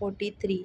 43,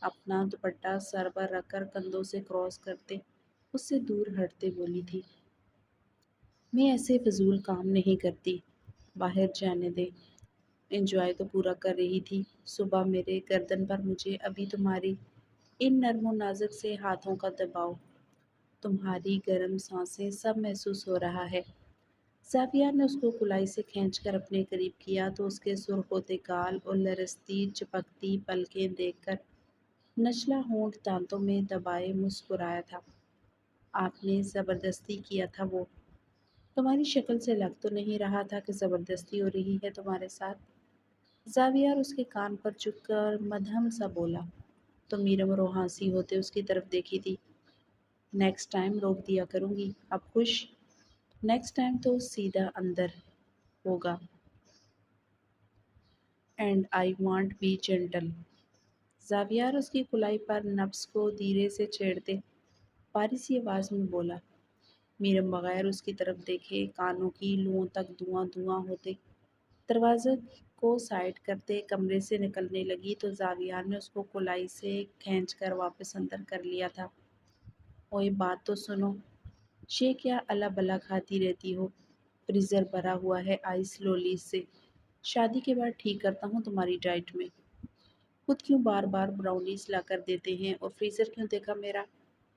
اپنا دوپٹہ سر پر رکھ کر کندھوں سے کراس کرتے اس سے دور ہٹتے بولی تھی، میں ایسے فضول کام نہیں کرتی، باہر جانے دے۔ انجوائے تو پورا کر رہی تھی۔ صبح میرے گردن پر مجھے ابھی تمہاری ان نرم و نازک سے ہاتھوں کا دباؤ، تمہاری گرم سانسیں سب محسوس ہو رہا ہے۔ زاویہ نے اس کو کلائی سے کھینچ کر اپنے قریب کیا تو اس کے سرخ ہوتے گال اور لرزتی چپکتی پلکیں دیکھ کر نچلا ہونٹ دانتوں میں دبائے مسکرایا تھا۔ آپ نے زبردستی کیا تھا وہ؟ تمہاری شکل سے لگ تو نہیں رہا تھا کہ زبردستی ہو رہی ہے تمہارے ساتھ؟ زاویہ اس کے کان پر جھک کر مدھم سا بولا تو میرم روحانسی ہوتے اس کی طرف دیکھی تھی۔ نیکسٹ ٹائم روک دیا کروں گی، اب خوش؟ نیکسٹ ٹائم تو سیدھا اندر ہوگا، and I want be gentle. Zaviyar اس کی کلائی پر نبض کو دھیرے سے چھیڑتے باری سی آواز میں بولا۔ میرم بغیر اس کی طرف دیکھے کانوں کی لوؤں تک دھواں دھواں ہوتے دروازے کو سائڈ کرتے کمرے سے نکلنے لگی تو زاویار نے اس کو کلائی سے کھینچ کر واپس اندر کر لیا تھا۔ اوئے بات تو سنو، یہ کیا اللہ بلا کھاتی رہتی ہو؟ فریزر بھرا ہوا ہے آئس لولیز سے، شادی کے بعد ٹھیک کرتا ہوں تمہاری ڈائٹ میں۔ خود کیوں بار بار براؤنیز لا کر دیتے ہیں اور فریزر کیوں دیکھا میرا؟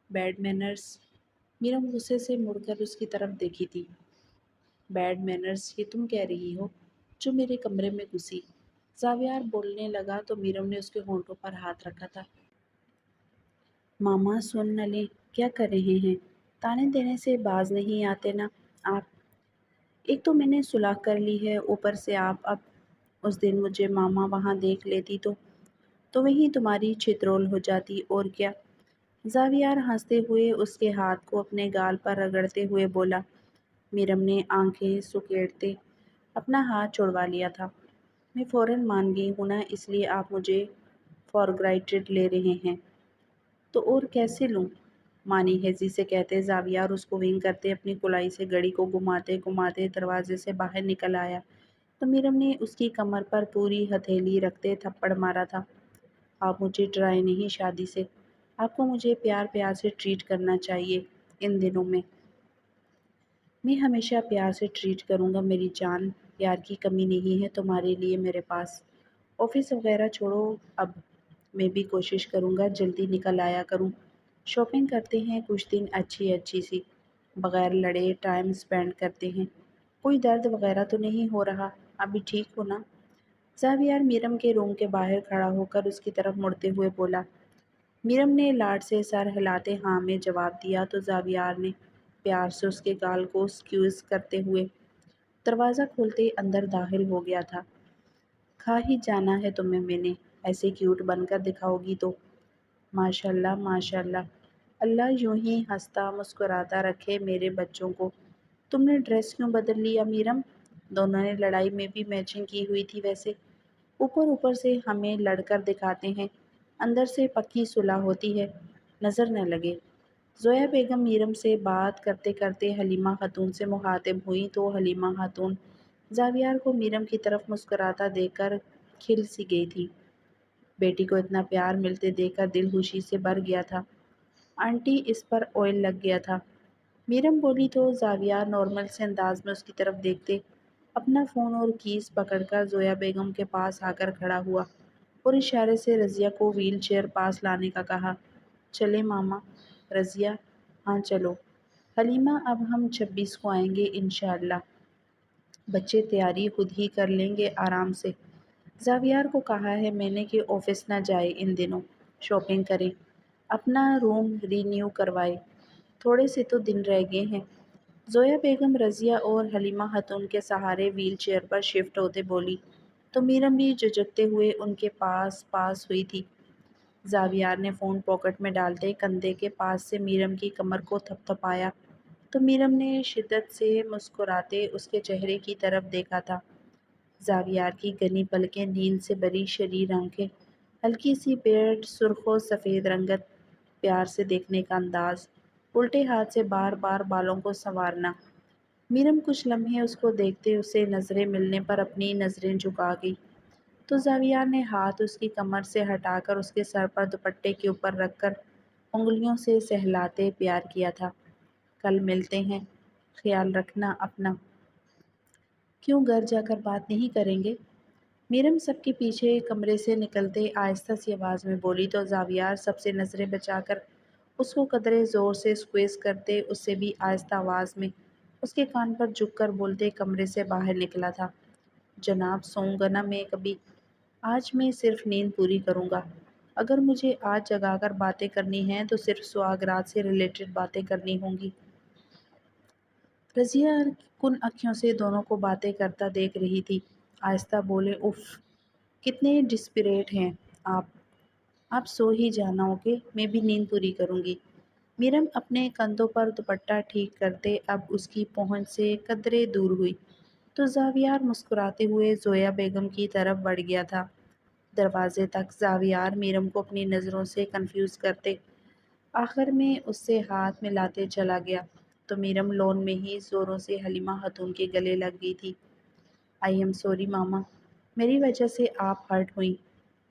Bed manners. میرم غصے سے مڑ کر اس کی طرف دیکھی تھی۔ بیڈ مینرز یہ تم کہہ رہی ہو جو میرے کمرے میں گھسی؟ زاویار بولنے لگا تو میرم نے اس کے ہونٹوں پر ہاتھ رکھا تھا۔ ماما سن نہ لیں، کیا کر رہے ہیں؟ تانے دینے سے باز نہیں آتے نا آپ؟ ایک تو میں نے صلح کر لی ہے، اوپر سے آپ اب اس دن مجھے ماما وہاں دیکھ لیتی تو وہیں تمہاری چترول ہو جاتی اور کیا؟ زاویار ہنستے ہوئے اس کے ہاتھ کو اپنے گال پر رگڑتے ہوئے بولا۔ میرم نے آنکھیں سکیڑتے اپنا ہاتھ چھڑوا لیا تھا۔ میں فوراً مان گئی ہوں نا، اس لیے آپ مجھے فار گرانٹیڈ لے رہے ہیں تو اور کیسے لوں؟ مانی ہیزی سے کہتے زاویار اس کو ونگ کرتے اپنی کلائی سے گھڑی کو گھماتے گھماتے دروازے سے باہر نکل آیا تو میرم نے اس کی کمر پر پوری ہتھیلی رکھتے تھپڑ مارا تھا۔ آپ مجھے ڈرائے نہیں شادی سے، آپ کو مجھے پیار پیار سے ٹریٹ کرنا چاہیے ان دنوں میں۔ میں ہمیشہ پیار سے ٹریٹ کروں گا میری جان، پیار کی کمی نہیں ہے تمہارے لیے میرے پاس۔ آفس وغیرہ چھوڑو اب، میں بھی کوشش کروں گا جلدی نکل آیا کروں۔ شاپنگ کرتے ہیں کچھ دن اچھی اچھی سی، بغیر لڑے ٹائم اسپینڈ کرتے ہیں۔ کوئی درد وغیرہ تو نہیں ہو رہا؟ ابھی ٹھیک ہو نا؟ زاویار میرم کے روم کے باہر کھڑا ہو کر اس کی طرف مڑتے ہوئے بولا۔ میرم نے لاڈ سے سر ہلاتے ہاں میں جواب دیا تو زاویار نے پیار سے اس کے گال کو سکیوز کرتے ہوئے دروازہ کھولتے اندر داخل ہو گیا تھا۔ کھا ہی جانا ہے تمہیں میں نے، ایسے کیوٹ بن کر دکھاؤ گی تو۔ ماشاء اللہ ماشاء اللہ، اللہ یوں ہی ہنستا مسکراتا رکھے میرے بچوں کو۔ تم نے ڈریس کیوں بدل لیا میرم؟ دونوں نے لڑائی میں بھی میچنگ کی ہوئی تھی ویسے۔ اوپر اوپر سے ہمیں لڑ کر دکھاتے ہیں، اندر سے پکی صلح ہوتی ہے، نظر نہ لگے۔ زویا بیگم میرم سے بات کرتے کرتے حلیمہ خاتون سے مخاطب ہوئی تو حلیمہ خاتون زاویار کو میرم کی طرف مسکراتا دیکھ کر کھل سی گئی تھی۔ بیٹی کو اتنا پیار ملتے دیکھ کر دل خوشی سے بھر گیا تھا۔ آنٹی اس پر آئل لگ گیا تھا، میرم بولی تو زاویار نارمل سے انداز میں اس کی طرف دیکھتے اپنا فون اور کیز پکڑ کر زویا بیگم کے پاس آ کر کھڑا ہوا اور اشارے سے رضیہ کو ویل چیئر پاس لانے کا کہا۔ چلے ماما؟ رضیہ: ہاں چلو حلیمہ، اب ہم 26 کو آئیں گے انشاءاللہ، بچے تیاری خود ہی کر لیں گے آرام سے۔ زاویار کو کہا ہے میں نے کہ آفس نہ جائے ان دنوں، شاپنگ کرے، اپنا روم رینیو کروائے، تھوڑے سے تو دن رہ گئے ہیں۔ زویا بیگم رضیہ اور حلیمہ خاتون کے سہارے ویل چیئر پر شفٹ ہوتے بولی تو میرم بھی جھجکتے ہوئے ان کے پاس ہوئی تھی۔ زاویار نے فون پاکٹ میں ڈالتے کندھے کے پاس سے میرم کی کمر کو تھپ تھپایا تو میرم نے شدت سے مسکراتے اس کے چہرے کی طرف دیکھا تھا۔ زاویار کی گھنی پلکیں، نیند سے بھری شریر آنکھیں، ہلکی سی بیئرڈ، سرخ و سفید رنگت، پیار سے دیکھنے کا انداز، الٹے ہاتھ سے بار بار بالوں کو سنوارنا۔ میرم کچھ لمحے اس کو دیکھتے اسے نظریں ملنے پر اپنی نظریں جھکا گئی تو زاویار نے ہاتھ اس کی کمر سے ہٹا کر اس کے سر پر دوپٹے کے اوپر رکھ کر انگلیوں سے سہلاتے پیار کیا تھا۔ کل ملتے ہیں، خیال رکھنا اپنا۔ کیوں گھر جا کر بات نہیں کریں گے؟ میرم سب کے پیچھے کمرے سے نکلتے آہستہ سی آواز میں بولی تو زاویار سب سے نظریں بچا کر اس کو قدرے زور سے اسکویز کرتے اس سے بھی آہستہ آواز میں اس کے کان پر جھک کر بولتے کمرے سے باہر نکلا تھا۔ جناب سوؤں گا نا میں کبھی؟ آج میں صرف نیند پوری کروں گا۔ اگر مجھے آج جگا کر باتیں کرنی ہیں تو صرف سہاگ رات سے ریلیٹڈ باتیں کرنی ہوں گی۔ رضیہ کن اکھیوں سے دونوں کو باتیں کرتا دیکھ رہی تھی۔ آہستہ بولے اف، کتنے ڈسپریٹ ہیں آپ۔ آپ سو ہی جانا اوکے، میں بھی نیند پوری کروں گی۔ میرم اپنے کندھوں پر دوپٹہ ٹھیک کرتے اب اس کی پہنچ سے قدرے دور ہوئی تو زاویار مسکراتے ہوئے زویا بیگم کی طرف بڑھ گیا تھا۔ دروازے تک زاویار میرم کو اپنی نظروں سے کنفیوز کرتے آخر میں اس سے ہاتھ ملاتے چلا گیا تو میرم لون میں ہی زوروں سے حلیمہ خاتون کے گلے لگ گئی تھی۔ آئی ایم سوری ماما، میری وجہ سے آپ ہرٹ ہوئیں۔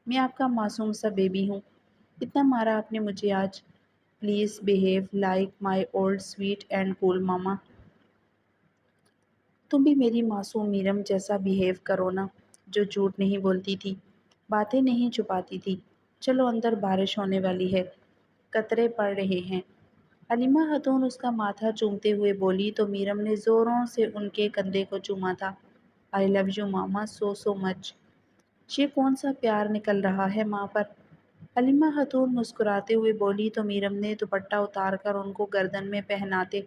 میں آپ کا معصوم سا بیبی ہوں، اتنا مارا آپ نے مجھے آج۔ Please behave like my old sweet and cool mama. تم بھی میری معصوم میرم جیسا بیہیو کرو نا، جو جھوٹ نہیں بولتی تھی، باتیں نہیں چھپاتی تھی۔ چلو اندر، بارش ہونے والی ہے، قطرے پڑ رہے ہیں۔ حلیمہ خاتون اس کا ماتھا چومتے ہوئے بولی تو میرم نے زوروں سے ان کے کندھے کو چوما تھا۔ آئی لو یو ماما سو سو مچ۔ یہ کون سا پیار نکل رہا ہے ماں پر؟ حلیمہ خاتون مسکراتے ہوئے بولی تو میرم نے دوپٹہ اتار کر ان کو گردن میں پہناتے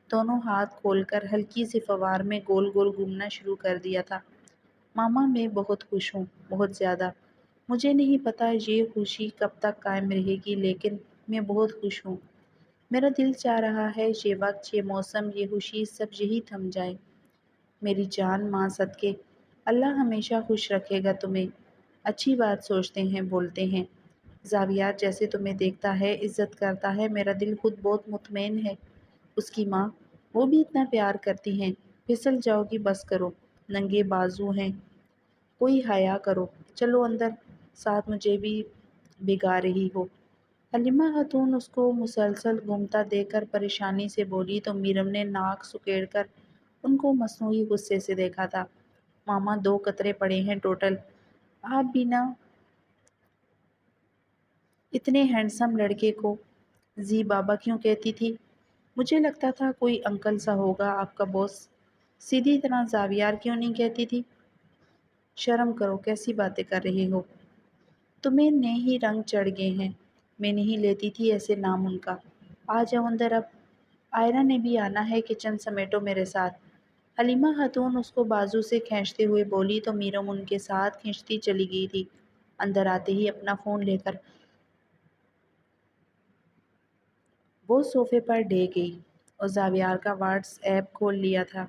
دونوں ہاتھ کھول کر ہلکی سی فوار میں گول گول گھومنا شروع کر دیا تھا۔ ماما میں بہت خوش ہوں، بہت زیادہ۔ مجھے نہیں پتا یہ خوشی کب تک قائم رہے گی لیکن میں بہت خوش ہوں۔ میرا دل چاہ رہا ہے یہ وقت، یہ موسم، یہ خوشی سب یہی تھم جائے۔ میری جان ماں صدقے، اللہ ہمیشہ خوش رکھے گا تمہیں۔ اچھی بات سوچتے ہیں، بولتے ہیں۔ زاویار جیسے تمہیں دیکھتا ہے، عزت کرتا ہے، میرا دل خود بہت مطمئن ہے۔ اس کی ماں، وہ بھی اتنا پیار کرتی ہیں۔ پھسل جاؤ گی، بس کرو، ننگے بازو ہیں، کوئی حیا کرو۔ چلو اندر، ساتھ مجھے بھی بھگا رہی ہو۔ حلیمہ خاتون اس کو مسلسل گھومتا دیکھ کر پریشانی سے بولی تو میرم نے ناک سکیڑ کر ان کو مصنوعی غصے سے دیکھا تھا۔ ماما 2 قطرے پڑے ہیں ٹوٹل، آپ بھی نہ اتنے ہینڈسم لڑکے کو زی بابا کیوں کہتی تھی؟ مجھے لگتا تھا کوئی انکل سا ہوگا آپ کا باس، سیدھی طرح زاویار کیوں نہیں کہتی تھی؟ شرم کرو، کیسی باتیں کر رہے ہو؟ تمہیں نئے ہی رنگ چڑھ گئے ہیں، میں نہیں لیتی تھی ایسے نام ان کا۔ آ جاؤ اندر اب، آئرہ نے بھی آنا ہے، کچن سمیٹو میرے ساتھ۔ حلیمہ خاتون اس کو بازو سے کھینچتے ہوئے بولی تو میرم ان کے ساتھ کھینچتی چلی گئی تھی۔ اندر آتے ہی اپنا فون لے کر وہ صوفے پر ڈے گئی اور زاویار کا واٹس ایپ کھول لیا تھا۔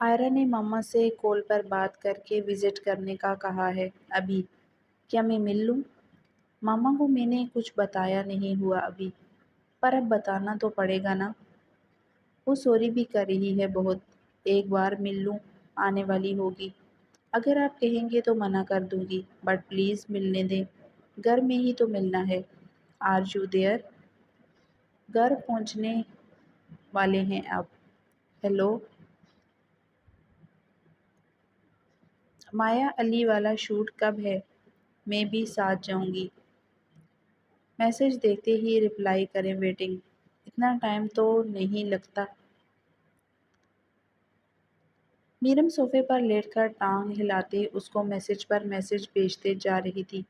آئرہ نے ماما سے کال پر بات کر کے وزٹ کرنے کا کہا ہے ابھی۔ کیا میں مل لوں؟ ماما کو میں نے کچھ بتایا نہیں ہوا ابھی، پر اب بتانا تو پڑے گا نا۔ وہ سوری بھی کر رہی ہے بہت، ایک بار مل لوں، آنے والی ہوگی۔ اگر آپ کہیں گے تو منع کر دوں گی، بٹ پلیز ملنے دیں، گھر میں ہی تو ملنا ہے۔ Are you there? گھر پہنچنے والے ہیں اب۔ ہیلو، مایا علی والا شوٹ کب ہے؟ میں بھی ساتھ جاؤں گی۔ میسج دیکھتے ہی رپلائی کریں ویٹنگ۔ اتنا ٹائم تو نہیں لگتا۔ میرم صوفے پر لیٹ کر ٹانگ ہلاتے اس کو میسج پر میسج بھیجتے جا رہی تھی۔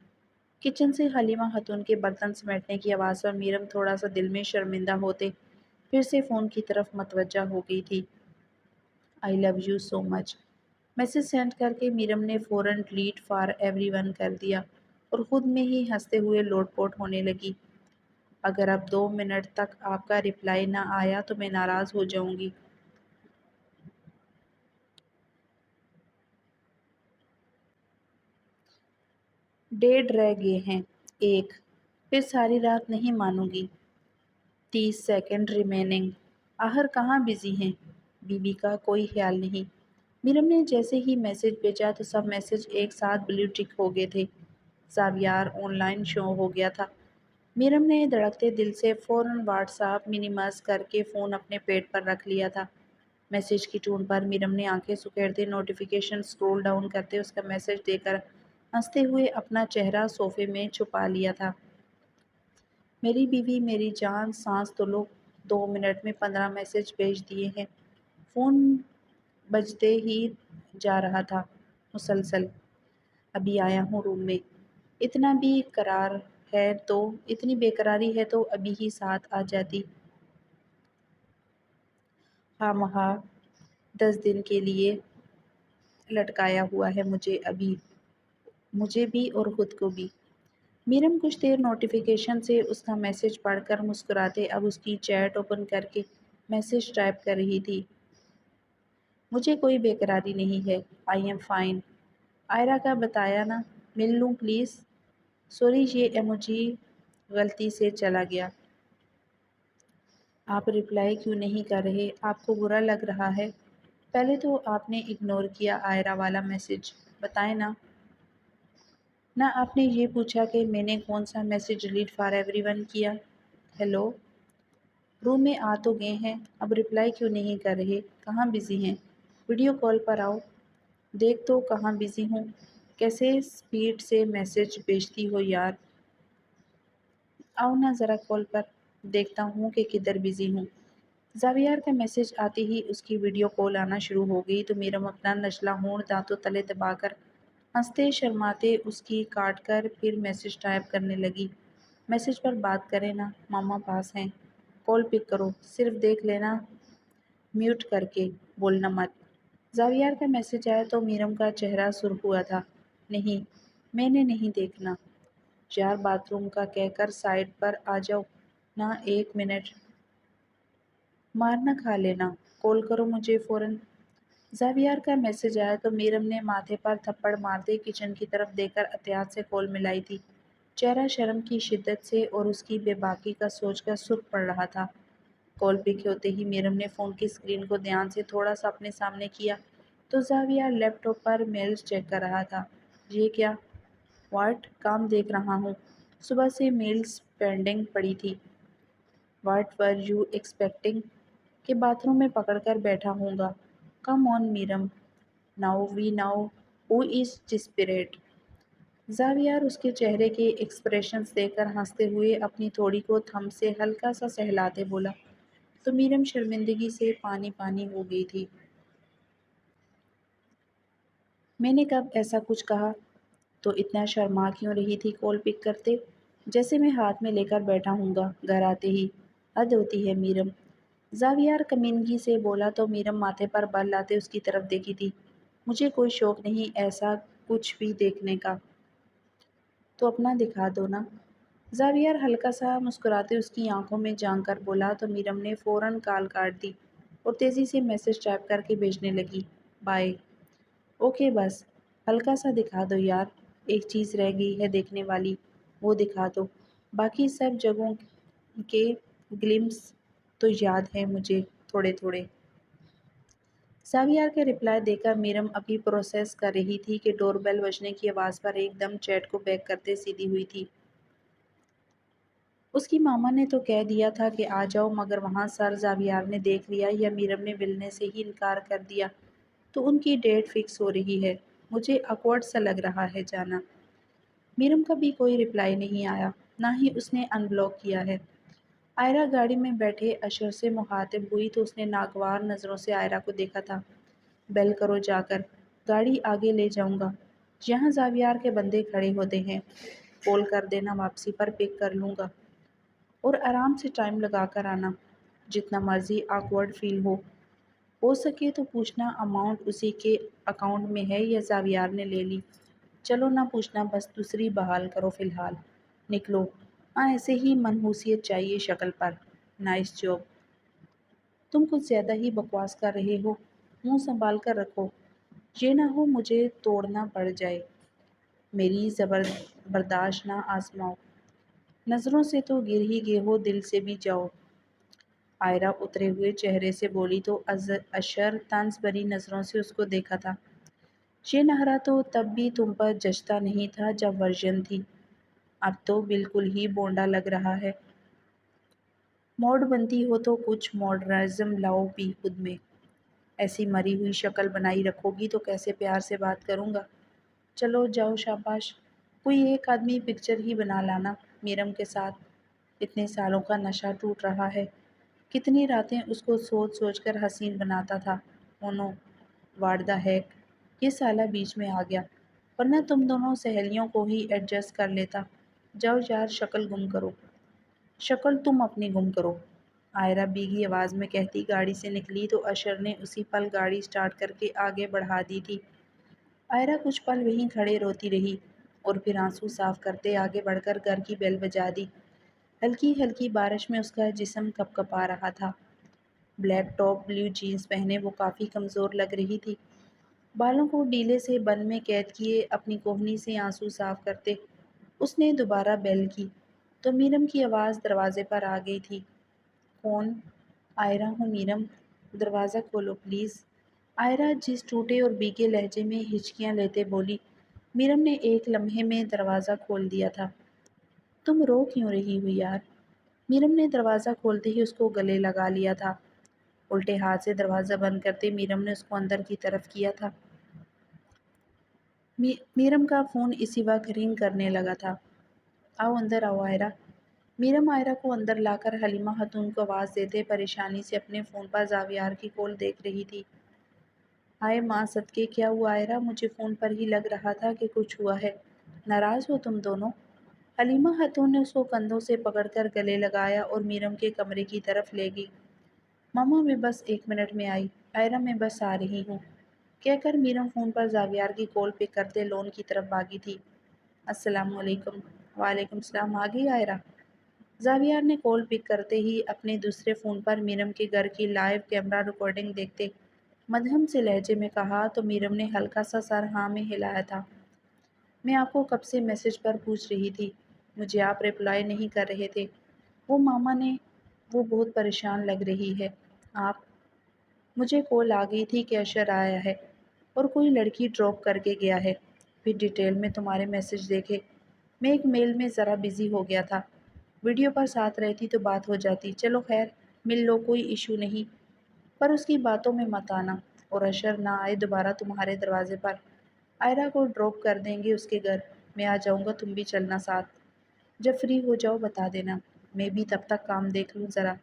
کچن سے حلیمہ خاتون کے برتن سمیٹنے کی آواز پر میرم تھوڑا سا دل میں شرمندہ ہوتے پھر سے فون کی طرف متوجہ ہو گئی تھی۔ I love you so much message send کر کے میرم نے فوراً ڈیلیٹ فار ایوری ون کر دیا اور خود میں ہی ہنستے ہوئے لوٹ پوٹ ہونے لگی۔ اگر اب 2 منٹ تک آپ کا رپلائی نہ آیا تو میں ناراض ہو جاؤں گی۔ ڈیڑھ رہ گئے ہیں، 1، پھر ساری رات نہیں مانوں گی۔ 30 سیکنڈ ریمیننگ۔ آخر کہاں بزی ہیں؟ بیوی کا کوئی خیال نہیں۔ میرم نے جیسے ہی میسج بھیجا تو سب میسج ایک ساتھ بلیو ٹک ہو گئے تھے۔ زاویار آن لائن شو ہو گیا تھا۔ میرم نے دھڑکتے دل سے فوراً واٹس ایپ منیمائز کر کے فون اپنے پیٹ پر رکھ لیا تھا۔ میسج کی ٹون پر میرم نے آنکھیں سکیڑتے نوٹیفیکیشن سکرول ڈاؤن کرتے اس کا میسج دے کر ہنستے ہوئے اپنا چہرہ صوفے میں چھپا لیا تھا۔ میری بیوی میری جان سانس تو لو، 2 منٹ میں 15 میسج بھیج دیے ہیں۔ فون بجتے ہی جا رہا تھا مسلسل۔ ابھی آیا ہوں روم میں۔ اتنا بھی قرار ہے تو اتنی بے قراری ہے تو ابھی ہی ساتھ آ جاتی۔ ہاں مہا 10 دن کے لیے لٹکایا ہوا ہے مجھے بھی اور خود کو بھی۔ میرم کچھ دیر نوٹیفیکیشن سے اس کا میسج پڑھ کر مسکراتے اب اس کی چیٹ اوپن کر کے میسج ٹائپ کر رہی تھی۔ مجھے کوئی بے قراری نہیں ہے۔ I am fine. آئرہ کا بتایا نا، مل لوں پلیز؟ سوری یہ ایموجی غلطی سے چلا گیا۔ آپ رپلائی کیوں نہیں کر رہے؟ آپ کو برا لگ رہا ہے؟ پہلے تو آپ نے اگنور کیا آئرہ والا میسج، بتائیں نا۔ نہ آپ نے یہ پوچھا کہ میں نے کون سا message delete for every one کیا۔ ہیلو، روم میں آ تو گئے ہیں، اب رپلائی کیوں نہیں کر رہے؟ کہاں بزی ہیں؟ ویڈیو کال پر آؤ، دیکھ تو کہاں بزی ہوں۔ کیسے سپیڈ سے میسج بھیجتی ہو یار۔ آؤ نا ذرا کال پر، دیکھتا ہوں کہ کدھر بزی ہوں۔ زاویار کا میسج آتے ہی اس کی ویڈیو کال آنا شروع ہو گئی تو میرم اپنا نچلا ہونٹ دانتوں تلے دبا کر ہنستے شرماتے اس کی کاٹ کر پھر میسج ٹائپ کرنے لگی۔ میسج پر بات کریں نا، ماما پاس ہیں، کال پک کرو، صرف دیکھ لینا میوٹ کر کے، بولنا مت۔ زاویار کا میسج آیا تو میرم کا چہرہ سرخ ہوا تھا۔ نہیں، میں نے نہیں دیکھنا۔ یار باتھ روم کا کہہ کر سائڈ پر آ جاؤ نا، 1 منٹ مارنا کھا لینا، کال کرو مجھے فوراً۔ زاویار کا میسج آیا تو میرم نے ماتھے پر تھپڑ مارتے کچن کی طرف دیکھ کر احتیاط سے کال ملائی تھی۔ چہرہ شرم کی شدت سے اور اس کی بے باکی کا سوچ کر سرخ پڑ رہا تھا۔ کال پک ہوتے ہی میرم نے فون کی اسکرین کو دھیان سے تھوڑا سا اپنے سامنے کیا تو زاویار لیپ ٹاپ پر میلز چیک کر رہا تھا۔ یہ کیا؟ واٹ؟ کام دیکھ رہا ہوں، صبح سے میلز پینڈنگ پڑی تھی۔ واٹ ور یو ایکسپیکٹنگ کہ باتھ روم میں پکڑ کر بیٹھا ہوں گا؟ Come on Meerum, now we know who is desperate. Zaviyar اس کے چہرے کے ایکسپریشنز دیکھ کر ہنستے ہوئے اپنی تھوڑی کو تھم سے ہلکا سا سہلاتے بولا تو میرم شرمندگی سے پانی پانی ہو گئی تھی۔ میں نے کب ایسا کچھ کہا؟ تو اتنا شرما کیوں رہی تھی کال پک کرتے؟ جیسے میں ہاتھ میں لے کر بیٹھا ہوں گا گھر آتے ہی، حد ہوتی ہے میرم۔ زاویار کمینگی سے بولا تو میرم ماتھے پر بل لاتے اس کی طرف دیکھی تھی۔ مجھے کوئی شوق نہیں ایسا کچھ بھی دیکھنے کا۔ تو اپنا دکھا دو نا۔ زاویار ہلکا سا مسکراتے اس کی آنکھوں میں جھانک کر بولا تو میرم نے فوراً کال کاٹ دی اور تیزی سے میسج ٹائپ کر کے بھیجنے لگی، بائے۔ اوکے بس ہلکا سا دکھا دو یار، ایک چیز رہ گئی ہے دیکھنے والی، وہ دکھا دو، باقی سب جگہوں کے گلمپس تو یاد ہے مجھے تھوڑے تھوڑے۔ زاویار کے رپلائی دے کر میرم ابھی پروسیس کر رہی تھی کہ ڈور بیل بجنے کی آواز پر ایک دم چیٹ کو بیک کرتے سیدھی ہوئی تھی۔ اس کی ماما نے تو کہہ دیا تھا کہ آ جاؤ مگر وہاں سر زاویار نے دیکھ لیا یا میرم نے ملنے سے ہی انکار کر دیا تو ان کی ڈیٹ فکس ہو رہی ہے۔ مجھے آکورڈ سا لگ رہا ہے جانا۔ میرم کا بھی کوئی رپلائی نہیں آیا، نہ ہی اس نے ان بلاک کیا ہے۔ آئرہ گاڑی میں بیٹھے اشر سے مخاطب ہوئی تو اس نے ناگوار نظروں سے آئرہ کو دیکھا تھا۔ بیل کرو جا کر، گاڑی آگے لے جاؤں گا، جہاں زاویار کے بندے کھڑے ہوتے ہیں، کال کر دینا، واپسی پر پک کر لوں گا اور آرام سے ٹائم لگا کر آنا، جتنا مرضی آکورڈ فیل ہو سکے تو پوچھنا اماؤنٹ اسی کے اکاؤنٹ میں ہے یا زاویار نے لے لی، چلو نہ پوچھنا بس دوسری بحال کرو فی الحال، نکلو، ہاں ایسے ہی منحوسیت چاہیے شکل پر، نائس جاب۔ تم کچھ زیادہ ہی بکواس کر رہے ہو، منہ سنبھال کر رکھو، یہ نہ ہو مجھے توڑنا پڑ جائے، میری برداشت نہ آزماؤ، نظروں سے تو گر ہی گئے ہو دل سے بھی جاؤ۔ آئرہ اترے ہوئے چہرے سے بولی تو اشر طنز بھری نظروں سے اس کو دیکھا تھا۔ یہ نہرا تو تب بھی تم پر جچتا نہیں تھا جب ورجن تھی، اب تو بالکل ہی بونڈا لگ رہا ہے۔ موڈ بنتی ہو تو کچھ ماڈرنزم لاؤ بھی خود میں، ایسی مری ہوئی شکل بنائی رکھو گی تو کیسے پیار سے بات کروں گا۔ چلو جاؤ شاباش، کوئی ایک آدمی پکچر ہی بنا لانا میرم کے ساتھ، اتنے سالوں کا نشہ ٹوٹ رہا ہے۔ کتنی راتیں اس کو سوچ سوچ کر حسین بناتا تھا۔ اونو واٹ دا ہیک، یہ سالہ بیچ میں آ گیا، ورنہ تم دونوں سہیلیوں کو ہی ایڈجسٹ کر لیتا۔ جاؤ یار شکل گم کرو، شکل تم اپنی گم کرو، آئرہ بھیگی آواز میں کہتی گاڑی سے نکلی تو اشر نے اسی پل گاڑی سٹارٹ کر کے آگے بڑھا دی تھی۔ آئرہ کچھ پل وہیں کھڑے روتی رہی اور پھر آنسو صاف کرتے آگے بڑھ کر گھر کی بیل بجا دی۔ ہلکی ہلکی بارش میں اس کا جسم کپ کپا رہا تھا۔ بلیک ٹاپ بلیو جینز پہنے وہ کافی کمزور لگ رہی تھی۔ بالوں کو ڈیلے سے بن میں قید کیے اپنی کوہنی سے آنسو صاف کرتے اس نے دوبارہ بیل کی تو میرم کی آواز دروازے پر آ گئی تھی۔ کون؟ آئرہ ہوں میرم، دروازہ کھولو پلیز، آئرہ جس ٹوٹے اور بھیگے لہجے میں ہچکیاں لیتے بولی۔ میرم نے ایک لمحے میں دروازہ کھول دیا تھا۔ تم رو کیوں رہی ہو یار؟ میرم نے دروازہ کھولتے ہی اس کو گلے لگا لیا تھا۔ الٹے ہاتھ سے دروازہ بند کرتے میرم نے اس کو اندر کی طرف کیا تھا۔ میرم کا فون اسی وقت رنگ کرنے لگا تھا۔ آؤ اندر آؤ آئرہ۔ میرم آئرہ کو اندر لا کر حلیمہ خاتون کو آواز دیتے پریشانی سے اپنے فون پر زاویار کی کال دیکھ رہی تھی۔ ہائے ماں صدقے کیا ہوا آئرہ؟ مجھے فون پر ہی لگ رہا تھا کہ کچھ ہوا ہے، ناراض ہو تم دونوں؟ حلیمہ خاتون نے اس کو کندھوں سے پکڑ کر گلے لگایا اور میرم کے کمرے کی طرف لے گئی۔ ماما میں بس 1 منٹ میں آئی، آئرہ میں بس آ رہی ہوں، کہہ کر میرم فون پر زاویار کی کال پک کرتے لون کی طرف بھاگی تھی۔ السلام علیکم۔ وعلیکم السلام، آ گئی آئرہ؟ زاویار نے کال پک کرتے ہی اپنے دوسرے فون پر میرم کے گھر کی لائیو کیمرہ ریکارڈنگ دیکھتے مدھم سے لہجے میں کہا تو میرم نے ہلکا سا سر ہاں میں ہلایا تھا۔ میں آپ کو کب سے میسج پر پوچھ رہی تھی، مجھے آپ رپلائی نہیں کر رہے تھے۔ وہ ماما نے، وہ بہت پریشان لگ رہی ہے۔ آپ؟ مجھے کال آ گئی تھی کہ اشر آیا ہے اور کوئی لڑکی ڈراپ کر کے گیا ہے، پھر ڈیٹیل میں تمہارے میسج دیکھے۔ میں ایک میل میں ذرا بزی ہو گیا تھا، ویڈیو پر ساتھ رہتی تو بات ہو جاتی۔ چلو خیر، مل لو، کوئی ایشو نہیں، پر اس کی باتوں میں مت آنا اور اشر نہ آئے دوبارہ تمہارے دروازے پر۔ آئرہ کو ڈراپ کر دیں گے اس کے گھر، میں آ جاؤں گا، تم بھی چلنا ساتھ۔ جب فری ہو جاؤ بتا دینا، میں بھی تب تک کام دیکھ لوں ذرا۔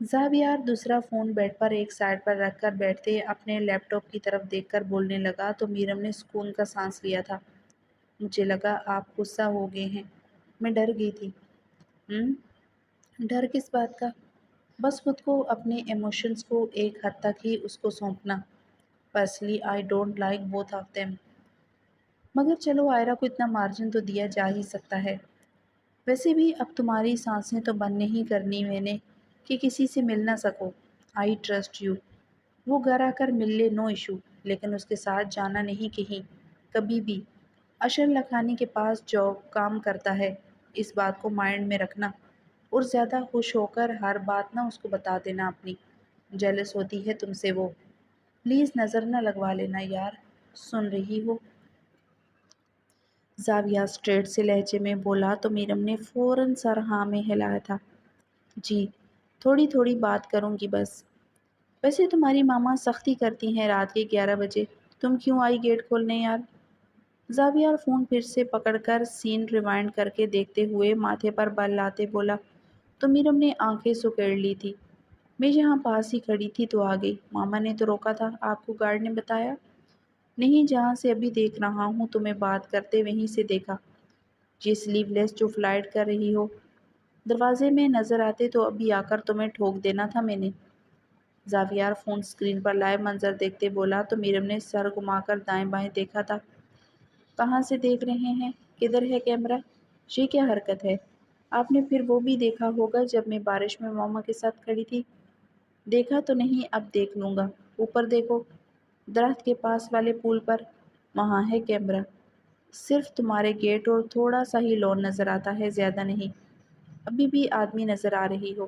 زاویار دوسرا فون بیڈ پر ایک سائڈ پر رکھ کر بیٹھتے اپنے لیپ ٹاپ کی طرف دیکھ کر بولنے لگا تو میرم نے سکون کا سانس لیا تھا۔ مجھے لگا آپ غصہ ہو گئے ہیں، میں ڈر گئی تھی۔ ڈر کس بات کا؟ بس خود کو، اپنے ایموشنز کو ایک حد تک ہی اس کو سونپنا۔ Personally I don't like both of them, مگر چلو آئرہ کو اتنا مارجن تو دیا جا ہی سکتا ہے۔ ویسے بھی اب تمہاری سانسیں تو بند نہیں کرنی میں نے کہ کسی سے مل نہ سکو۔ آئی ٹرسٹ یو، وہ گھر آ کر مل لے، نو ایشو، لیکن اس کے ساتھ جانا نہیں کہیں، کبھی بھی۔ اشر لکھانی کے پاس جاب کام کرتا ہے، اس بات کو مائنڈ میں رکھنا، اور زیادہ خوش ہو کر ہر بات نہ اس کو بتا دینا اپنی، جیلس ہوتی ہے تم سے وہ۔ پلیز نظر نہ لگوا لینا یار، سن رہی ہو؟ زاویہ اسٹریٹ سے لہجے میں بولا تو میرم نے فوراً سر ہاں میں ہلایا تھا۔ جی، تھوڑی تھوڑی بات کروں گی بس۔ ویسے تمہاری ماما سختی کرتی ہیں رات کے 11 بجے، تم کیوں آئی گیٹ کھولنے یار؟ زاویہ فون پھر سے پکڑ کر سین ریوائنڈ کر کے دیکھتے ہوئے ماتھے پر بل لاتے بولا تو میرم نے آنکھیں سکیڑ لی تھی۔ میں یہاں پاس ہی کھڑی تھی تو آ گئی، ماما نے تو روکا تھا، آپ کو گارڈ نے بتایا؟ نہیں، جہاں سے ابھی دیکھ رہا ہوں تمہیں بات کرتے وہیں سے دیکھا۔ یہ سلیو لیس جو فلائٹ کر رہی ہو، دروازے میں نظر آتے تو ابھی آ کر تمہیں ٹھوک دینا تھا میں نے۔ زاویار فون اسکرین پر لائیو منظر دیکھتے بولا تو میرم نے سر گھما کر دائیں بائیں دیکھا تھا۔ کہاں سے دیکھ رہے ہیں؟ کدھر ہے کیمرہ؟ یہ کیا حرکت ہے؟ آپ نے پھر وہ بھی دیکھا ہوگا جب میں بارش میں ماما کے ساتھ کھڑی تھی۔ دیکھا تو نہیں، اب دیکھ لوں گا۔ اوپر دیکھو، درخت کے پاس والے پول پر، وہاں ہے کیمرہ۔ صرف تمہارے گیٹ اور تھوڑا سا ہی لون نظر آتا ہے، زیادہ نہیں۔ ابھی بھی آدمی نظر آ رہی ہو۔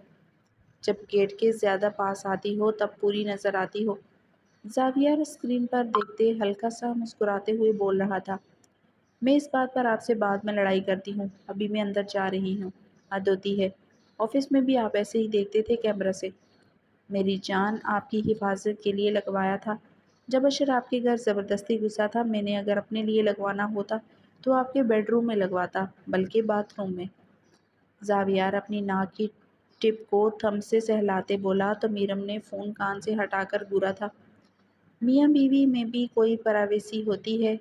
جب گیٹ کے زیادہ پاس آتی ہو تب پوری نظر آتی ہو۔ زاویار اسکرین پر دیکھتے ہلکا سا مسکراتے ہوئے بول رہا تھا، میں اس بات پر آپ سے بعد میں لڑائی کرتی ہوں، ابھی میں اندر جا رہی ہوں۔ حد ہوتی ہے، آفس میں بھی آپ ایسے ہی دیکھتے تھے کیمرہ سے۔ میری جان آپ کی حفاظت کے لیے لگوایا تھا۔ جب اشر آپ کے گھر زبردستی گھسا تھا، میں نے اگر اپنے لیے لگوانا ہوتا تو آپ کے بیڈ روم میں لگواتا، بلکہ باتھ روم میں۔ زاویار اپنی ناک کی ٹپ کو تھم سے سہلاتے بولا تو میرم نے فون کان سے ہٹا کر گورا تھا، میاں بیوی میں بھی کوئی پرائیویسی ہوتی ہے؟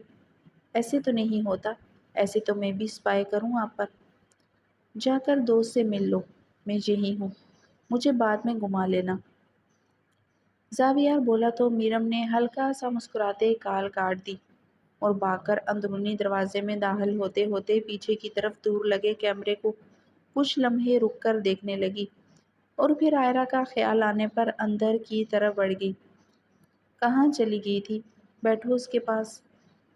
ایسے تو نہیں ہوتا، ایسے تو میں بھی سپائی کروں آپ پر۔ جا کر دوست سے مل لو، میں یہی ہوں، مجھے بعد میں گھما لینا۔ زاویار بولا تو میرم نے ہلکا سا مسکراتے کال کاٹ دی اور بھاگ کر اندرونی دروازے میں داخل ہوتے ہوتے پیچھے کی طرف دور لگے کیمرے کو کچھ لمحے رک کر دیکھنے لگی اور پھر آئرہ کا خیال آنے پر اندر کی طرف بڑھ گئی۔ کہاں چلی گئی تھی؟ بیٹھو اس کے پاس،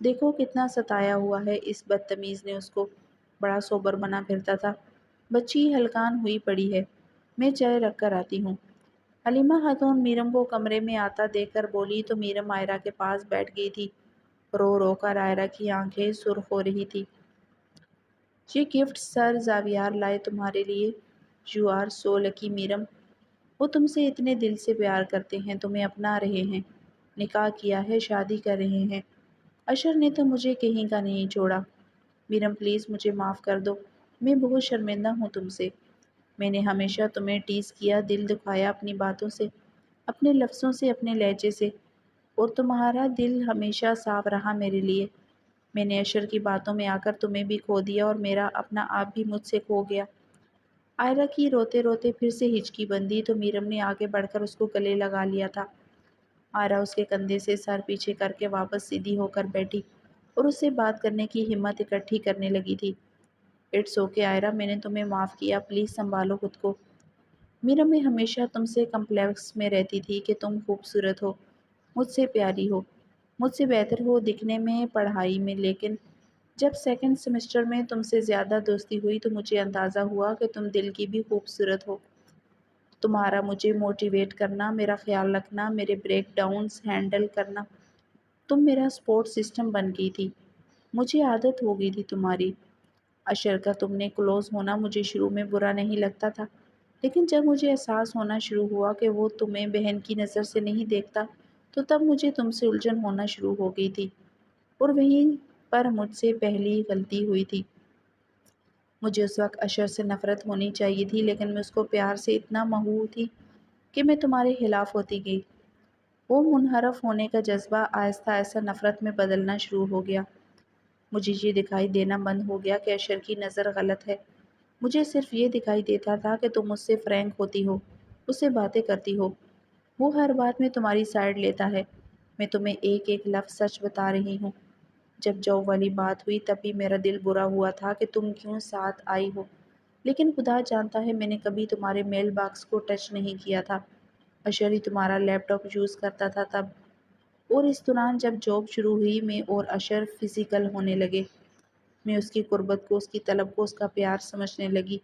دیکھو کتنا ستایا ہوا ہے اس بدتمیز نے اس کو، بڑا سوبر بنا پھرتا تھا۔ بچی ہلکان ہوئی پڑی ہے، میں چائے رکھ کر آتی ہوں۔ حلیمہ خاتون میرم کو کمرے میں آتا دیکھ کر بولی تو میرم آئرہ کے پاس بیٹھ گئی تھی۔ رو رو کر آئرہ کی آنکھیں سرخ ہو رہی تھی۔ یہ گفٹ سر زاویار لائے تمہارے لیے، یو آر سو لکی میرم۔ وہ تم سے اتنے دل سے پیار کرتے ہیں، تمہیں اپنا رہے ہیں، نکاح کیا ہے، شادی کر رہے ہیں۔ اشر نے تو مجھے کہیں کا نہیں چھوڑا۔ میرم پلیز مجھے معاف کر دو، میں بہت شرمندہ ہوں تم سے۔ میں نے ہمیشہ تمہیں ٹیز کیا، دل دکھایا اپنی باتوں سے، اپنے لفظوں سے، اپنے لہجے سے، اور تمہارا دل ہمیشہ صاف رہا میرے لیے۔ میں نے اشر کی باتوں میں آ کر تمہیں بھی کھو دیا اور میرا اپنا آپ بھی مجھ سے کھو گیا۔ آئرہ کی روتے روتے پھر سے ہچکی بندھی تو میرم نے آگے بڑھ کر اس کو گلے لگا لیا تھا۔ آئرہ اس کے کندھے سے سر پیچھے کر کے واپس سیدھی ہو کر بیٹھی اور اس سے بات کرنے کی ہمت اکٹھی کرنے لگی تھی۔ اٹس اوکے آئرہ، میں نے تمہیں معاف کیا، پلیز سنبھالو خود کو۔ میرم میں ہمیشہ تم سے کمپلیکس میں رہتی تھی کہ تم خوبصورت ہو، مجھ سے پیاری ہو، مجھ سے بہتر ہو دکھنے میں، پڑھائی میں، لیکن جب سیکنڈ سیمسٹر میں تم سے زیادہ دوستی ہوئی تو مجھے اندازہ ہوا کہ تم دل کی بھی خوبصورت ہو۔ تمہارا مجھے موٹیویٹ کرنا، میرا خیال رکھنا، میرے بریک ڈاؤنز ہینڈل کرنا، تم میرا سپورٹ سسٹم بن گئی تھی۔ مجھے عادت ہو گئی تھی تمہاری۔ اشر کا تم نے کلوز ہونا مجھے شروع میں برا نہیں لگتا تھا، لیکن جب مجھے احساس ہونا شروع ہوا کہ وہ تمہیں بہن کی نظر سے نہیں دیکھتا تو تب مجھے تم سے الجھن ہونا شروع ہو گئی تھی، اور وہیں پر مجھ سے پہلی غلطی ہوئی تھی۔ مجھے اس وقت اشر سے نفرت ہونی چاہیے تھی، لیکن میں اس کو پیار سے اتنا مہوو تھی کہ میں تمہارے خلاف ہوتی گئی۔ وہ منحرف ہونے کا جذبہ آہستہ آہستہ نفرت میں بدلنا شروع ہو گیا۔ مجھے یہ دکھائی دینا بند ہو گیا کہ اشر کی نظر غلط ہے۔ مجھے صرف یہ دکھائی دیتا تھا کہ تم اس سے فرینک ہوتی ہو، اس سے باتیں کرتی ہو، وہ ہر بات میں تمہاری سائڈ لیتا ہے۔ میں تمہیں ایک ایک لفظ سچ بتا رہی ہوں۔ جب جاب والی بات ہوئی تب بھی میرا دل برا ہوا تھا کہ تم کیوں ساتھ آئی ہو، لیکن خدا جانتا ہے میں نے کبھی تمہارے میل باکس کو ٹچ نہیں کیا تھا۔ اشر ہی تمہارا لیپ ٹاپ یوز کرتا تھا تب، اور اس دوران جب جاب شروع ہوئی میں اور اشر فزیکل ہونے لگے، میں اس کی قربت کو، اس کی طلب کو، اس کا پیار سمجھنے لگی۔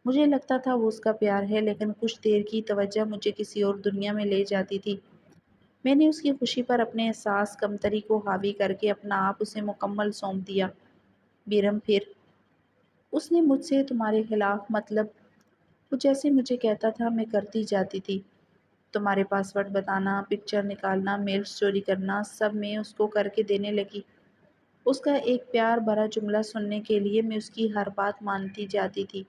مجھے لگتا تھا وہ اس کا پیار ہے، لیکن کچھ دیر کی توجہ مجھے کسی اور دنیا میں لے جاتی تھی۔ میں نے اس کی خوشی پر اپنے احساس کمتری کو حاوی کر کے اپنا آپ اسے مکمل سونپ دیا۔ بیرم پھر اس نے مجھ سے تمہارے خلاف، مطلب وہ جیسے مجھے کہتا تھا میں کرتی جاتی تھی۔ تمہارے پاسورڈ بتانا، پکچر نکالنا، میلز چوری کرنا، سب میں اس کو کر کے دینے لگی۔ اس کا ایک پیار بھرا جملہ سننے کے لیے میں اس کی ہر بات مانتی جاتی تھی۔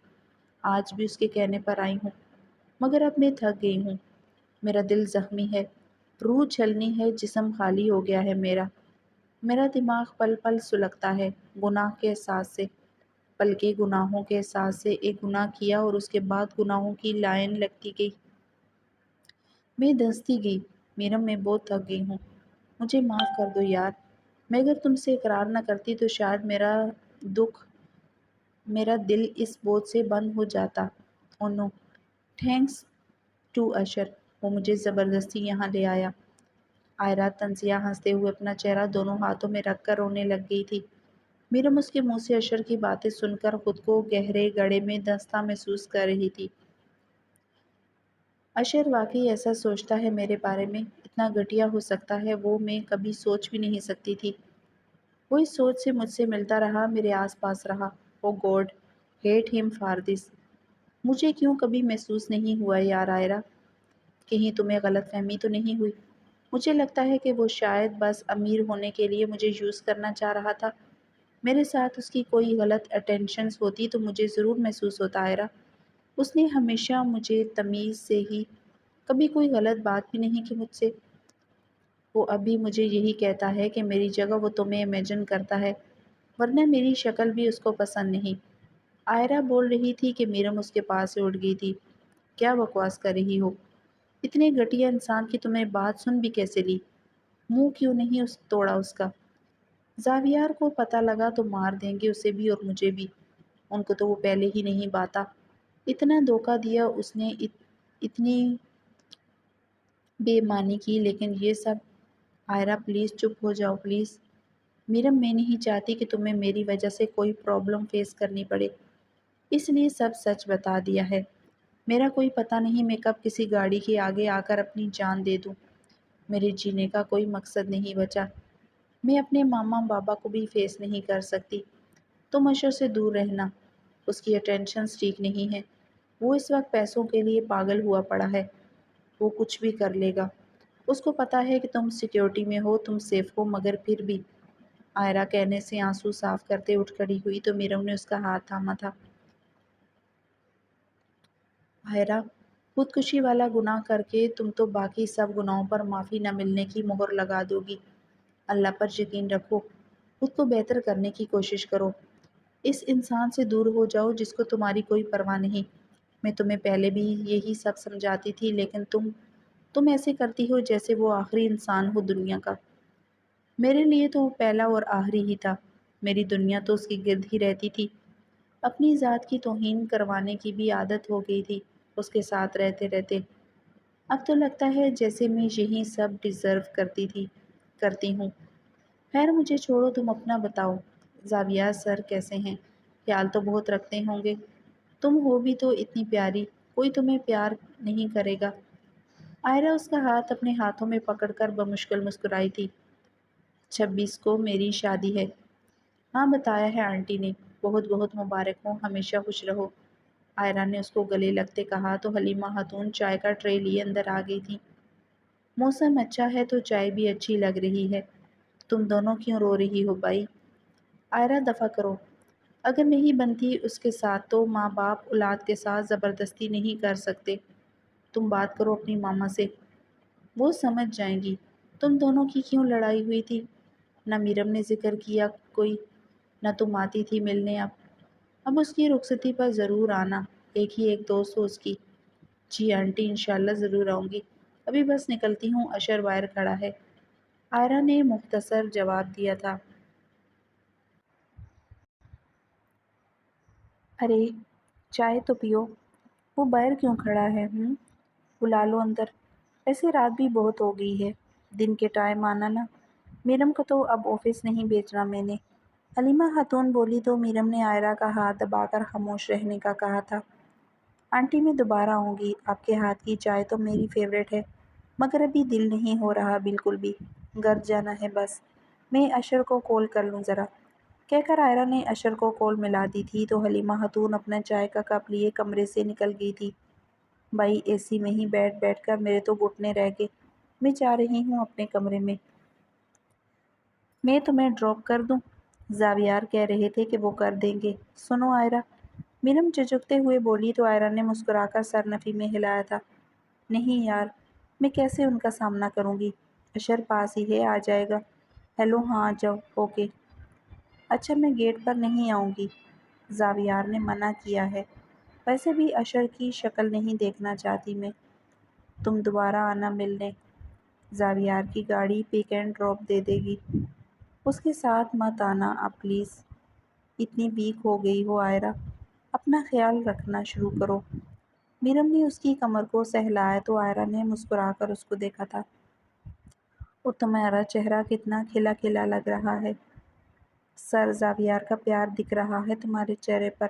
آج بھی اس کے کہنے پر آئی ہوں، مگر اب میں تھک گئی ہوں۔ میرا دل زخمی ہے، روح چھلنی ہے، جسم خالی ہو گیا ہے میرا۔ میرا دماغ پل پل سلگتا ہے گناہ کے احساس سے، بلکہ گناہوں کے احساس سے۔ ایک گناہ کیا اور اس کے بعد گناہوں کی لائن لگتی گئی۔ میں دھنستی گئی۔ میرم میں بہت تھک گئی ہوں، مجھے معاف کر دو یار۔ میں اگر تم سے اقرار نہ کرتی تو شاید میرا دل اس بوجھ سے بند ہو جاتا۔ او نو، تھینکس ٹو اشر، وہ مجھے زبردستی یہاں لے آیا۔ آئرہ طنزیہ ہنستے ہوئے اپنا چہرہ دونوں ہاتھوں میں رکھ کر رونے لگ گئی تھی۔ میرم اس کے منہ سے اشر کی باتیں سن کر خود کو گہرے گڑھے میں دھنستا محسوس کر رہی تھی۔ اشر واقعی ایسا سوچتا ہے میرے بارے میں؟ اتنا گھٹیا ہو سکتا ہے وہ؟ میں کبھی سوچ بھی نہیں سکتی تھی۔ وہی سوچ سے مجھ سے ملتا رہا، میرے آس پاس رہا۔ او گوڈ، ہیٹ ہم فار دس۔ مجھے کیوں کبھی محسوس نہیں ہوا یار آئرہ؟ کہیں تمہیں غلط فہمی تو نہیں ہوئی؟ مجھے لگتا ہے کہ وہ شاید بس امیر ہونے کے لیے مجھے یوز کرنا چاہ رہا تھا۔ میرے ساتھ اس کی کوئی غلط اٹینشنز ہوتی تو مجھے ضرور محسوس ہوتا آئرہ۔ اس نے ہمیشہ مجھے تمیز سے ہی کبھی کوئی غلط بات بھی نہیں کی مجھ سے۔ وہ ابھی مجھے یہی کہتا ہے کہ میری جگہ وہ تمہیں امیجن کرتا ہے، ورنہ میری شکل بھی اس کو پسند نہیں۔ آئرہ بول رہی تھی کہ میرم اس کے پاس سے اٹھ گئی تھی۔ کیا بکواس کر رہی ہو؟ اتنے گھٹیا انسان کی تمہیں بات سن بھی کیسے لی؟ منہ کیوں نہیں توڑا اس کا؟ زاویار کو پتہ لگا تو مار دیں گے اسے بھی اور مجھے بھی۔ ان کو تو وہ پہلے ہی نہیں باتا۔ اتنا دھوکہ دیا اس نے، اتنی بے معنی کی، لیکن یہ سب… آئرہ پلیز چپ ہو جاؤ پلیز۔ میرم میں نہیں چاہتی کہ تمہیں میری وجہ سے کوئی پرابلم فیس کرنی پڑے، اس لیے سب سچ بتا دیا ہے۔ میرا کوئی پتہ نہیں میں کب کسی گاڑی کے آگے آ کر اپنی جان دے دوں۔ میرے جینے کا کوئی مقصد نہیں بچا۔ میں اپنے ماما بابا کو بھی فیس نہیں کر سکتی۔ تم اشر سے دور رہنا، اس کی اٹینشنز ٹھیک نہیں ہیں۔ وہ اس وقت پیسوں کے لیے پاگل ہوا پڑا ہے۔ وہ کچھ بھی کر لے گا۔ اس کو پتہ ہے کہ تم سیکیورٹی میں ہو، تم سیف ہو، مگر پھر بھی… آئرہ کہنے سے آنسو صاف کرتے اٹھ کھڑی ہوئی تو میرم نے اس کا ہاتھ تھاما تھا۔ آئرہ، خودکشی والا گناہ کر کے تم تو باقی سب گناہوں پر معافی نہ ملنے کی مہر لگا دو گی۔ اللہ پر یقین رکھو، خود کو بہتر کرنے کی کوشش کرو۔ اس انسان سے دور ہو جاؤ جس کو تمہاری کوئی پرواہ نہیں۔ میں تمہیں پہلے بھی یہی سب سمجھاتی تھی، لیکن تم ایسے کرتی ہو جیسے وہ آخری انسان ہو دنیا کا۔ میرے لیے تو وہ پہلا اور آخری ہی تھا۔ میری دنیا تو اس کے گرد ہی رہتی تھی۔ اپنی ذات کی توہین کروانے کی بھی عادت ہو گئی تھی اس کے ساتھ رہتے رہتے۔ اب تو لگتا ہے جیسے میں یہی سب ڈیزرو کرتی ہوں۔ خیر مجھے چھوڑو، تم اپنا بتاؤ۔ زاویہ سر کیسے ہیں؟ خیال تو بہت رکھتے ہوں گے۔ تم ہو بھی تو اتنی پیاری، کوئی تمہیں پیار نہیں کرے گا؟ آئرہ اس کا ہاتھ اپنے ہاتھوں میں پکڑ کر بمشکل مسکرائی تھی۔ 26 کو میری شادی ہے۔ ہاں بتایا ہے آنٹی نے۔ بہت بہت مبارک ہو، ہمیشہ خوش رہو۔ آئرہ نے اس کو گلے لگتے کہا تو حلیمہ خاتون چائے کا ٹرے لیے اندر آ گئی تھی۔ موسم اچھا ہے تو چائے بھی اچھی لگ رہی ہے۔ تم دونوں کیوں رو رہی ہو بھائی؟ آئرہ دفع کرو۔ اگر نہیں بنتی اس کے ساتھ تو ماں باپ اولاد کے ساتھ زبردستی نہیں کر سکتے۔ تم بات کرو اپنی ماما سے، وہ سمجھ جائیں گی۔ تم دونوں کی کیوں لڑائی ہوئی تھی؟ نہ میرم نے ذکر کیا کوئی، نہ تم آتی تھی ملنے۔ اب اس کی رخصتی پر ضرور آنا، ایک ہی ایک دوست ہو اس کی۔ جی آنٹی، انشاءاللہ ضرور آؤں گی۔ ابھی بس نکلتی ہوں، اشر باہر کھڑا ہے۔ آئرہ نے مختصر جواب دیا تھا۔ ارے چائے تو پیو۔ وہ باہر کیوں کھڑا ہے؟ بلا لو اندر۔ ایسے رات بھی بہت ہو گئی ہے، دن کے ٹائم آنا نا۔ میرم کو تو اب آفس نہیں بھیجنا میں نے، حلیمہ خاتون بولی تو میرم نے آئرہ کا ہاتھ دبا کر خاموش رہنے کا کہا تھا۔ آنٹی میں دوبارہ آؤں گی، آپ کے ہاتھ کی چائے تو میری فیوریٹ ہے، مگر ابھی دل نہیں ہو رہا بالکل بھی، گھر جانا ہے بس۔ میں اشر کو کال کر لوں ذرا، کہہ کر آئرہ نے اشر کو کال ملا دی تھی تو حلیمہ خاتون اپنا چائے کا کپ لیے کمرے سے نکل گئی تھی۔ بھائی اے سی میں ہی بیٹھ بیٹھ کر میرے تو گھٹنے رہ گئے، میں جا رہی ہوں اپنے کمرے میں۔ میں تمہیں ڈراپ کر دوں؟ زاویار کہہ رہے تھے کہ وہ کر دیں گے۔ سنو آئرہ، میرم جھجکتے ہوئے بولی تو آئرہ نے مسکرا کر سر نفی میں ہلایا تھا۔ نہیں یار، میں کیسے ان کا سامنا کروں گی؟ اشر پاس ہی ہے، آ جائے گا۔ ہیلو، ہاں جاؤ، اوکے۔ اچھا میں گیٹ پر نہیں آؤں گی، زاویار نے منع کیا ہے۔ ویسے بھی اشر کی شکل نہیں دیکھنا چاہتی میں۔ تم دوبارہ آنا ملنے، زاویار کی گاڑی پک اینڈ ڈراپ دے دے گی۔ اس کے ساتھ مت آنا اب پلیز۔ اتنی ویک ہو گئی ہو آئرہ، اپنا خیال رکھنا شروع کرو۔ میرم نے اس کی کمر کو سہلایا تو آئرہ نے مسکرا کر اس کو دیکھا تھا۔ اور تمہارا چہرہ کتنا کھلا کھلا لگ رہا ہے سر، زاویار کا پیار دکھ رہا ہے تمہارے چہرے پر۔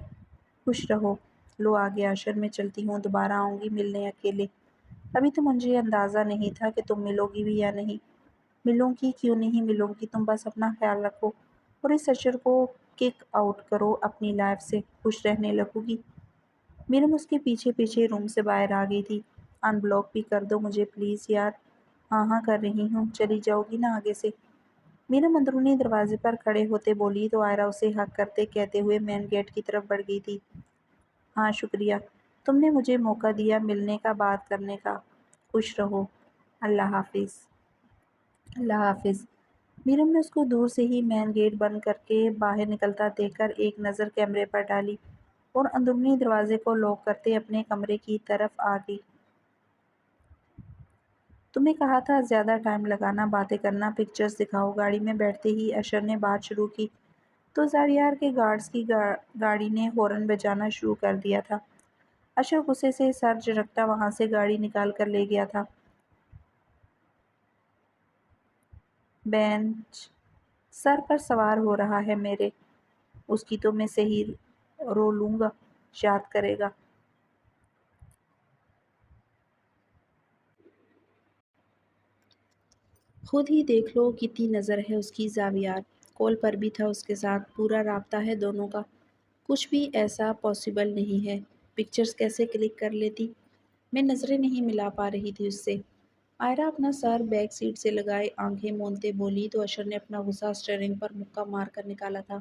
خوش رہو۔ لو آگے اشر، میں چلتی ہوں، دوبارہ آؤں گی ملنے اکیلے۔ ابھی تو مجھے اندازہ نہیں تھا کہ تم ملو گی بھی یا نہیں۔ ملوں گی، کیوں نہیں ملوں گی، تم بس اپنا خیال رکھو اور اس اشر کو کک آؤٹ کرو، اپنی لائف سے خوش رہنے لگو گی۔ میرم اس کے پیچھے پیچھے روم سے باہر آ گئی تھی۔ ان بلاک بھی کر دو مجھے پلیز یار۔ ہاں ہاں کر رہی ہوں، چلی جاؤ گی نا آگے سے؟ میرم اندرونی دروازے پر کھڑے ہوتے بولی تو آئرہ اسے حق کرتے کہتے ہوئے مین گیٹ کی طرف بڑھ گئی تھی۔ ہاں شکریہ، تم نے مجھے موقع دیا ملنے کا، بات کرنے کا۔ خوش رہو، اللہ حافظ۔ اللہ حافظ۔ میرم نے اس کو دور سے ہی مین گیٹ بند کر کے باہر نکلتا دیکھ کر ایک نظر کیمرے پر ڈالی اور اندرونی دروازے کو لاک کرتے اپنے کمرے کی طرف آ گئی۔ تمہیں کہا تھا زیادہ ٹائم لگانا، باتیں کرنا، پکچرز دکھاؤ۔ گاڑی میں بیٹھتے ہی اشر نے بات شروع کی تو زاویار کے گارڈز کی گاڑی نے ہارن بجانا شروع کر دیا تھا۔ اشر غصے سے سر جھٹکتا وہاں سے گاڑی نکال کر لے گیا تھا۔ بینچ سر پر سوار ہو رہا ہے میرے، اس کی تو میں صحیح رو لوں گا، یاد کرے گا۔ خود ہی دیکھ لو کتنی نظر ہے اس کی۔ زاویار کال پر بھی تھا اس کے ساتھ، پورا رابطہ ہے دونوں کا۔ کچھ بھی ایسا پاسبل نہیں ہے، پکچرز کیسے کلک کر لیتی؟ میں نظریں نہیں ملا پا رہی تھی اس سے۔ آئرہ اپنا سر بیک سیٹ سے لگائے آنکھیں مونتے بولی تو اشر نے اپنا غصہ اسٹیئرنگ پر مکہ مار کر نکالا تھا۔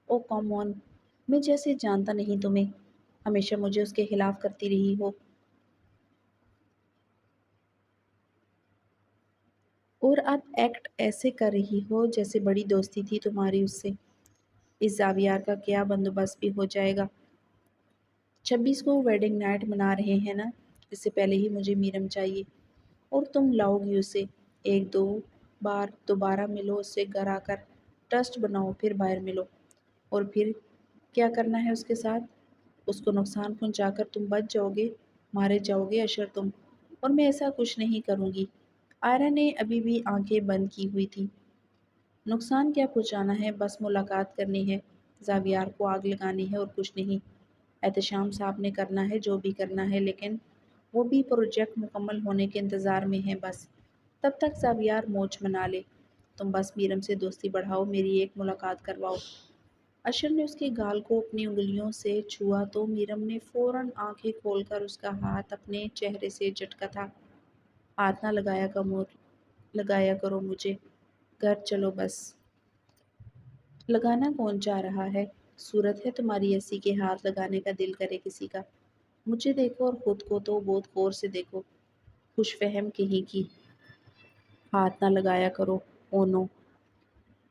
او کم آن، میں جیسے جانتا نہیں تمہیں، ہمیشہ مجھے اس کے خلاف کرتی رہی ہو اور اب ایکٹ ایسے کر رہی ہو جیسے بڑی دوستی تھی تمہاری اس سے۔ اس زاویار کا کیا بندوبست بھی ہو جائے گا؟ 26 کو ویڈنگ نائٹ منا رہے ہیں نا، اس سے پہلے ہی مجھے میرم چاہیے اور تم لاؤ گی اسے۔ ایک دو بار دوبارہ ملو اس سے گھر آ کر، ٹرسٹ بناؤ، پھر باہر ملو۔ اور پھر کیا کرنا ہے اس کے ساتھ؟ اس کو نقصان پہنچا کر تم بچ جاؤ گے، مارے جاؤ گے اشر تم، اور میں ایسا کچھ نہیں کروں گی۔ آئرہ نے ابھی بھی آنکھیں بند کی ہوئی تھی۔ نقصان کیا پہنچانا ہے، بس ملاقات کرنی ہے، زاویار کو آگ لگانی ہے اور کچھ نہیں۔ احتشام صاحب نے کرنا ہے جو بھی کرنا ہے، لیکن وہ بھی پروجیکٹ مکمل ہونے کے انتظار میں ہیں بس۔ تب تک زاویار موج منا لے، تم بس میرم سے دوستی بڑھاؤ، میری ایک ملاقات کرواؤ۔ اشر نے اس کے گال کو اپنی انگلیوں سے چھوا تو میرم نے فوراً آنکھیں کھول کر اس کا ہاتھ اپنے چہرے سے جھٹکا تھا۔ ہاتھ نہ لگایا کرو مجھے، گھر چلو بس۔ لگانا کون چاہ رہا ہے؟ صورت ہے تمہاری ایسی کہ ہاتھ لگانے کا دل کرے کسی کا؟ مجھے دیکھو اور خود کو تو بہت غور سے دیکھو، خوش فہم کہیں کی۔ ہاتھ نہ لگایا کرو، او نو۔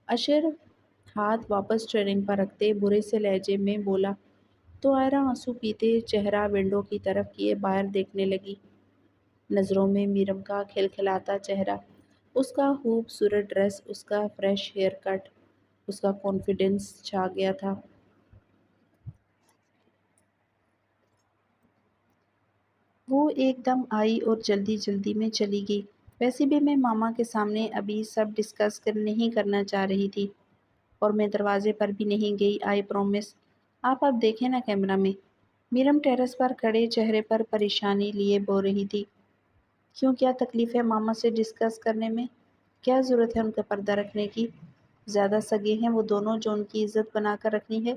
اشر ہاتھ واپس اسٹیئرنگ پر رکھتے برے سے لہجے میں بولا تو آئرہ آنسو پیتے چہرہ ونڈو کی طرف کیے باہر دیکھنے لگی۔ نظروں میں میرم کا کھلکھلاتا چہرہ، اس کا خوبصورت ڈریس، اس کا فریش ہیئر کٹ، اس کا کانفیڈنس چھا گیا تھا۔ وہ ایک دم آئی اور جلدی جلدی میں چلی گئی۔ ویسے بھی میں ماما کے سامنے ابھی سب ڈسکس نہیں کرنا چاہ رہی تھی اور میں دروازے پر بھی نہیں گئی، آئی پرومس۔ آپ اب دیکھیں نا کیمرہ میں۔ میرم ٹیرس پر کھڑے چہرے پر پریشانی لیے بول رہی تھی۔ کیوں، کیا تکلیف ہے ماما سے ڈسکس کرنے میں؟ کیا ضرورت ہے ان کا پردہ رکھنے کی؟ زیادہ سگے ہیں وہ دونوں جو ان کی عزت بنا کر رکھنی ہے؟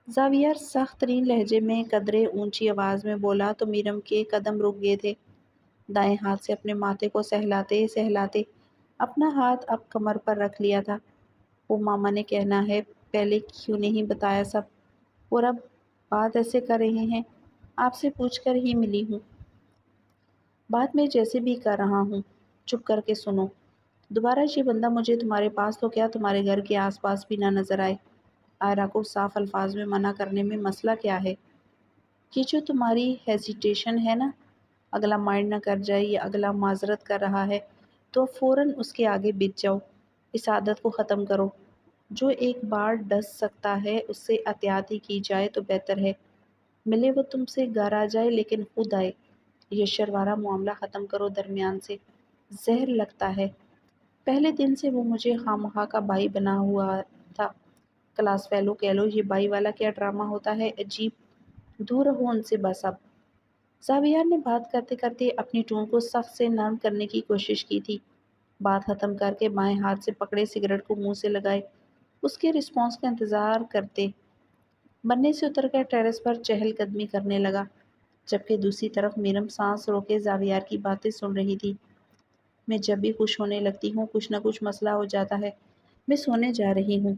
زاویار سخت ترین لہجے میں قدرے اونچی آواز میں بولا تو میرم کے قدم رک گئے تھے۔ دائیں ہاتھ سے اپنے ماتھے کو سہلاتے سہلاتے اپنا ہاتھ اب کمر پر رکھ لیا تھا۔ وہ ماما نے کہنا ہے، پہلے کیوں نہیں بتایا سب، اور اب بات ایسے کر رہے ہیں؟ آپ سے پوچھ کر ہی ملی ہوں۔ بات میں جیسے بھی کر رہا ہوں، چپ کر کے سنو۔ دوبارہ یہ بندہ مجھے تمہارے پاس تو کیا تمہارے گھر کے آس پاس بھی نہ نظر آئے۔ آئرہ کو صاف الفاظ میں منع کرنے میں مسئلہ کیا ہے؟ یہ جو تمہاری ہیزیٹیشن ہے نا، اگلا مائنڈ نہ کر جائے یا اگلا معذرت کر رہا ہے تو فوراً اس کے آگے بچ جاؤ۔ اس عادت کو ختم کرو۔ جو ایک بار ڈس سکتا ہے اس سے احتیاطی کی جائے تو بہتر ہے۔ ملے وہ تم سے گھر آ جائے لیکن خود آئے۔ یہ شروارہ معاملہ ختم کرو درمیان سے، زہر لگتا ہے۔ پہلے دن سے وہ مجھے خواہ کا بھائی بنا ہوا تھا، کلاس فیلو کہہ لو۔ یہ بھائی والا کیا ڈرامہ ہوتا ہے، عجیب۔ دور رہو ان سے بس اب۔ زاویار نے بات کرتے کرتے اپنی ٹون کو سخت سے نرم کرنے کی کوشش کی تھی۔ بات ختم کر کے بائیں ہاتھ سے پکڑے سگریٹ کو منہ سے لگائے اس کے رسپانس کا انتظار کرتے بننے سے اتر کر ٹیرس پر چہل قدمی کرنے لگا، جبکہ دوسری طرف میرم سانس روکے زاویار کی باتیں سن رہی تھی۔ میں جب بھی خوش ہونے لگتی ہوں کچھ نہ کچھ مسئلہ ہو جاتا ہے۔ میں سونے جا رہی ہوں۔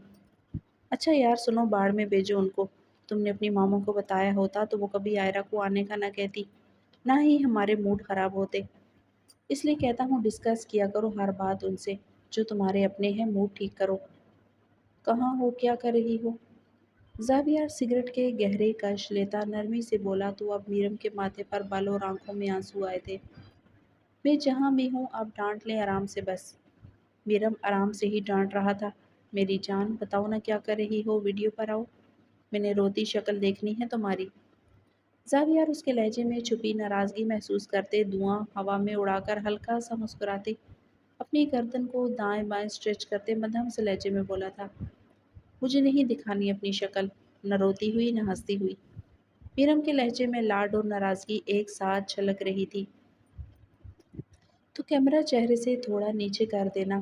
اچھا یار سنو، باڑ میں بھیجو ان کو۔ تم نے اپنی ماموں کو بتایا ہوتا تو وہ کبھی آئرہ کو آنے کا نہ کہتی، نہ ہی ہمارے موڈ خراب ہوتے۔ اس لیے کہتا ہوں ڈسکس کیا کرو ہر بات ان سے، جو تمہارے اپنے ہیں موڈ ٹھیک کرو۔ کہاں ہو، کیا کر رہی ہو؟ زاویار سگریٹ کے گہرے کش لیتا نرمی سے بولا تو اب میرم کے ماتھے پر بال اور آنکھوں میں آنسو آئے تھے۔ میں جہاں بھی ہوں آپ ڈانٹ لیں آرام سے بس۔ میرم آرام سے ہی ڈانٹ رہا تھا۔ میری جان بتاؤ نا کیا کر رہی ہو، ویڈیو پر آؤ، میں نے روتی شکل دیکھنی ہے تمہاری۔ زاویار اس کے لہجے میں چھپی ناراضگی محسوس کرتے دھواں ہوا میں اڑا کر ہلکا سا مسکراتے اپنی گردن کو دائیں بائیں اسٹریچ کرتے مدھم سے لہجے میں بولا تھا، مجھے نہیں دکھانی اپنی شکل، نہ روتی ہوئی نہ ہنستی ہوئی۔ میرم کے لہجے میں لاڈ اور ناراضگی ایک ساتھ جھلک رہی تھی۔ تو کیمرہ چہرے سے تھوڑا نیچے کر دینا،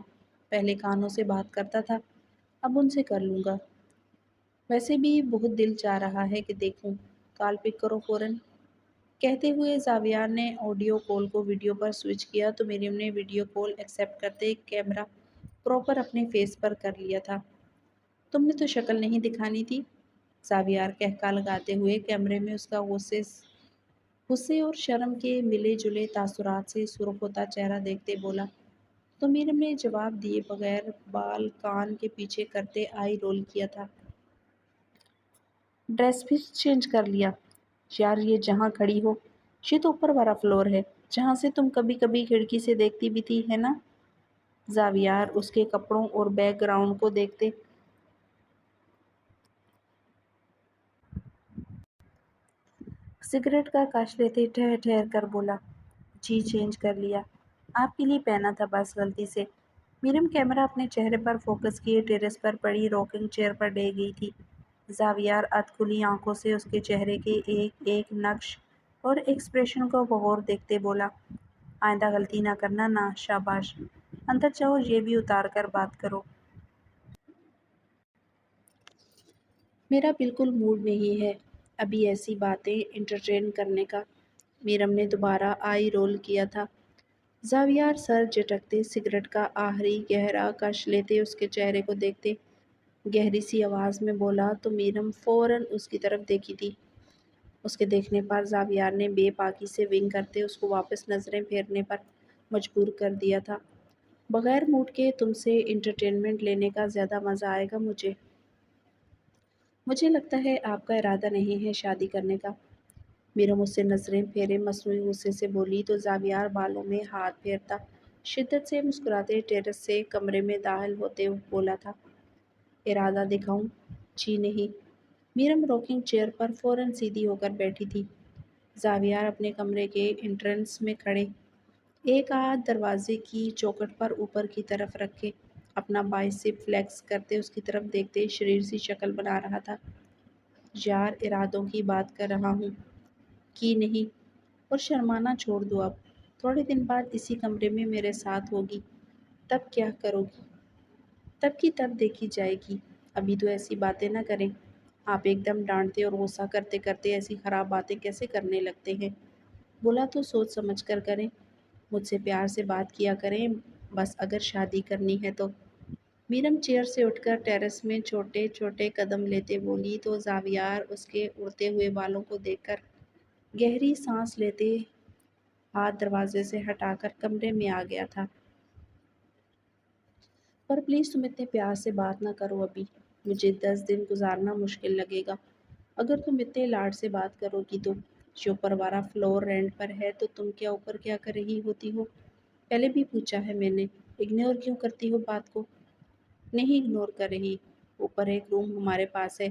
پہلے کانوں سے بات کرتا تھا اب ان سے کر لوں گا۔ ویسے بھی بہت دل چاہ رہا ہے کہ دیکھوں، کال پک کرو فوراً۔ کہتے ہوئے زاویار نے آڈیو کال کو ویڈیو پر سوئچ کیا تو مریم نے ویڈیو کال ایکسیپٹ کرتے کیمرہ پراپر اپنے فیس پر کر لیا تھا۔ تم نے تو شکل نہیں دکھانی تھی، زاویار کہکا لگاتے ہوئے کیمرے میں اس کا غصے اور شرم کے ملے جلے تاثرات سے سرخ ہوتا چہرہ دیکھتے بولا تو میرم نے جواب دیے بغیر بال کان کے پیچھے کرتے آئی رول کیا تھا۔ ڈریس بھی چینج کر لیا؟ یار یہ جہاں کھڑی ہو یہ تو اوپر والا فلور ہے، جہاں سے تم کبھی کبھی کھڑکی سے دیکھتی بھی تھی ہے نا؟ زاویار اس کے کپڑوں اور بیک گراؤنڈ کو دیکھتے سگریٹ کا کش لیتے ٹھہر ٹھہر کر بولا، جی چینج کر لیا، آپ کے لیے پہنا تھا بس غلطی سے۔ میرم کیمرہ اپنے چہرے پر فوکس کیے ٹیرس پر پڑی راکنگ چیئر پر ڈے گئی تھی۔ زاویار ادھ کھلی آنکھوں سے اس کے چہرے کے ایک ایک نقش اور ایکسپریشن کو بغور دیکھتے بولا، آئندہ غلطی نہ کرنا نا، شاباش، اندر جاؤ یہ بھی اتار کر بات کرو۔ میرا بالکل موڈ نہیں ہے ابھی ایسی باتیں انٹرٹین کرنے کا۔ میرم نے دوبارہ آئی رول کیا تھا۔ زاویار سر جھٹکتے سگریٹ کا آخری گہرا کش لیتے اس کے چہرے کو دیکھتے گہری سی آواز میں بولا تو میرم فوراً اس کی طرف دیکھی تھی۔ اس کے دیکھنے پر زاویار نے بے باکی سے ونگ کرتے اس کو واپس نظریں پھیرنے پر مجبور کر دیا تھا، بغیر موڈ کے تم سے انٹرٹینمنٹ لینے کا زیادہ مزہ آئے گا مجھے۔ مجھے لگتا ہے آپ کا ارادہ نہیں ہے شادی کرنے کا۔ میرم اس سے نظریں پھیرے مصنوعی غصے سے بولی تو زاویار بالوں میں ہاتھ پھیرتا شدت سے مسکراتے ٹیرس سے کمرے میں داخل ہوتے بولا تھا، ارادہ دکھاؤں؟ جی نہیں۔ میرم راکنگ چیئر پر فوراً سیدھی ہو کر بیٹھی تھی۔ زاویار اپنے کمرے کے انٹرنس میں کھڑے ایک ہاتھ دروازے کی چوکھٹ پر اوپر کی طرف رکھے اپنا بائسپ فلیکس کرتے اس کی طرف دیکھتے شریر سی شکل بنا رہا تھا، یار ارادوں کی بات کر رہا ہوں کی نہیں، اور شرمانا چھوڑ دو اب، تھوڑے دن بعد اسی کمرے میں میرے ساتھ ہوگی، تب کیا کرو گی؟ تب کی تب دیکھی جائے گی، ابھی تو ایسی باتیں نہ کریں۔ آپ ایک دم ڈانٹتے اور غصہ کرتے کرتے ایسی خراب باتیں کیسے کرنے لگتے ہیں؟ بولا تو سوچ سمجھ کر کریں، مجھ سے پیار سے بات کیا کریں بس اگر شادی کرنی ہے تو۔ میرم چیئر سے اٹھ کر ٹیرس میں چھوٹے چھوٹے قدم لیتے بولی تو زاویار اس کے اڑتے ہوئے بالوں کو دیکھ کر گہری سانس لیتے ہاتھ دروازے سے ہٹا کر کمرے میں آ گیا تھا۔ پر پلیز تم اتنے پیار سے بات نہ کرو ابھی، مجھے 10 دن گزارنا مشکل لگے گا۔ اگر تم اتنے لاڈ سے بات کرو گی تو جو اوپر والا فلور رینٹ پر ہے تو تم کیا اوپر کیا کر رہی ہوتی ہو؟ پہلے بھی پوچھا ہے میں نے، اگنور کیوں کرتی ہو بات کو؟ نہیں اگنور کر رہی، اوپر ایک روم ہمارے پاس ہے،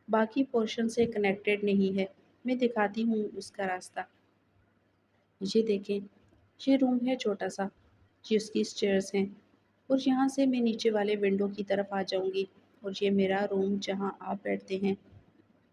باقی پورشن سے کنیکٹڈ نہیں ہے، میں دکھاتی ہوں اس کا راستہ۔ یہ دیکھیں، یہ روم ہے چھوٹا سا، یہ اس کی اسٹیئرز ہیں، اور یہاں سے میں نیچے والے ونڈو کی طرف آ جاؤں گی، اور یہ میرا روم جہاں آپ بیٹھتے ہیں۔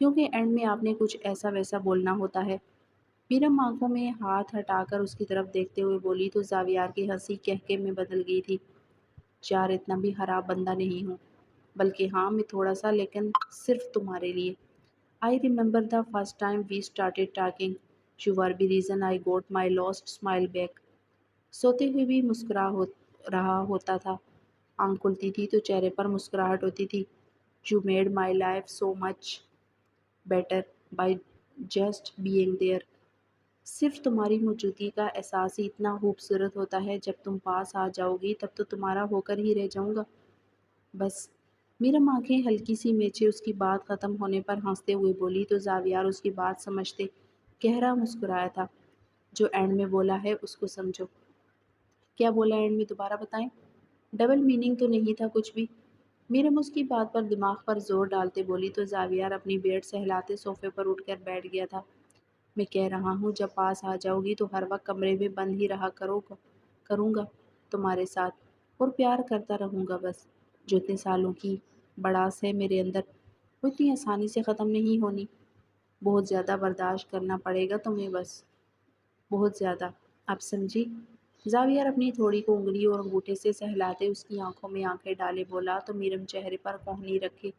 کیونکہ اینڈ میں آپ نے کچھ ایسا ویسا بولنا ہوتا ہے۔ میرم آنکھوں میں ہاتھ ہٹا کر اس کی طرف دیکھتے ہوئے بولی تو زاویار کی ہنسی کہکے میں بدل گئی تھی۔ یار اتنا بھی خراب بندہ نہیں ہوں، بلکہ ہاں میں تھوڑا سا، لیکن صرف تمہارے لیے۔ I remember the first time we started talking. You were the reason I got my lost smile back. سوتے ہوئے بھی رہا ہوتا تھا، آنکھ کھلتی تھی تو چہرے پر مسکراہٹ ہوتی تھی۔ You made my life so much better by just being there. صرف تمہاری موجودگی کا احساس ہی اتنا خوبصورت ہوتا ہے، جب تم پاس آ جاؤ گی تب تو تمہارا ہو کر ہی رہ جاؤں گا بس۔ میرم آنکھیں ہلکی سی میچے اس کی بات ختم ہونے پر ہنستے ہوئے بولی تو زاویار اس کی بات سمجھتے گہرا مسکرایا تھا۔ جو اینڈ میں بولا ہے اس کو سمجھو۔ کیا بولا اینڈ میں، دوبارہ بتائیں؟ ڈبل میننگ تو نہیں تھا کچھ بھی؟ میرم اس کی بات پر دماغ پر زور ڈالتے بولی تو زاویار اپنی بیڈ سے ہلاتے صوفے پر اٹھ کر بیٹھ گیا تھا۔ میں کہہ رہا ہوں جب پاس آ جاؤ گی تو ہر وقت کمرے میں بند ہی رہا کروں گا تمہارے ساتھ، اور پیار کرتا رہوں گا بس۔ جو اتنے سالوں کی بڑاس ہے میرے اندر، وہ اتنی آسانی سے ختم نہیں ہونی۔ بہت زیادہ برداشت کرنا پڑے گا تمہیں بس، بہت زیادہ، آپ سمجھی؟ زاویار اپنی تھوڑی کو انگلی اور انگوٹھے سے سہلاتے اس کی آنکھوں میں آنکھیں ڈالے بولا تو میرم چہرے پر کوہنی رکھے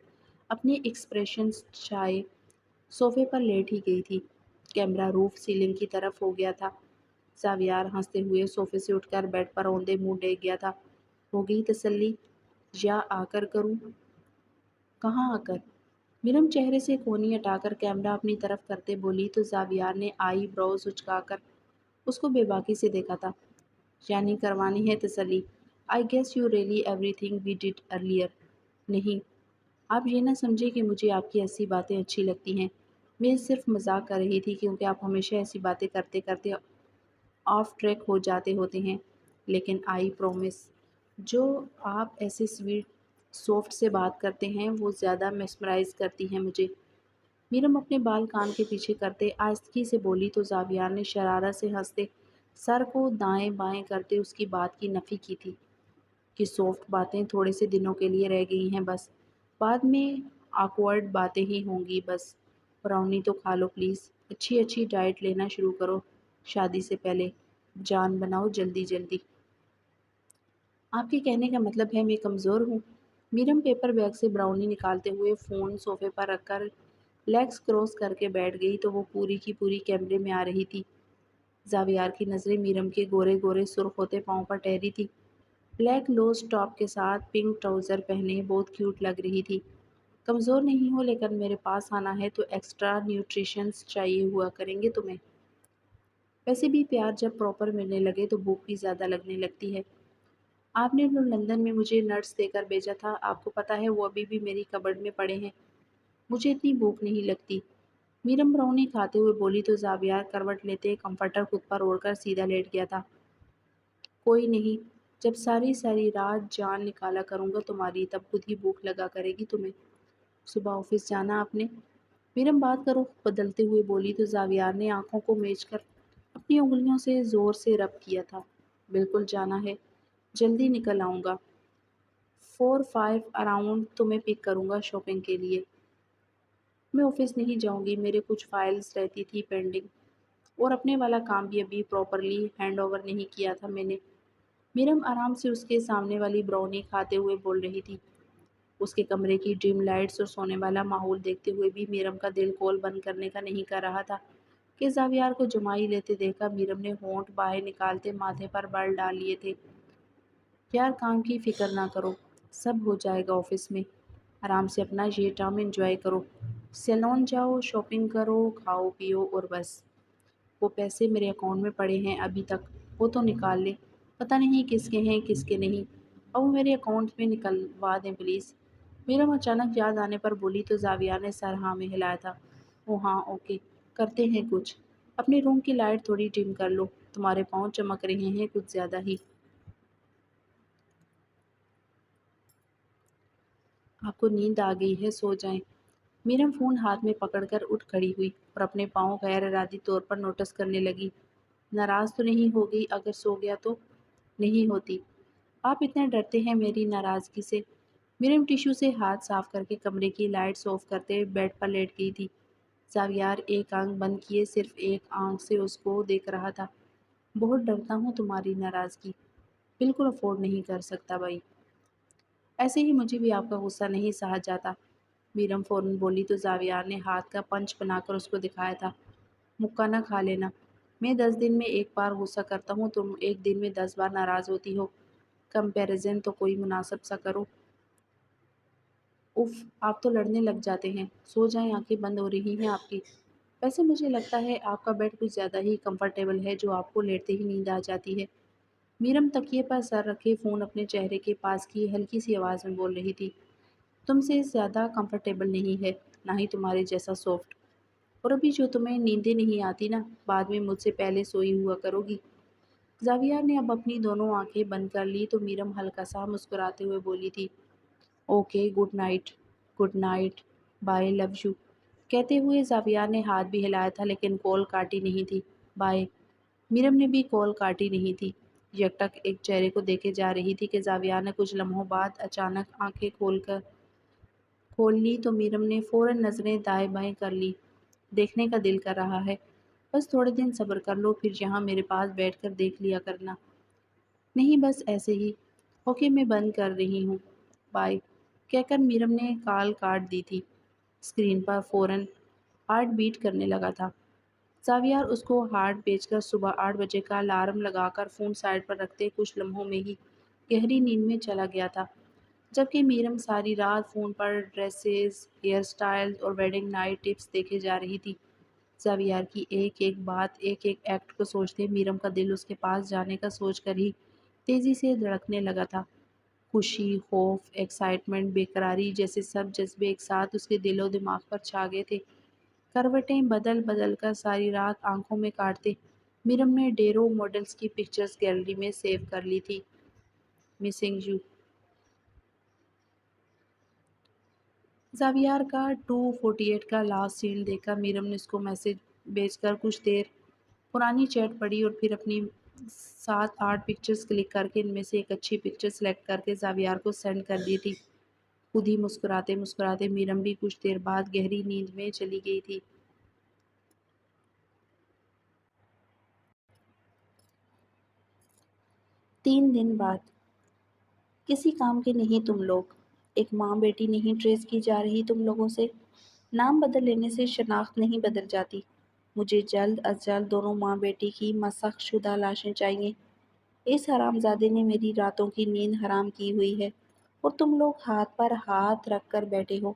اپنے ایکسپریشن چھائے صوفے پر لیٹ ہی گئی تھی۔ کیمرہ روف سیلنگ کی طرف ہو گیا تھا۔ زاویار ہنستے ہوئے صوفے سے اٹھ کر بیڈ پر اوندے منہ ٹیک گیا تھا۔ ہو گئی تسلی؟ یا آ کر کروں؟ کہاں آ کر؟ میرم چہرے سے کوہنی ہٹا کر کیمرہ اپنی طرف کرتے بولی تو زاویار نے آئی بروز اچکا کر اس کو بے باکی سے دیکھا تھا۔ یعنی کروانی ہے تسلی؟ I guess you really everything we did earlier. نہیں، آپ یہ نہ سمجھے کہ مجھے آپ کی ایسی باتیں اچھی لگتی ہیں۔ میں صرف مذاق کر رہی تھی کیونکہ آپ ہمیشہ ایسی باتیں کرتے کرتے آف ٹریک ہو جاتے ہوتے ہیں۔ لیکن آئی پرومس، جو آپ ایسے سویٹ سافٹ سے بات کرتے ہیں وہ زیادہ میسمرائز کرتی ہیں مجھے۔ میرم اپنے بال کان کے پیچھے کرتے آہستگی سے بولی تو زاویار نے شرارت سے ہنستے سر کو دائیں بائیں کرتے اس کی بات کی نفی کی تھی کہ سافٹ باتیں تھوڑے سے دنوں کے لیے رہ گئی ہیں بس، بعد میں آکورڈ باتیں ہی ہوں گی بس۔ براؤنی تو کھا لو پلیز، اچھی اچھی ڈائٹ لینا شروع کرو شادی سے پہلے، جان بناؤ جلدی جلدی۔ آپ کے کہنے کا مطلب ہے میں کمزور ہوں؟ میرم پیپر بیگ سے براؤنی نکالتے ہوئے فون صوفے پر رکھ کر لیگز کراس کر کے بیٹھ گئی تو وہ پوری کی پوری کیمرے میں آ رہی تھی۔ زاویار کی نظریں میرم کے گورے گورے سرخ ہوتے پاؤں پر ٹھہری تھی۔ بلیک لوز ٹاپ کے ساتھ پنک ٹراؤزر پہنے بہت کیوٹ لگ رہی تھی۔ کمزور نہیں ہو، لیکن میرے پاس آنا ہے تو ایکسٹرا نیوٹریشنز چاہیے ہوا کریں گے تمہیں۔ ویسے بھی پیار جب پراپر ملنے لگے تو بھوک بھی زیادہ لگنے لگتی ہے۔ آپ نے جو لندن میں مجھے نٹس دے کر بھیجا تھا، آپ کو پتہ ہے وہ ابھی بھی میری کبرڈ میں پڑے ہیں۔ مجھے اتنی بھوک نہیں لگتی۔ میرم براؤنی کھاتے ہوئے بولی تو زاویار کروٹ لیتے کمفرٹر خود پر اوڑھ کر سیدھا لیٹ گیا تھا۔ کوئی نہیں، جب ساری ساری رات جان نکالا کروں گا تمہاری تب خود ہی بھوک لگا کرے گی تمہیں۔ صبح آفس جانا آپ نے؟ میرم بات کا رخ بدلتے ہوئے بولی تو زاویار نے آنکھوں کو میچ کر اپنی انگلیوں سے زور سے رب کیا تھا۔ بالکل جانا ہے، جلدی نکل آؤں گا۔ 4-5 اراؤنڈ تمہیں پک کروں گا شاپنگ کے لیے۔ میں آفس نہیں جاؤں گی، میرے کچھ فائلز رہتی تھی پینڈنگ، اور اپنے والا کام بھی ابھی پراپرلی ہینڈ اوور نہیں کیا تھا میں نے۔ میرم آرام سے اس کے سامنے والی براؤنی کھاتے ہوئے بول رہی تھی۔ اس کے کمرے کی ڈریم لائٹس اور سونے والا ماحول دیکھتے ہوئے بھی میرم کا دل کول بند کرنے کا نہیں کر رہا تھا کہ زاویار کو جمائی لیتے دیکھا میرم نے ہونٹ باہر نکالتے ماتھے پر بل ڈال لیے تھے۔ یار کام کی فکر نہ کرو، سب ہو جائے گا آفس میں، آرام سے اپنا یہ ٹائم انجوائے کرو، سیلون جاؤ، شاپنگ کرو، کھاؤ پیو اور بس۔ وہ پیسے میرے اکاؤنٹ میں پڑے ہیں ابھی تک، وہ تو نکال لے، پتہ نہیں کس کے ہیں کس کے نہیں، اب وہ میرے اکاؤنٹ میں نکلوا دیں پلیز۔ میرم اچانک یاد آنے پر بولی تو زاویار نے سر ہاں میں ہلایا تھا۔ او ہاں اوکے، کرتے ہیں کچھ۔ اپنے روم کی لائٹ تھوڑی ڈم کر لو، تمہارے پاؤں چمک رہے ہیں کچھ زیادہ ہی۔ آپ کو نیند آ گئی ہے، سو جائیں۔ میرم فون ہاتھ میں پکڑ کر اٹھ کھڑی ہوئی اور اپنے پاؤں غیر ارادی طور پر نوٹس کرنے لگی۔ ناراض تو نہیں ہو گئی اگر سو گیا تو؟ نہیں ہوتی۔ آپ اتنے ڈرتے ہیں میری ناراضگی سے؟ مریم ٹیشو سے ہاتھ صاف کر کے کمرے کی لائٹس آف کرتے بیڈ پر لیٹ گئی تھی۔ زاویار ایک آنکھ بند کیے صرف ایک آنکھ سے اس کو دیکھ رہا تھا۔ بہت ڈرتا ہوں تمہاری ناراضگی، بالکل افورڈ نہیں کر سکتا بھائی۔ ایسے ہی مجھے بھی آپ کا غصہ نہیں سہا جاتا، میرم فوراً بولی تو زاویار نے ہاتھ کا پنچ بنا کر اس کو دکھایا تھا۔ مکہ نہ کھا لینا، میں 10 دن میں ایک بار غصہ کرتا ہوں، تم ایک دن میں 10 بار ناراض ہوتی ہو، کمپیریزن تو کوئی مناسب سا کرو۔ اف، آپ تو لڑنے لگ جاتے ہیں، سو جائیں، آنکھیں بند ہو رہی ہیں آپ کی۔ ویسے مجھے لگتا ہے آپ کا بیڈ کچھ زیادہ ہی کمفرٹیبل ہے جو آپ کو لیٹتے ہی نیند آ جاتی ہے۔ میرم تکیے پر سر رکھے فون اپنے چہرے کے پاس کی ہلکی سی آواز میں بول رہی تھی۔ تم سے زیادہ کمفرٹیبل نہیں ہے، نہ ہی تمہارے جیسا سافٹ۔ اور ابھی جو تمہیں نیندیں نہیں آتی نا، بعد میں مجھ سے پہلے سوئی ہوا کرو گی۔ زاویار نے اب اپنی دونوں آنکھیں بند کر لی تو میرم ہلکا سا مسکراتے ہوئے بولی تھی، okay good night, good night, bye, love you. کہتے ہوئے زاویار نے ہاتھ بھی ہلایا تھا لیکن کال کاٹی نہیں تھی۔ بائے۔ میرم نے بھی کال کاٹی نہیں تھی، یکٹک ایک چہرے کو دیکھے جا رہی تھی کہ زاویار نے کچھ لمحوں بعد اچانک آنکھیں کھول لی تو میرم نے فوراً نظریں دائیں بائیں کر لی۔ دیکھنے کا دل کر رہا ہے، بس تھوڑے دن صبر کر لو، پھر یہاں میرے پاس بیٹھ کر دیکھ لیا کرنا۔ نہیں بس ایسے ہی۔ اوکے میں بند کر رہی ہوں، بائے، کہہ کر میرم نے کال کاٹ دی تھی۔ اسکرین پر فوراً ہارٹ بیٹ کرنے لگا تھا۔ زاویار اس کو ہارٹ بیچ کر صبح 8 بجے کا الارم لگا کر فون سائڈ پر رکھتے کچھ لمحوں میں ہی گہری نیند میں چلا گیا تھا، جبکہ میرم ساری رات فون پر ڈریسز، ہیئر سٹائل اور ویڈنگ نائٹ ٹپس دیکھے جا رہی تھی۔ زاویار کی ایک ایک بات، ایک ایک ایکٹ کو سوچتے میرم کا دل اس کے پاس جانے کا سوچ کر ہی تیزی سے دھڑکنے لگا تھا۔ خوشی، خوف، ایکسائٹمنٹ، بےقراری جیسے سب جذبے ایک ساتھ اس کے دل و دماغ پر چھا گئے تھے۔ کروٹیں بدل بدل کر ساری رات آنکھوں میں کاٹتے میرم نے ڈیروں ماڈلز کی پکچرز گیلری میں سیو کر لی تھی۔ Missing you. زاویار کا 248 کا لاسٹ سین دیکھ کر میرم نے اس کو میسج بھیج کر کچھ دیر پرانی چیٹ پڑھی اور پھر اپنی 7 8 پکچرز کلک کر کے ان میں سے ایک اچھی پکچر سلیکٹ کر کے زاویار کو سینڈ کر دی تھی۔ خود ہی مسکراتے مسکراتے میرم بھی کچھ دیر بعد گہری نیند میں چلی گئی تھی۔ 3 دن بعد۔ کسی کام کے نہیں تم لوگ، ایک ماں بیٹی نہیں ٹریس کی جا رہی تم لوگوں سے، نام بدل لینے سے شناخت نہیں بدل جاتی۔ مجھے جلد از جلد دونوں ماں بیٹی کی مسخ شدہ لاشیں چاہیے۔ اس حرامزادے نے میری راتوں کی نیند حرام کی ہوئی ہے اور تم لوگ ہاتھ پر ہاتھ رکھ کر بیٹھے ہو۔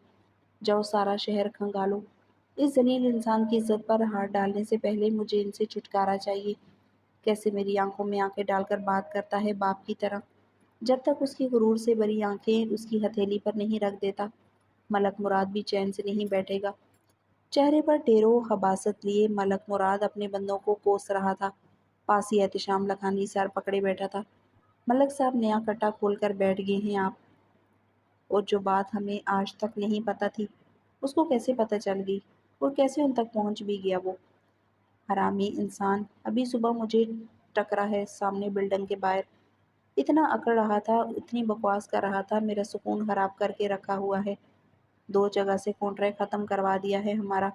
جاؤ سارا شہر کھنگالو۔ اس ذلیل انسان کی عزت پر ہاتھ ڈالنے سے پہلے مجھے ان سے چھٹکارا چاہیے۔ کیسے میری آنکھوں میں آنکھیں ڈال کر بات کرتا ہے باپ کی طرح، جب تک اس کی غرور سے بھری آنکھیں اس کی ہتھیلی پر نہیں رکھ دیتا، ملک مراد بھی چین سے نہیں بیٹھے گا۔ چہرے پر ڈیروں خباثت لیے ملک مراد اپنے بندوں کو کوس رہا تھا۔ پاس ہی احتشام لکھانی سر پکڑے بیٹھا تھا۔ ملک صاحب نیا کٹا کھول کر بیٹھ گئے ہیں آپ، اور جو بات ہمیں آج تک نہیں پتہ تھی اس کو کیسے پتہ چل گئی اور کیسے ان تک پہنچ بھی گیا وہ حرامی انسان۔ ابھی صبح مجھے ٹکرا ہے سامنے بلڈنگ کے باہر، اتنا اکڑ رہا تھا، اتنی بکواس کر رہا تھا، میرا سکون خراب کر کے رکھا ہوا ہے، 2 جگہ سے کانٹریکٹ ختم کروا دیا ہے ہمارا،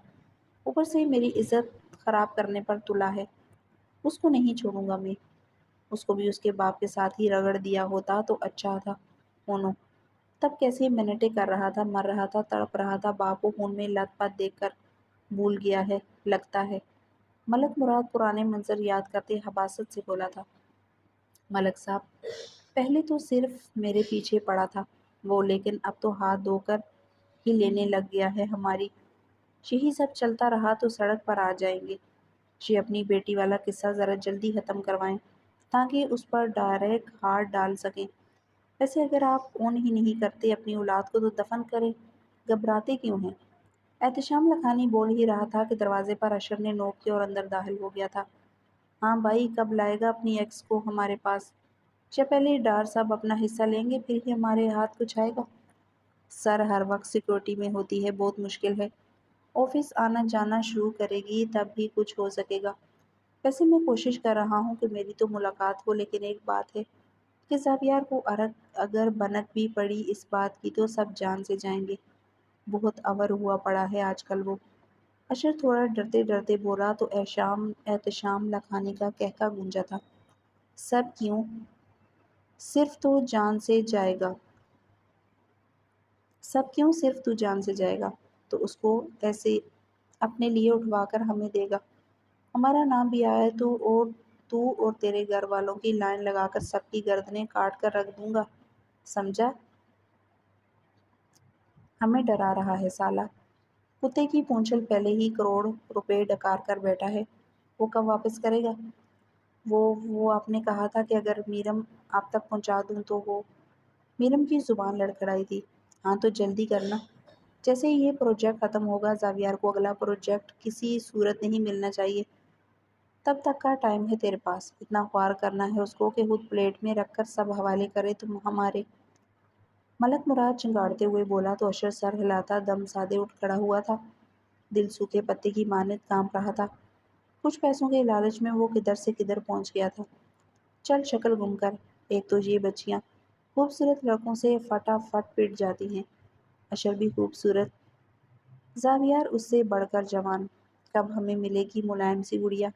اوپر سے میری عزت خراب کرنے پر تلا ہے۔ اس کو نہیں چھوڑوں گا میں، اس کو بھی اس کے باپ کے ساتھ ہی رگڑ دیا ہوتا تو اچھا تھا۔ مونو تب کیسے منٹیں کر رہا تھا، مر رہا تھا، تڑپ رہا تھا، باپ کو خون میں لت پت دیکھ کر بھول گیا ہے لگتا ہے۔ ملک مراد پرانے منظر یاد کرتے حباست سے بولا تھا، ملک صاحب پہلے تو صرف میرے پیچھے پڑا تھا وہ، لیکن اب تو ہاتھ دھو کر ہی لینے لگ گیا ہے ہماری۔ یہی سب چلتا رہا تو سڑک پر آ جائیں گے۔ یہ اپنی بیٹی والا قصہ ذرا جلدی ختم کروائیں تاکہ اس پر ڈائریکٹ ہاتھ ڈال سکیں۔ ویسے اگر آپ اون ہی نہیں کرتے اپنی اولاد کو تو دفن کریں، گھبراتے کیوں ہیں؟ احتشام لکھانی بول ہی رہا تھا کہ دروازے پر اشر نے نوک کے اور اندر داخل ہو گیا تھا۔ ہاں بھائی، کب لائے گا اپنی ایکس کو ہمارے پاس؟ یا پہلے ڈار صاحب اپنا حصہ لیں گے پھر ہی ہمارے ہاتھ کچھ آئے گا؟ سر ہر وقت سیکورٹی میں ہوتی ہے، بہت مشکل ہے، آفس آنا جانا شروع کرے گی تب بھی کچھ ہو سکے گا۔ ویسے میں کوشش کر رہا ہوں کہ میری تو ملاقات ہو، لیکن ایک بات ہے، کہ زاویار کو اگر بنت بھی پڑی اس بات کی تو سب جان سے جائیں گے۔ بہت اور ہوا پڑا ہے آج کل وہ۔ اشر تھوڑا ڈرتے ڈرتے بولا تو احتشام لکھانے کا کہکا گونجا تھا۔ سب کیوں؟ صرف تو جان سے جائے گا۔ سب کیوں صرف تو جان سے جائے گا تو اس کو ایسے اپنے لیے اٹھوا کر ہمیں دے گا۔ ہمارا نام بھی آیا تو اور تیرے گھر والوں کی لائن لگا کر سب کی گردنیں کاٹ کر رکھ دوں گا، سمجھا؟ ہمیں ڈرا رہا ہے سالہ۔ کتے کی پونچھل پہلے ہی کروڑ روپے ڈکار کر بیٹھا ہے، وہ کب واپس کرے گا؟ وہ آپ نے کہا تھا کہ اگر میرم آپ تک پہنچا دوں تو وہ… میرم کی زبان لڑکھڑائی تھی۔ ہاں تو جلدی کرنا۔ جیسے ہی یہ پروجیکٹ ختم ہوگا زاویار کو اگلا پروجیکٹ کسی صورت نہیں ملنا چاہیے۔ تب تک کا ٹائم ہے تیرے پاس۔ اتنا خوار کرنا ہے اس کو کہ خود پلیٹ میں رکھ کر سب حوالے کرے تم ہمارے۔ ملک مراد چنگاڑتے ہوئے بولا تو اشر سر ہلاتا دم سادے اٹھ کھڑا ہوا تھا۔ دل سوکھے پتے کی مانند کانپ رہا تھا۔ کچھ پیسوں کے لالچ میں وہ کدھر سے کدھر پہنچ گیا تھا۔ چل شکل گم کر۔ ایک تو یہ بچیاں خوبصورت لڑکوں سے فٹا فٹ پٹ جاتی ہیں۔ اشر بھی خوبصورت، زاویار اس سے بڑھ کر جوان۔ کب ہمیں ملے گی ملائم سی گڑیا؟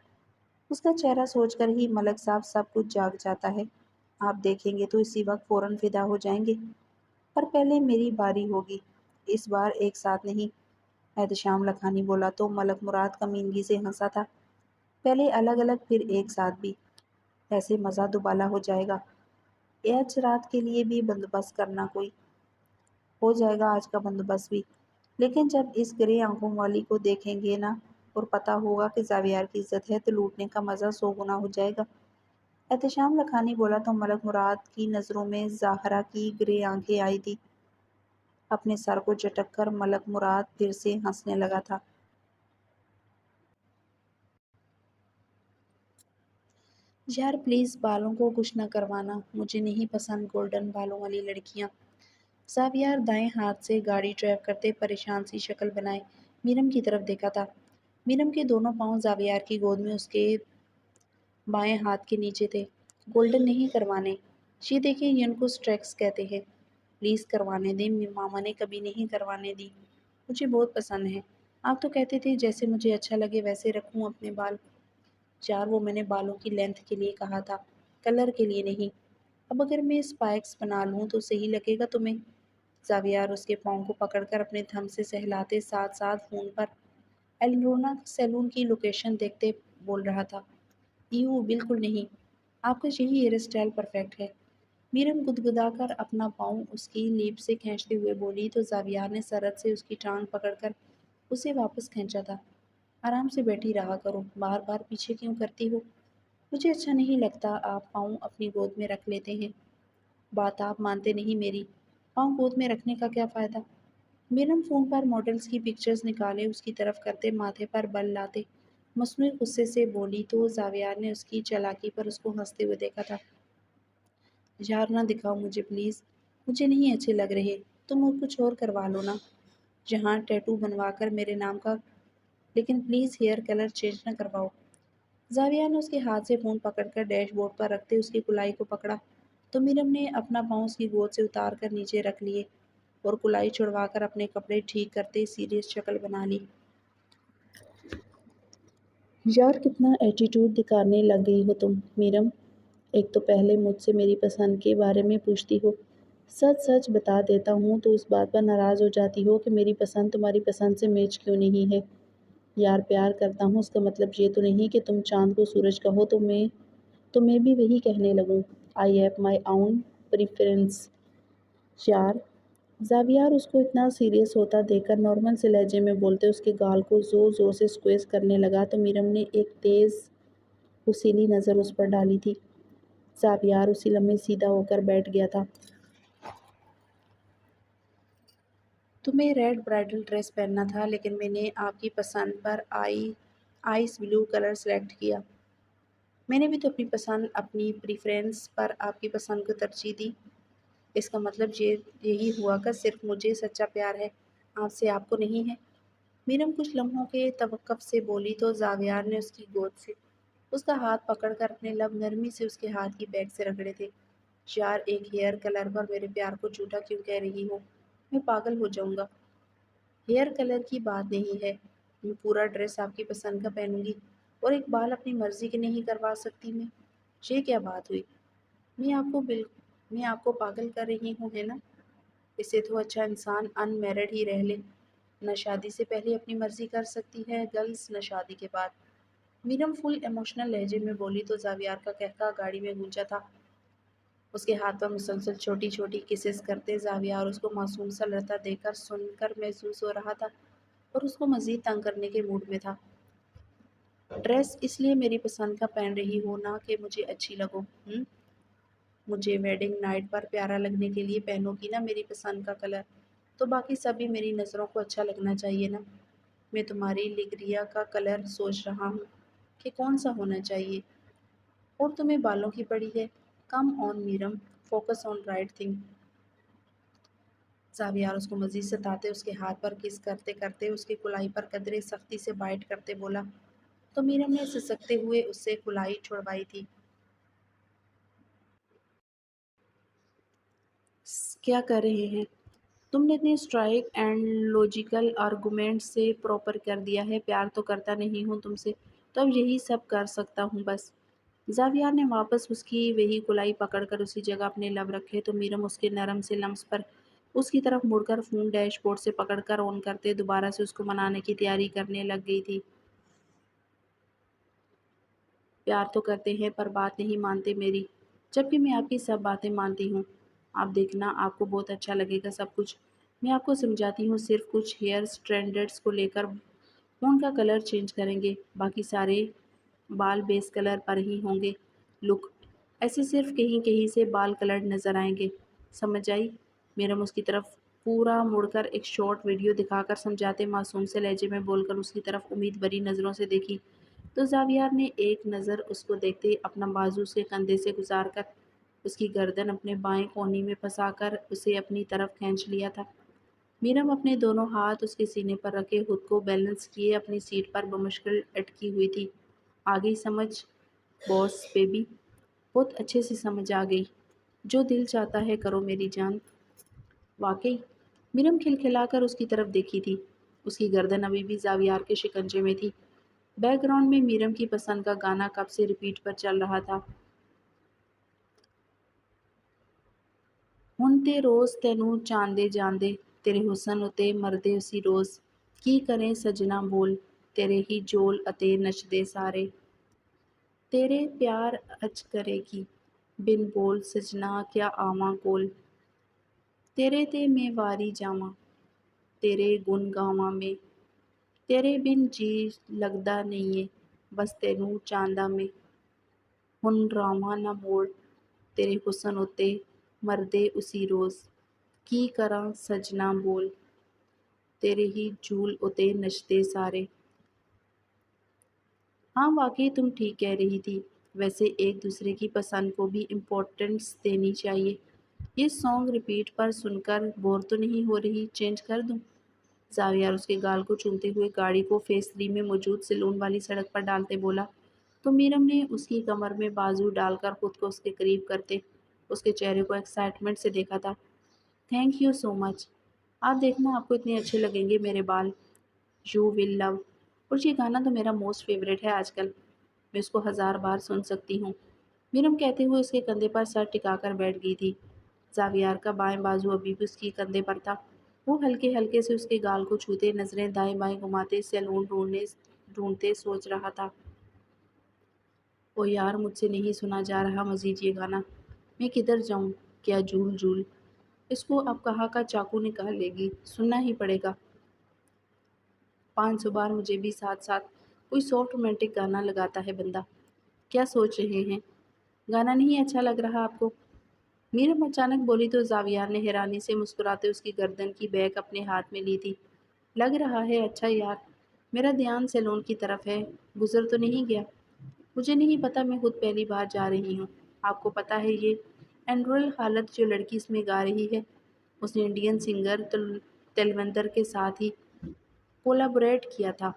اس کا چہرہ سوچ کر ہی ملک صاحب سب کچھ جاگ جاتا ہے۔ آپ دیکھیں گے تو اسی وقت فوراً فدا ہو جائیں گے۔ پر پہلے میری باری ہوگی، اس بار ایک ساتھ نہیں۔ احتشام لکھانی بولا تو ملک مراد کمینگی سے ہنسا تھا۔ پہلے الگ الگ پھر ایک ساتھ بھی، ایسے مزہ دوبالا ہو جائے گا۔ آج رات کے لیے بھی بندوبست کرنا کوئی۔ ہو جائے گا آج کا بندوبست بھی، لیکن جب اس گرے آنکھوں والی کو دیکھیں گے نا اور پتہ ہوگا کہ زاویار کی عزت ہے تو لوٹنے کا مزہ 100 گنا ہو جائے گا۔ احتشام لکھانی بولا تو ملک مراد کی نظروں میں زاہرہ کی گرے آنکھیں آئی تھی۔ اپنے سر کو جھٹک کر ملک مراد پھر سے ہنسنے لگا تھا۔ یار پلیز بالوں کو کچھ نہ کروانا، مجھے نہیں پسند گولڈن بالوں والی لڑکیاں۔ زاویار دائیں ہاتھ سے گاڑی ڈرائیو کرتے پریشان سی شکل بنائے میرم کی طرف دیکھا تھا۔ میرم کے دونوں پاؤں زاویار کی گود میں اس کے بائیں ہاتھ کے نیچے تھے۔ گولڈن نہیں کروانے، یہ دیکھیں یہ ان کو اسٹریکس کہتے ہیں۔ پلیز کروانے دیں، ماما نے کبھی نہیں کروانے دی۔ مجھے بہت پسند ہے۔ آپ تو کہتے تھے جیسے مجھے اچھا لگے ویسے رکھوں اپنے بال۔ یار وہ میں نے بالوں کی لینتھ کے لیے کہا تھا، کلر کے لیے نہیں۔ اب اگر میں اسپائکس بنا لوں تو صحیح لگے گا تمہیں؟ زاویار اس کے پاؤں کو پکڑ کر اپنے تھم سے سہلاتے ساتھ ساتھ فون پر ایلنورا سیلون کی لوکیشن دیکھتے بول رہا تھا۔ ایو بالکل نہیں، آپ کا یہی ہیئر اسٹائل پرفیکٹ ہے۔ میرم گدگدا کر اپنا پاؤں اس کی لیب سے کھینچتے ہوئے بولی تو زاویار نے سرعت سے اس کی ٹانگ پکڑ کر اسے واپس کھینچا تھا۔ آرام سے بیٹھی رہا کرو، بار بار پیچھے کیوں کرتی ہو؟ مجھے اچھا نہیں لگتا، آپ پاؤں اپنی گود میں رکھ لیتے ہیں۔ بات آپ مانتے نہیں میری، پاؤں گود میں رکھنے کا کیا فائدہ؟ میرم فون پر ماڈلز کی پکچرز نکالے اس کی طرف کرتے ماتھے پر بل لاتے مصنوعی غصے سے بولی تو زاویار نے اس کی چالاکی پر اس کو ہنستے ہوئے دیکھا تھا۔ یار نہ دکھاؤ مجھے پلیز، مجھے نہیں اچھے لگ رہے، تم اور کچھ اور کروا لو نا، جہاں ٹیٹو بنوا کر میرے نام کا، لیکن پلیز ہیئر کلر چینج نہ کرواؤ۔ زاویہ نے اس کے ہاتھ سے فون پکڑ کر ڈیش بورڈ پر رکھتے اس کی کلائی کو پکڑا تو میرم نے اپنا پاؤں اس کی گود سے اتار کر نیچے رکھ لیے اور کلائی چھڑوا کر اپنے کپڑے ٹھیک کرتے سیریس شکل بنا لی۔ یار کتنا ایٹیٹیوڈ دکھانے لگ گئی ہو تم میرم، ایک تو پہلے مجھ سے میری پسند کے بارے میں پوچھتی ہو، سچ سچ بتا دیتا ہوں تو اس بات پر ناراض ہو جاتی ہو کہ میری پسند تمہاری پسند سے میچ کیوں نہیں ہے۔ یار پیار کرتا ہوں اس کا مطلب یہ تو نہیں کہ تم چاند کو سورج کہو تو میں بھی وہی کہنے لگوں۔ I have my own preference یار۔ زاویار اس کو اتنا سیریس ہوتا دیکھ کر نارمل سے لہجے میں بولتے اس کے گال کو زور زور سے سکویز کرنے لگا تو میرم نے ایک تیز حسیلی نظر اس پر ڈالی تھی۔ زاویار اسی لمحے سیدھا ہو کر بیٹھ گیا تھا۔ تمہیں ریڈ برائڈل ڈریس پہننا تھا لیکن میں نے آپ کی پسند پر آئس بلو کلر سلیکٹ کیا۔ میں نے بھی تو اپنی پسند اپنی پریفرنس پر آپ کی پسند کو ترجیح دی۔ اس کا مطلب یہی ہوا کہ صرف مجھے سچا پیار ہے، آپ سے آپ کو نہیں ہے۔ میرم کچھ لمحوں کے توقف سے بولی تو زاویار نے اس کی گود سے اس کا ہاتھ پکڑ کر اپنے لب نرمی سے اس کے ہاتھ کی بیک سے رگڑے تھے۔ یار ایک ہیئر کلر پر میرے پیار کو جھوٹا کیوں کہہ رہی ہو؟ میں پاگل ہو جاؤں گا۔ ہیئر کلر کی بات نہیں ہے، میں پورا ڈریس آپ کی پسند کا پہنوں گی اور ایک بال اپنی مرضی کے نہیں کروا سکتی میں؟ یہ کیا بات ہوئی؟ میں آپ کو پاگل کر رہی ہوں ہے نا؟ اس سے تو اچھا انسان ان میرڈ ہی رہ لے، نہ شادی سے پہلے اپنی مرضی کر سکتی ہے گرلز نہ شادی کے بعد۔ میرم فل ایموشنل لہجے میں بولی تو زاویار کا قہقہ گاڑی میں گونجا تھا۔ اس کے ہاتھ پر مسلسل چھوٹی چھوٹی کسز کرتے زاویار اس کو معصوم سا لڑتا دیکھ کر سن کر محسوس ہو رہا تھا اور اس کو مزید تنگ کرنے کے موڈ میں تھا۔ ڈریس اس لیے میری پسند کا پہن رہی ہو نہ کہ مجھے اچھی لگو، مجھے ویڈنگ نائٹ پر پیارا لگنے کے لیے پہنو گی نا میری پسند کا کلر، تو باقی سبھی میری نظروں کو اچھا لگنا چاہیے نا۔ میں تمہاری لگریا کا کلر سوچ رہا ہوں کہ کون سا ہونا چاہیے، اور تمہیں بالوں کی پڑی ہے۔ کم on میرم، focus on right thing. زاویار اس کو مزید ستاتے اس کے ہاتھ پر کس کرتے کرتے اس کی کلائی پر قدرے سختی سے بائٹ کرتے بولا تو میرم نے سسکتے ہوئے اس سے کلائی چھڑوائی تھی۔ کیا کر رہے ہیں تم نے اتنے اسٹرائک اینڈ لوجیکل آرگومنٹ سے پراپر کر دیا ہے، پیار تو کرتا نہیں ہوں تم سے، تو اب یہی سب کر سکتا ہوں بس۔ زاویار نے واپس اس کی وہی کلائی پکڑ کر اسی جگہ اپنے لب رکھے تو میرم اس کے نرم سے لمس پر اس کی طرف مڑ کر فون ڈیش بورڈ سے پکڑ کر آن کرتے دوبارہ سے اس کو منانے کی تیاری کرنے لگ گئی تھی۔ پیار تو کرتے ہیں پر بات نہیں مانتے میری، جبکہ میں آپ کی سب باتیں مانتی ہوں۔ آپ دیکھنا آپ کو بہت اچھا لگے گا سب کچھ۔ میں آپ کو سمجھاتی ہوں، صرف کچھ ہیئر سٹرینڈز کو لے کر فون کا کلر چینج کریں گے، باقی سارے بال بیس کلر پر ہی ہوں گے۔ لک ایسے صرف کہیں کہیں سے بال کلر نظر آئیں گے، سمجھ آئی؟ میرم اس کی طرف پورا مڑ کر ایک شارٹ ویڈیو دکھا کر سمجھاتے معصوم سے لہجے میں بول کر اس کی طرف امید بھری نظروں سے دیکھی تو زاویار نے ایک نظر اس کو دیکھتے اپنا بازو سے کندھے سے گزار کر اس کی گردن اپنے بائیں کوہنی میں پھنسا کر اسے اپنی طرف کھینچ لیا تھا۔ میرم اپنے دونوں ہاتھ اس کے سینے پر رکھے خود کو بیلنس کیے اپنی سیٹ پر بمشکل اٹکی ہوئی تھی۔ آگئی سمجھ باس بیبی؟ بہت اچھے سے سمجھ آ گئی۔ جو دل چاہتا ہے کرو میری جان۔ واقعی؟ میرم کھلکھلا کر اس کی طرف دیکھی تھی۔ اس کی گردن ابھی بھی زاویار کے شکنجے میں تھی۔ بیک گراؤنڈ میں میرم کی پسند کا گانا کب سے ریپیٹ پر چل رہا تھا۔ ہن تے روز تینوں چاندے جاندے، تیرے حسن اتے مردے اسی روز، کی کریں سجنا بول، تیرے ہی جول اتے نچدے سارے، تیرے پیار اچ کرے گی، بن بول سجنا کیا آواں کول، تیرے تے میں واری جاواں، تیرے گن گاواں میں، تیرے بن جی لگدا نئیے، بس تینوں چاندا میں، ہن راواں نہ موڑ، تیرے حسن اتے مردے اسی روز، کی کراں سجنا بول، تیرے ہی جھول اتے نچدے سارے۔ ہاں واقعی تم ٹھیک کہہ رہی تھی، ویسے ایک دوسرے کی پسند کو بھی امپورٹنس دینی چاہیے۔ یہ سانگ ریپیٹ پر سن کر بور تو نہیں ہو رہی؟ چینج کر دوں؟ زاویار اس کے گال کو چومتے ہوئے گاڑی کو فیس 3 میں موجود سیلون والی سڑک پر ڈالتے بولا تو میرم نے اس کی کمر میں بازو ڈال کر خود کو اس کے قریب کرتے اس کے چہرے کو ایکسائٹمنٹ سے دیکھا تھا۔ تھینک یو سو مچ، آپ دیکھنا آپ کو اتنے اچھے لگیں گے میرے بال، یو ول لو۔ اور یہ گانا تو میرا موسٹ فیوریٹ ہے آج کل، میں اس کو 1000 بار سن سکتی ہوں، میرم کہتے ہوئے اس کے کندھے پر سر ٹکا کر بیٹھ گئی تھی۔ زاویار کا بائیں بازو ابھی بھی اس کی کندھے پر تھا۔ وہ ہلکے ہلکے سے اس کے گال کو چھوتے نظریں دائیں بائیں گھماتے سیلون ڈھونڈتے سوچ رہا تھا۔ او یار مجھ سے نہیں سنا جا رہا مزید یہ گانا، میں کدھر جاؤں؟ کیا جھول جھول، اس کو اب کہاں کا چاقو نکال لے گی، سننا ہی پڑے گا۔ 500 بار مجھے بھی ساتھ ساتھ کوئی سافٹ رومانٹک گانا لگاتا ہے بندہ۔ کیا سوچ رہے ہیں؟ گانا نہیں اچھا لگ رہا آپ کو؟ میرم اچانک بولی تو زاویار نے حیرانی سے مسکراتے اس کی گردن کی بیک اپنے ہاتھ میں لی تھی۔ لگ رہا ہے اچھا یار، میرا دھیان سیلون کی طرف ہے، گزر تو نہیں گیا؟ مجھے نہیں پتا، میں خود پہلی بار جا رہی ہوں۔ آپ کو پتا ہے یہ اینڈرل حالت جو لڑکی اس میں گا رہی ہے، اس نے انڈین سنگر تلوندر کے ساتھ ہی کولابوریٹ کیا تھا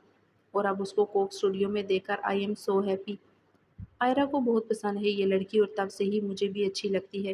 اور اب اس کو کوک اسٹوڈیو میں دیکھ کر آئی ایم سو ہیپی۔ آئرا کو بہت پسند ہے یہ لڑکی اور تب سے ہی مجھے بھی اچھی لگتی ہے۔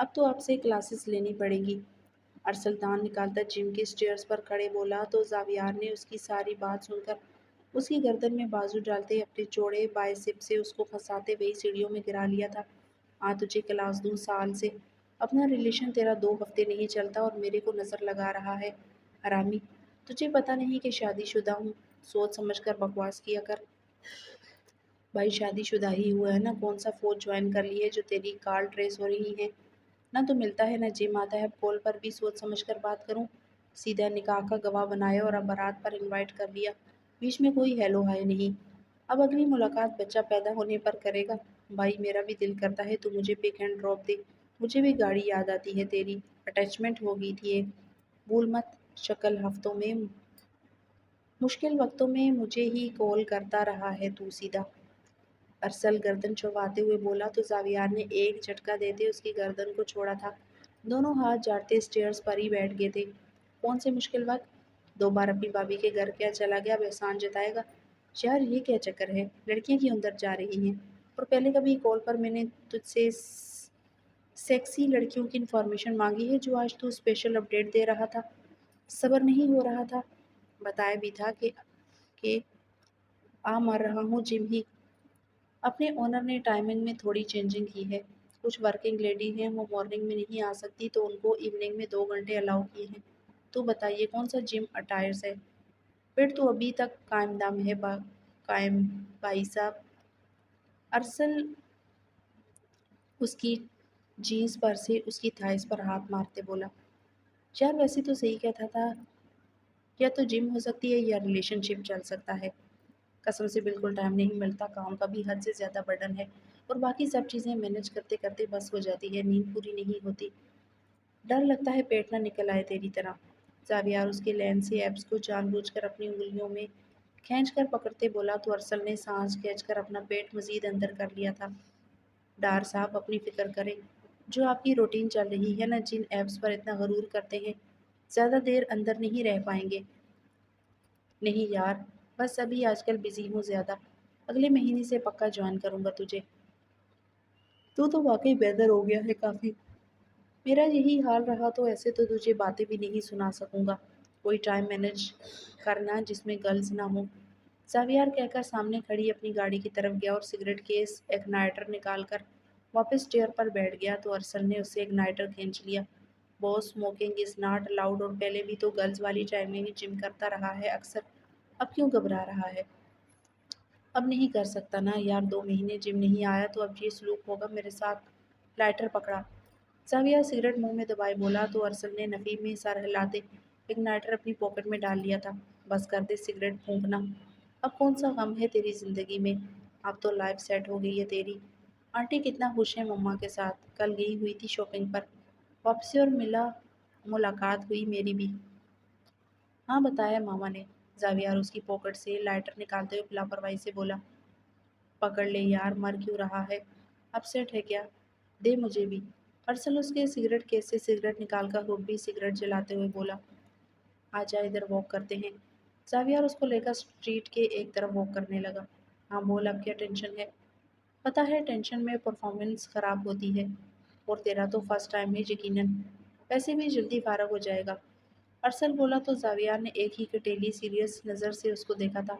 اب تو آپ سے کلاسز لینی پڑے گی۔ ارسل دان نکالتا جم کے اسٹیئرز پر کھڑے بولا تو زاویار نے اس کی ساری بات سن کر اس کی گردن میں بازو ڈالتے اپنے چوڑے بائسپ سے اس کو پھنساتے ہوئے سیڑھیوں میں گرا لیا تھا۔ تجھے کلاس دوں سال سے اپنا ریلیشن تیرا 2 ہفتے نہیں چلتا اور میرے کو نظر لگا رہا ہے۔ حرامی، تجھے پتا نہیں کہ شادی شدہ ہوں؟ سوچ سمجھ کر بکواس کیا کر۔ بھائی شادی شدہ ہی ہوا ہے نا، کون سا فوج جوائن کر لی ہے جو تیری کار ٹریس ہو رہی ہے؟ نہ تو ملتا ہے نہ جم آتا ہے، اب کال پر بھی سوچ سمجھ کر بات کروں۔ سیدھا نکاح کا گواہ بنایا اور اب بارات پر انوائٹ کر لیا، بیچ میں کوئی ہیلو ہائے نہیں۔ اب اگلی ملاقات بچہ پیدا ہونے پر کرے گا۔ بھائی میرا بھی دل کرتا ہے تو مجھے پک اینڈ ڈراپ دے، مجھے بھی گاڑی یاد آتی ہے تیری اٹیچمنٹ ہو گئی تھی ایک، بھول مت۔ شکل ہفتوں میں مشکل وقتوں میں مجھے ہی کال کرتا رہا ہے تو سیدھا۔ ارسل گردن چھپاتے ہوئے بولا تو زاویار نے ایک جھٹکا دیتے اس کی گردن کو چھوڑا تھا۔ دونوں ہاتھ جاڑتے اسٹیئرز پر ہی بیٹھ گئے تھے۔ کون سے مشکل وقت؟ 2 بار اپنی بھابھی کے گھر کیا چلا گیا، اب احسان جتائے گا؟ یار یہ کیا چکر ہے، لڑکیاں کیوں اندر جا رہی ہیں؟ اور پہلے کبھی کال پر میں نے تجھ سے سیکسی لڑکیوں کی انفارمیشن مانگی ہے جو آج تو اسپیشل اپڈیٹ دے رہا تھا؟ صبر نہیں ہو رہا تھا، بتایا بھی تھا کہ مر رہا ہوں جم ہی۔ اپنے اونر نے ٹائمنگ میں تھوڑی چینجنگ کی ہے، کچھ ورکنگ لیڈی ہیں وہ مارننگ میں نہیں آ سکتی تو ان کو ایوننگ میں 2 گھنٹے الاؤ کیے ہیں۔ تو بتائیے کون سا جم اٹائرز ہے؟ پھر تو ابھی تک قائم دام ہے قائم بھائی صاحب۔ ارسل اس کی جینس پر سے اس کی تھائز پر ہاتھ مارتے بولا، یار ویسے تو صحیح کہتا تھا، یا تو جم ہو سکتی ہے یا ریلیشن شپ چل سکتا ہے۔ قسم سے بالکل ٹائم نہیں ملتا، کام کا بھی حد سے زیادہ برڈن ہے اور باقی سب چیزیں مینج کرتے کرتے بس ہو جاتی ہے، نیند پوری نہیں ہوتی۔ ڈر لگتا ہے پیٹ نہ نکل آئے تیری طرح۔ زاویار اس کے لین سے ایپس کو جان بوجھ کر اپنی انگلیوں میں کھینچ کر پکڑتے بولا تو ارسل نے سانس کھینچ کر اپنا پیٹ مزید اندر کر لیا تھا۔ ڈار صاحب اپنی فکر کریں، جو آپ کی روٹین چل رہی ہے نا، جن ایپس پر اتنا غرور کرتے ہیں، زیادہ دیر اندر نہیں رہ پائیں گے۔ نہیں یار، بس ابھی آج کل بزی ہوں زیادہ، اگلے مہینے سے پکا جوائن کروں گا تجھے۔ تو واقعی بہتر ہو گیا ہے کافی، میرا یہی حال رہا تو ایسے تو تجھے باتیں بھی نہیں سنا سکوں گا۔ کوئی ٹائم مینج کرنا جس میں گرلز نہ ہوں۔ زاویار کہہ کر سامنے کھڑی اپنی گاڑی کی طرف گیا اور سگریٹ کیس اگنائٹر نکال کر واپس چیئر پر بیٹھ گیا تو ارسل نے اس سے اگنائٹر کھینچ لیا۔ باس اسموکنگ از ناٹ الاؤڈ، اور پہلے بھی تو گرلز والی ٹائم میں ہی جم کرتا رہا ہے اکثر، اب کیوں گھبرا رہا ہے؟ اب نہیں کر سکتا نا یار، 2 مہینے جم نہیں آیا تو اب یہ سلوک ہوگا میرے ساتھ؟ لائٹر پکڑا، زاویہ سگریٹ منہ میں دبائے بولا تو ارسل نے نفی میں سر ہلاتے اگنائٹر اپنی پاکٹ میں ڈال لیا تھا۔ بس کر دے سگریٹ پھونکنا، اب کون سا غم ہے تیری زندگی میں؟ اب تو لائف سیٹ ہو گئی ہے تیری۔ آنٹی کتنا خوش ہیں مما کے ساتھ، کل گئی ہوئی تھی شاپنگ پر، واپسی اور ملاقات ہوئی میری بھی۔ ہاں بتایا ماما نے۔ زاویار اس کی پاکٹ سے لائٹر نکالتے ہوئے لاپرواہی سے بولا، پکڑ لے یار، مر کیوں رہا ہے؟ اپ سیٹ ہے کیا؟ دے مجھے بھی۔ ارسل اس کے سگریٹ کیس سے سگریٹ نکال کر خود بھی سگریٹ جلاتے ہوئے بولا، آجا ادھر واک کرتے ہیں۔ زاویار اس کو لے کر اسٹریٹ کے ایک طرف واک کرنے لگا۔ ہاں بول، اب کیا ٹینشن ہے؟ پتہ ہے ٹینشن میں پرفارمنس خراب ہوتی ہے، اور تیرا تو فرسٹ ٹائم ہے یقیناً، ویسے بھی جلدی فارغ ہو جائے گا۔ ارسل بولا تو زاویار نے ایک ہی کٹیلی سیریس نظر سے اس کو دیکھا تھا۔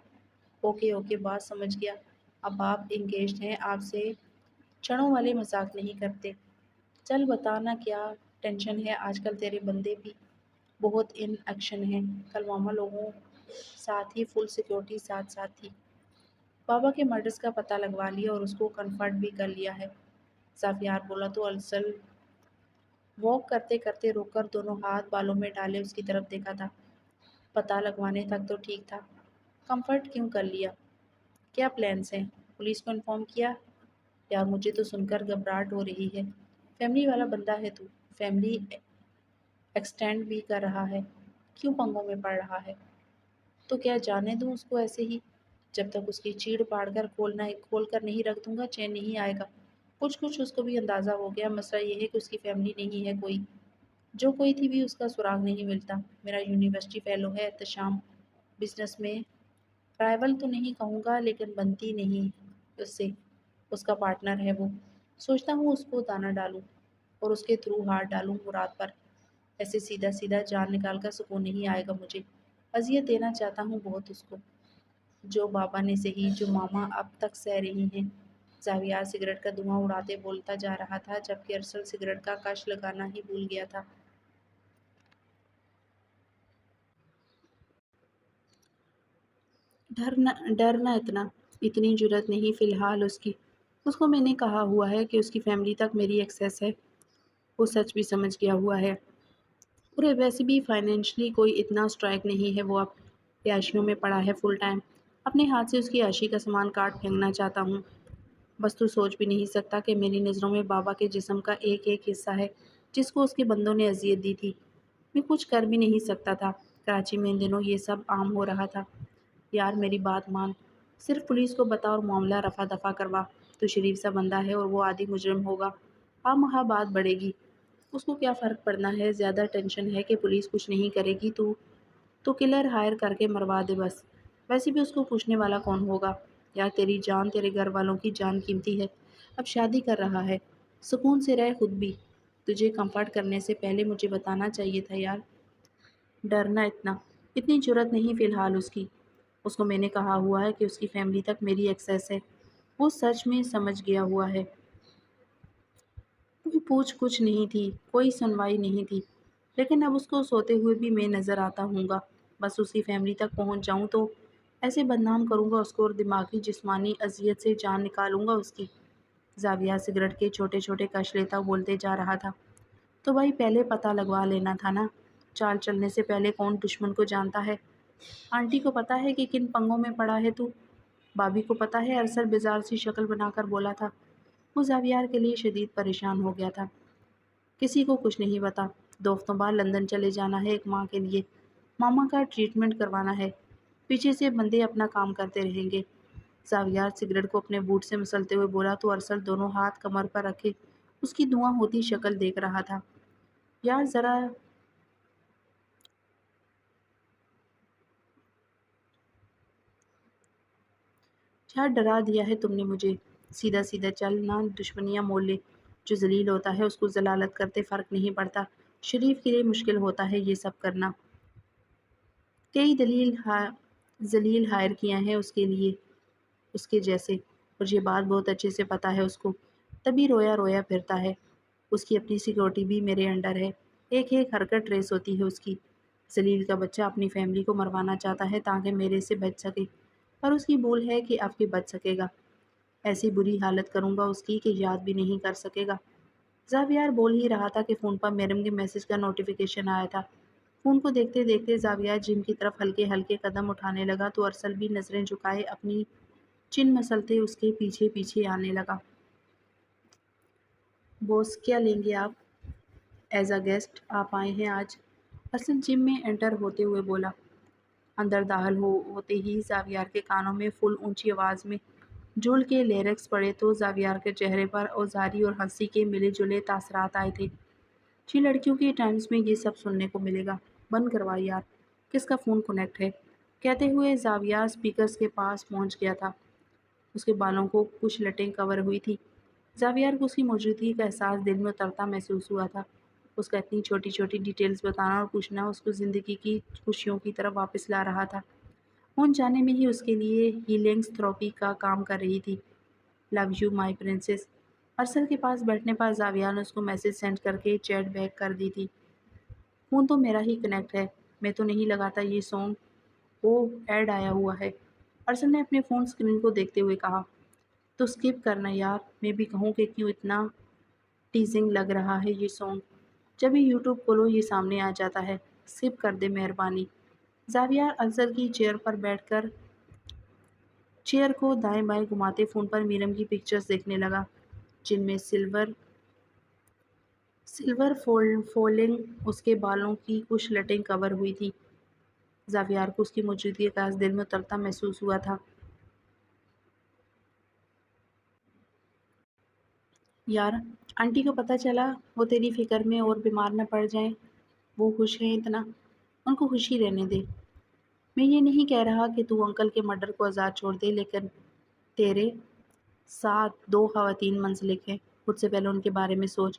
اوکے اوکے، بات سمجھ گیا، اب آپ انگیجڈ ہیں، آپ سے چھڑوں والے مذاق نہیں کرتے۔ چل بتا نا کیا ٹینشن ہے، آج کل تیرے بندے بھی بہت ان ایکشن ہیں، کل ماما لوگوں ساتھ ہی فل سیکیورٹی ساتھ ساتھ تھی، بابا کے مرڈرز کا پتہ لگوا لیا اور اس کو کنفرٹ بھی کر لیا ہے۔ زاویار بولا تو ارسل واک کرتے کرتے رک کر دونوں ہاتھ بالوں میں ڈالے اس کی طرف دیکھا تھا۔ پتہ لگوانے تک تو ٹھیک تھا، کمفرٹ کیوں کر لیا؟ کیا پلانس ہیں؟ پولیس کو انفارم کیا؟ یار مجھے تو سن کر گھبراہٹ ہو رہی ہے، فیملی والا بندہ ہے تو، فیملی ایکسٹینڈ بھی کر رہا ہے، کیوں پنگوں میں پڑ رہا ہے؟ تو کیا جانے دوں اس کو ایسے ہی؟ جب تک اس کی چیڑ پاڑ کر کھول کر نہیں رکھ دوں گا چین نہیں آئے گا۔ کچھ اس کو بھی اندازہ ہو گیا، مسئلہ یہ ہے کہ اس کی فیملی نہیں ہے کوئی، جو کوئی تھی بھی اس کا سراغ نہیں ملتا۔ میرا یونیورسٹی فیلو ہے احتشام، بزنس میں رائیول تو نہیں کہوں گا لیکن بنتی نہیں اس سے، اس کا پارٹنر ہے وہ، سوچتا ہوں اس کو دانہ ڈالوں۔ اور اس کے تھرو ہاتھ ڈالوں مراد پر۔ ایسے سیدھا سیدھا جان نکال کر سکون نہیں آئے گا مجھے۔ اذیت دینا چاہتا ہوں بہت اس کو، جو بابا نے سہی، جو ماما اب تک سہ رہی ہیں۔ زاویار سگریٹ کا دھواں اڑاتے بولتا جا رہا تھا، جبکہ ارسل سگریٹ کا کش لگانا ہی بھول گیا تھا۔ ڈرنا اتنی جرأت نہیں فی الحال اس کی۔ اس کو میں نے کہا ہوا ہے کہ اس کی فیملی تک میری ایکسس ہے۔ وہ سچ بھی سمجھ گیا ہوا ہے، اور ویسے بھی فائنینشلی کوئی اتنا اسٹرائک نہیں ہے۔ وہ اب عیاشیوں میں پڑا ہے فل ٹائم۔ اپنے ہاتھ سے اس کی عیاشی کا سامان کاٹ پھینکنا چاہتا ہوں۔ بس تو سوچ بھی نہیں سکتا کہ میری نظروں میں بابا کے جسم کا ایک ایک حصہ ہے جس کو اس کے بندوں نے اذیت دی تھی۔ میں کچھ کر بھی نہیں سکتا تھا۔ کراچی میں ان دنوں یہ سب عام ہو رہا تھا۔ یار میری بات مان، صرف پولیس کو بتا اور معاملہ رفع دفع کروا۔ تو شریف سا بندہ ہے اور وہ عادی مجرم ہوگا، خواہ مخواہ بات بڑھے گی۔ اس کو کیا فرق پڑنا ہے؟ زیادہ ٹینشن ہے کہ پولیس کچھ نہیں کرے گی تو کلر ہائر کر کے مروا دے بس۔ ویسے بھی اس کو پوچھنے والا کون ہوگا؟ یار تیری جان، تیرے گھر والوں کی جان قیمتی ہے۔ اب شادی کر رہا ہے، سکون سے رہ خود بھی۔ تجھے کمفرٹ کرنے سے پہلے مجھے بتانا چاہیے تھا یار۔ ڈرنا اتنی جرأت نہیں فی الحال اس کی۔ اس کو میں نے کہا ہوا ہے کہ اس کی فیملی تک میری ایکسس ہے۔ وہ سچ میں سمجھ گیا ہوا ہے۔ کوئی پوچھ کچھ نہیں تھی، کوئی سنوائی نہیں تھی، لیکن اب اس کو سوتے ہوئے بھی میں نظر آتا ہوں گا۔ بس اس کی فیملی تک پہنچ جاؤں تو ایسے بدنام کروں گا اس کو، اور دماغی جسمانی اذیت سے جان نکالوں گا اس کی۔ زاویہ سگریٹ کے چھوٹے چھوٹے کش لیتا بولتے جا رہا تھا، تو بھائی پہلے پتہ لگوا لینا تھا نا۔ چال چلنے سے پہلے کون دشمن کو جانتا ہے؟ آنٹی کو پتا ہے کہ کن پنگوں میں پڑا ہے تو؟ بابی کو پتا ہے؟ ارسل بیزار سی شکل بنا کر بولا تھا۔ وہ زاویار کے لیے شدید پریشان ہو گیا تھا۔ کسی کو کچھ نہیں پتا۔ 2 ہفتوں بعد لندن چلے جانا ہے ایک ماہ کے لیے۔ ماما کا ٹریٹمنٹ کروانا ہے۔ پیچھے سے بندے اپنا کام کرتے رہیں گے۔ زاویار سگریٹ کو اپنے بوٹ سے مسلتے ہوئے بولا تو ارسل دونوں ہاتھ کمر پر رکھے اس کی دھواں ہوتی شکل دیکھ رہا تھا۔ یار ذرا کیا ڈرا دیا ہے تم نے مجھے؟ سیدھا سیدھا چل، نہ دشمنیاں مول لے۔ جو ذلیل ہوتا ہے اس کو ذلالت کرتے فرق نہیں پڑتا۔ شریف کے لیے مشکل ہوتا ہے یہ سب کرنا۔ کئی ذلیل ہائر کیا ہیں اس کے لیے، اس کے جیسے، اور یہ بات بہت اچھے سے پتا ہے اس کو۔ تبھی رویا رویا پھرتا ہے۔ اس کی اپنی سیکورٹی بھی میرے انڈر ہے۔ ایک ایک حرکت ٹریس ہوتی ہے اس کی۔ ذلیل کا بچہ اپنی فیملی کو مروانا چاہتا ہے تاکہ میرے سے بچ سکے، پر اس کی بھول ہے کہ اب کے بچ سکے گا۔ ایسی بری حالت کروں گا اس کی کہ یاد بھی نہیں کر سکے گا۔ زاویار بول ہی رہا تھا کہ فون پر میرم کے میسج کا نوٹیفیکیشن آیا تھا۔ فون کو دیکھتے دیکھتے زاویار جم کی طرف ہلکے ہلکے قدم اٹھانے لگا تو ارسل بھی نظریں جھکائے اپنی چن مسلتے اس کے پیچھے پیچھے آنے لگا۔ بوس کیا لیں گے آپ؟ ایز اے گیسٹ آپ آئے ہیں آج؟ ارسل جم میں انٹر ہوتے ہوئے بولا۔ اندر داخل ہوتے ہی زاویار کے کانوں میں فل اونچی آواز میں جول کے لیرکس پڑے تو زاویار کے چہرے پر اوزاری اور ہنسی کے ملے جلے تاثرات آئے تھے۔ جی لڑکیوں کے ٹائمز میں یہ سب سننے کو ملے گا۔ بند کروا یار، کس کا فون کنیکٹ ہے؟ کہتے ہوئے زاویار سپیکرز کے پاس پہنچ گیا تھا۔ اس کے بالوں کو کچھ لٹیں کور ہوئی تھی۔ زاویار کو اس کی موجودگی کا احساس دل میں اترتا محسوس ہوا تھا۔ اس کا اتنی چھوٹی چھوٹی ڈیٹیلز بتانا اور پوچھنا اس کو زندگی کی خوشیوں کی طرف واپس لا رہا تھا۔ فون جانے میں ہی اس کے لیے ہیلنگز تھراپی کا کام کر رہی تھی۔ Love you my princess. Arsal کے پاس بیٹھنے پر زاویار نے اس کو میسج سینڈ کر کے چیٹ بیک کر دی تھی۔ فون تو میرا ہی کنیکٹ ہے، میں تو نہیں لگاتا یہ سانگ۔ وہ ایڈ آیا ہوا ہے۔ ارسل نے اپنے فون اسکرین کو دیکھتے ہوئے کہا۔ تو اسکپ کرنا یار، میں بھی کہوں کہ کیوں اتنا ٹیزنگ لگ رہا ہے یہ سانگ۔ جب ہی یوٹیوب کھولو یہ سامنے آ جاتا ہے، اسکپ کر دے مہربانی۔ زاویار ارسل کی چیئر پر بیٹھ کر چیئر کو دائیں بائیں گھماتے فون پر میرم کی پکچرز دیکھنے لگا، جن میں سلور فولنگ اس کے بالوں کی کچھ لٹیں کور ہوئی تھی۔ زاویار کو اس کی موجودگی کا احساس دل میں اترتا محسوس ہوا تھا۔ یار آنٹی کو پتہ چلا، وہ تیری فکر میں اور بیمار نہ پڑ جائیں۔ وہ خوش ہیں اتنا، ان کو خوشی رہنے دے۔ میں یہ نہیں کہہ رہا کہ تو انکل کے مرڈر کو آزاد چھوڑ دے، لیکن تیرے ساتھ 2 خواتین منسلک ہیں، خود سے پہلے ان کے بارے میں سوچ۔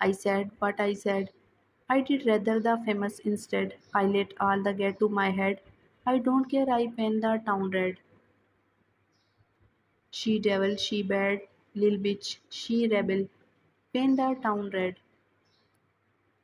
I said what I said. I did rather the famous instead. I let all the get to my head. I don't care I paint the town red. She devil, she bad, lil bitch, she rebel. Paint the town red.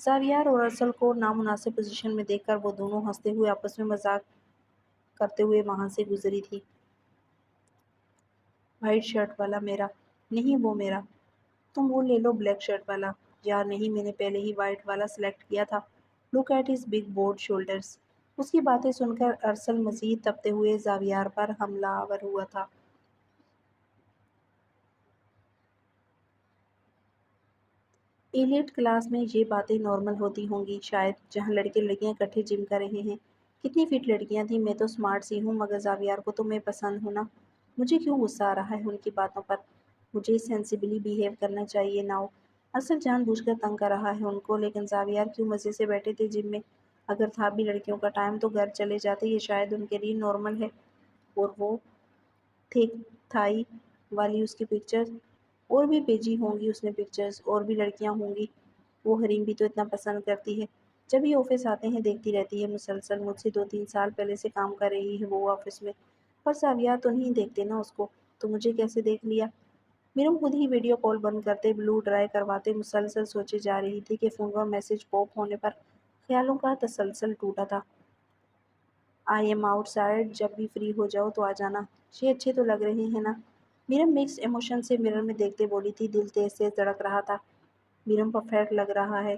زاویار اور ارسل کو نامناسب position میں دیکھ کر وہ دونوں ہنستے ہوئے آپس میں مذاق کرتے ہوئے وہاں سے گزری تھی۔ وائٹ شرٹ والا میرا؟ نہیں وہ میرا۔ تم وہ لے لو بلیک شرٹ والا۔ یار نہیں، میں نے پہلے ہی وائٹ والا سلیکٹ کیا تھا۔ Look at his big broad shoulders. اس کی باتیں سن کر ارسل مزید تپتے ہوئے زاویار پر حملہ آور ہوا تھا۔ ایلیٹ کلاس میں یہ باتیں نارمل ہوتی ہوں گی شاید، جہاں لڑکے لڑکیاں اکٹھے جم کر رہے ہیں۔ کتنی فٹ لڑکیاں تھیں، میں تو اسمارٹ سی ہوں مگر زاویار کو تو میں پسند ہوں نا۔ مجھے کیوں غصہ آ رہا ہے ان کی باتوں پر؟ مجھے سینسیبلی بیہیو کرنا چاہیے ناؤ۔ اصل جان بوجھ کر تنگ کر رہا ہے ان کو، لیکن زاویار کیوں مزے سے بیٹھے تھے جم میں؟ اگر تھا بھی لڑکیوں کا ٹائم تو گھر چلے جاتے، یہ شاید ان کے لیے نارمل ہے۔ اور وہ تھک تھائی والی اس کی پکچرز، اور بھی بھیجی ہوں گی اس نے پکچرز، اور بھی لڑکیاں ہوں گی۔ وہ حریم بھی تو اتنا پسند کرتی ہے۔ جب یہ آفس آتے ہیں دیکھتی رہتی ہے مسلسل، مجھ سے 2-3 سال پہلے سے کام کر رہی ہے وہ آفس میں۔ پر زاویار تو نہیں دیکھتے نا اس کو، تو مجھے کیسے دیکھ لیا؟ میرم خود ہی ویڈیو کال بند کرتے، بلو ڈرائی کرواتے مسلسل سوچے جا رہی تھی کہ فون پر میسج پاپ ہونے پر خیالوں کا تسلسل ٹوٹا تھا۔ آئی ایم آؤٹ سائڈ، جب بھی فری ہو جاؤ تو آ جانا۔ یہ اچھے تو لگ رہے ہیں نا؟ میرم مکس ایموشن سے مرر میں دیکھتے بولی تھی، دل تیز سے دھڑک رہا تھا۔ میرم پرفیکٹ لگ رہا ہے،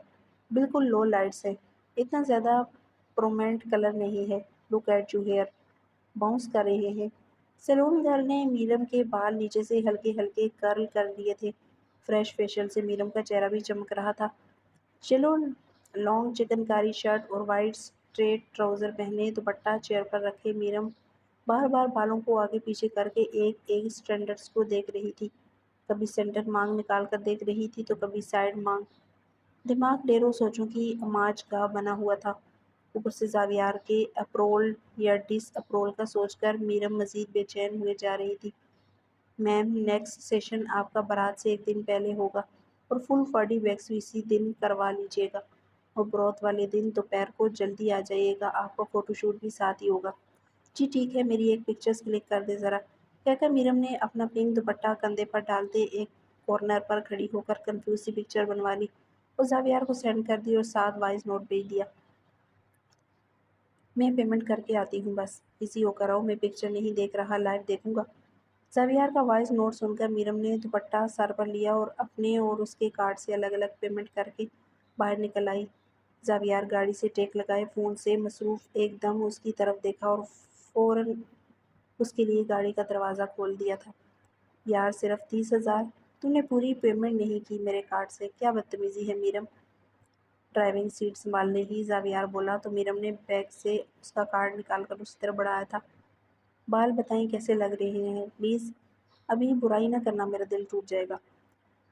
بالکل لو لائٹس ہے، اتنا زیادہ پرومیننٹ کلر نہیں ہے۔ Look at your hair, bounce کر رہے ہیں۔ سیلون گرل نے میرم کے بال نیچے سے ہلکے ہلکے کرل کر لیے تھے۔ فریش فیشل سے میرم کا چہرہ بھی چمک رہا تھا۔ چلو لانگ چکن کاری شرٹ اور وائٹ اسٹریٹ ٹراؤزر پہنے، دوپٹہ چیئر پر رکھے، میرم بار بار بالوں کو آگے پیچھے کر کے ایک ایک اسٹینڈرڈس کو دیکھ رہی تھی۔ کبھی سینٹر مانگ نکال کر دیکھ رہی تھی تو کبھی سائڈ مانگ۔ دماغ ڈھیروں سوچوں کی اماج گاہ بنا ہوا تھا۔ اوپر سے زاویار کے اپرول یا ڈس اپرول کا سوچ کر میرم مزید بے چین ہوئے جا رہی تھی۔ میم نیکسٹ سیشن آپ کا بارات سے ایک دن پہلے ہوگا، اور فل باڈی ویکس اسی دن کروا لیجیے گا، اور برات والے دن دوپہر کو جلدی آ جائیے گا، آپ کا فوٹو شوٹ بھی ساتھ ہی ہوگا۔ جی ٹھیک ہے، میری ایک پکچرز کلک کر دے ذرا، کہہ کر میرم نے اپنا پنک دوپٹہ کندھے پر ڈالتے ایک کارنر پر کھڑی ہو کر کنفیوز سی پکچر بنوا لی اور زاویار کو سینڈ کر دی اور ساتھ وائس نوٹ بھیج دیا۔ میں پیمنٹ کر کے آتی ہوں، بس بزی ہو کر آؤ، میں پکچر نہیں دیکھ رہا، لائیو دیکھوں گا۔ زاویار کا وائس نوٹ سن کر میرم نے دوپٹہ سر پر لیا اور اپنے اور اس کے کارڈ سے الگ الگ پیمنٹ کر کے باہر نکل آئی۔ زاویار گاڑی سے ٹیک لگائے فون سے مصروف ایک دم اس کی طرف دیکھا اور فوراً اس کے لیے گاڑی کا دروازہ کھول دیا تھا۔ یار صرف 30,000؟ تم نے پوری پیمنٹ نہیں کی میرے کارڈ سے، کیا بدتمیزی ہے میرم۔ ڈرائیونگ سیٹ سنبھالنے ہی زاویار بولا تو میرم نے بیگ سے اس کا کارڈ نکال کر اس کی طرف بڑھایا تھا۔ بال بتائیں کیسے لگ رہے ہیں پلیز، ابھی برائی نہ کرنا، میرا دل ٹوٹ جائے گا۔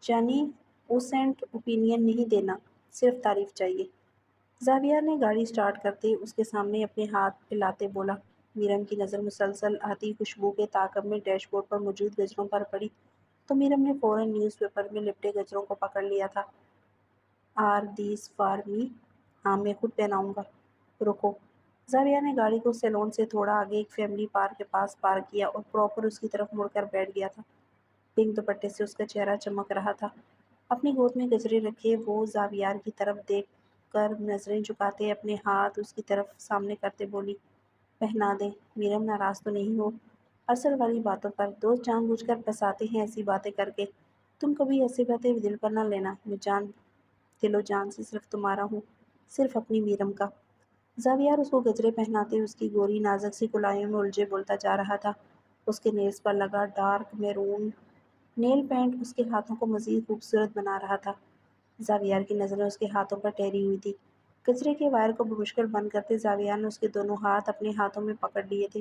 یعنی اوسینٹ اوپینین نہیں دینا، صرف تعریف چاہیے۔ زاویار نے گاڑی سٹارٹ کرتے اس کے سامنے اپنے ہاتھ پھیلاتے بولا۔ میرم کی نظر مسلسل آتی خوشبو کے تعاقب میں ڈیش بورڈ پر موجود گجروں پر پڑی تو میرم نے فوراً نیوز پیپر میں لپٹے گجروں کو پکڑ لیا تھا۔ Are these for me? ہاں میں خود پہناؤں گا۔ رکو۔ زاویہ نے گاڑی کو سیلون سے تھوڑا آگے ایک فیملی پارک کے پاس پارک کیا اور پراپر اس کی طرف مڑ کر بیٹھ گیا تھا۔ پنک دوپٹے سے اس کا چہرہ چمک رہا تھا۔ اپنی گود میں گجرے رکھے وہ زاویار کی طرف دیکھ کر نظریں جھکاتے اپنے ہاتھ اس کی طرف سامنے کرتے بولی، پہنا دیں، میرم ناراض تو نہیں ہو؟ اصل والی باتوں پر دوست جان بوجھ کر پھنساتے ہیں ایسی باتیں کر کے۔ تم کبھی ایسی باتیں دل پر نہ لینا، میں جان دل و جان سے صرف تمہارا ہوں، صرف اپنی میرم کا۔ زاویار اس کو گجرے پہناتے اس کی گوری نازک سی کلائیوں میں الجھے بولتا جا رہا تھا۔ اس کے نیلز پر لگا ڈارک میرون نیل پینٹ اس کے ہاتھوں کو مزید خوبصورت بنا رہا تھا۔ زاویار کی نظریں اس کے ہاتھوں پر ٹھہری ہوئی تھی۔ گجرے کے وائر کو بمشکل بند کرتے زاویار نے اس کے دونوں ہاتھ اپنے ہاتھوں میں پکڑ لیے تھے۔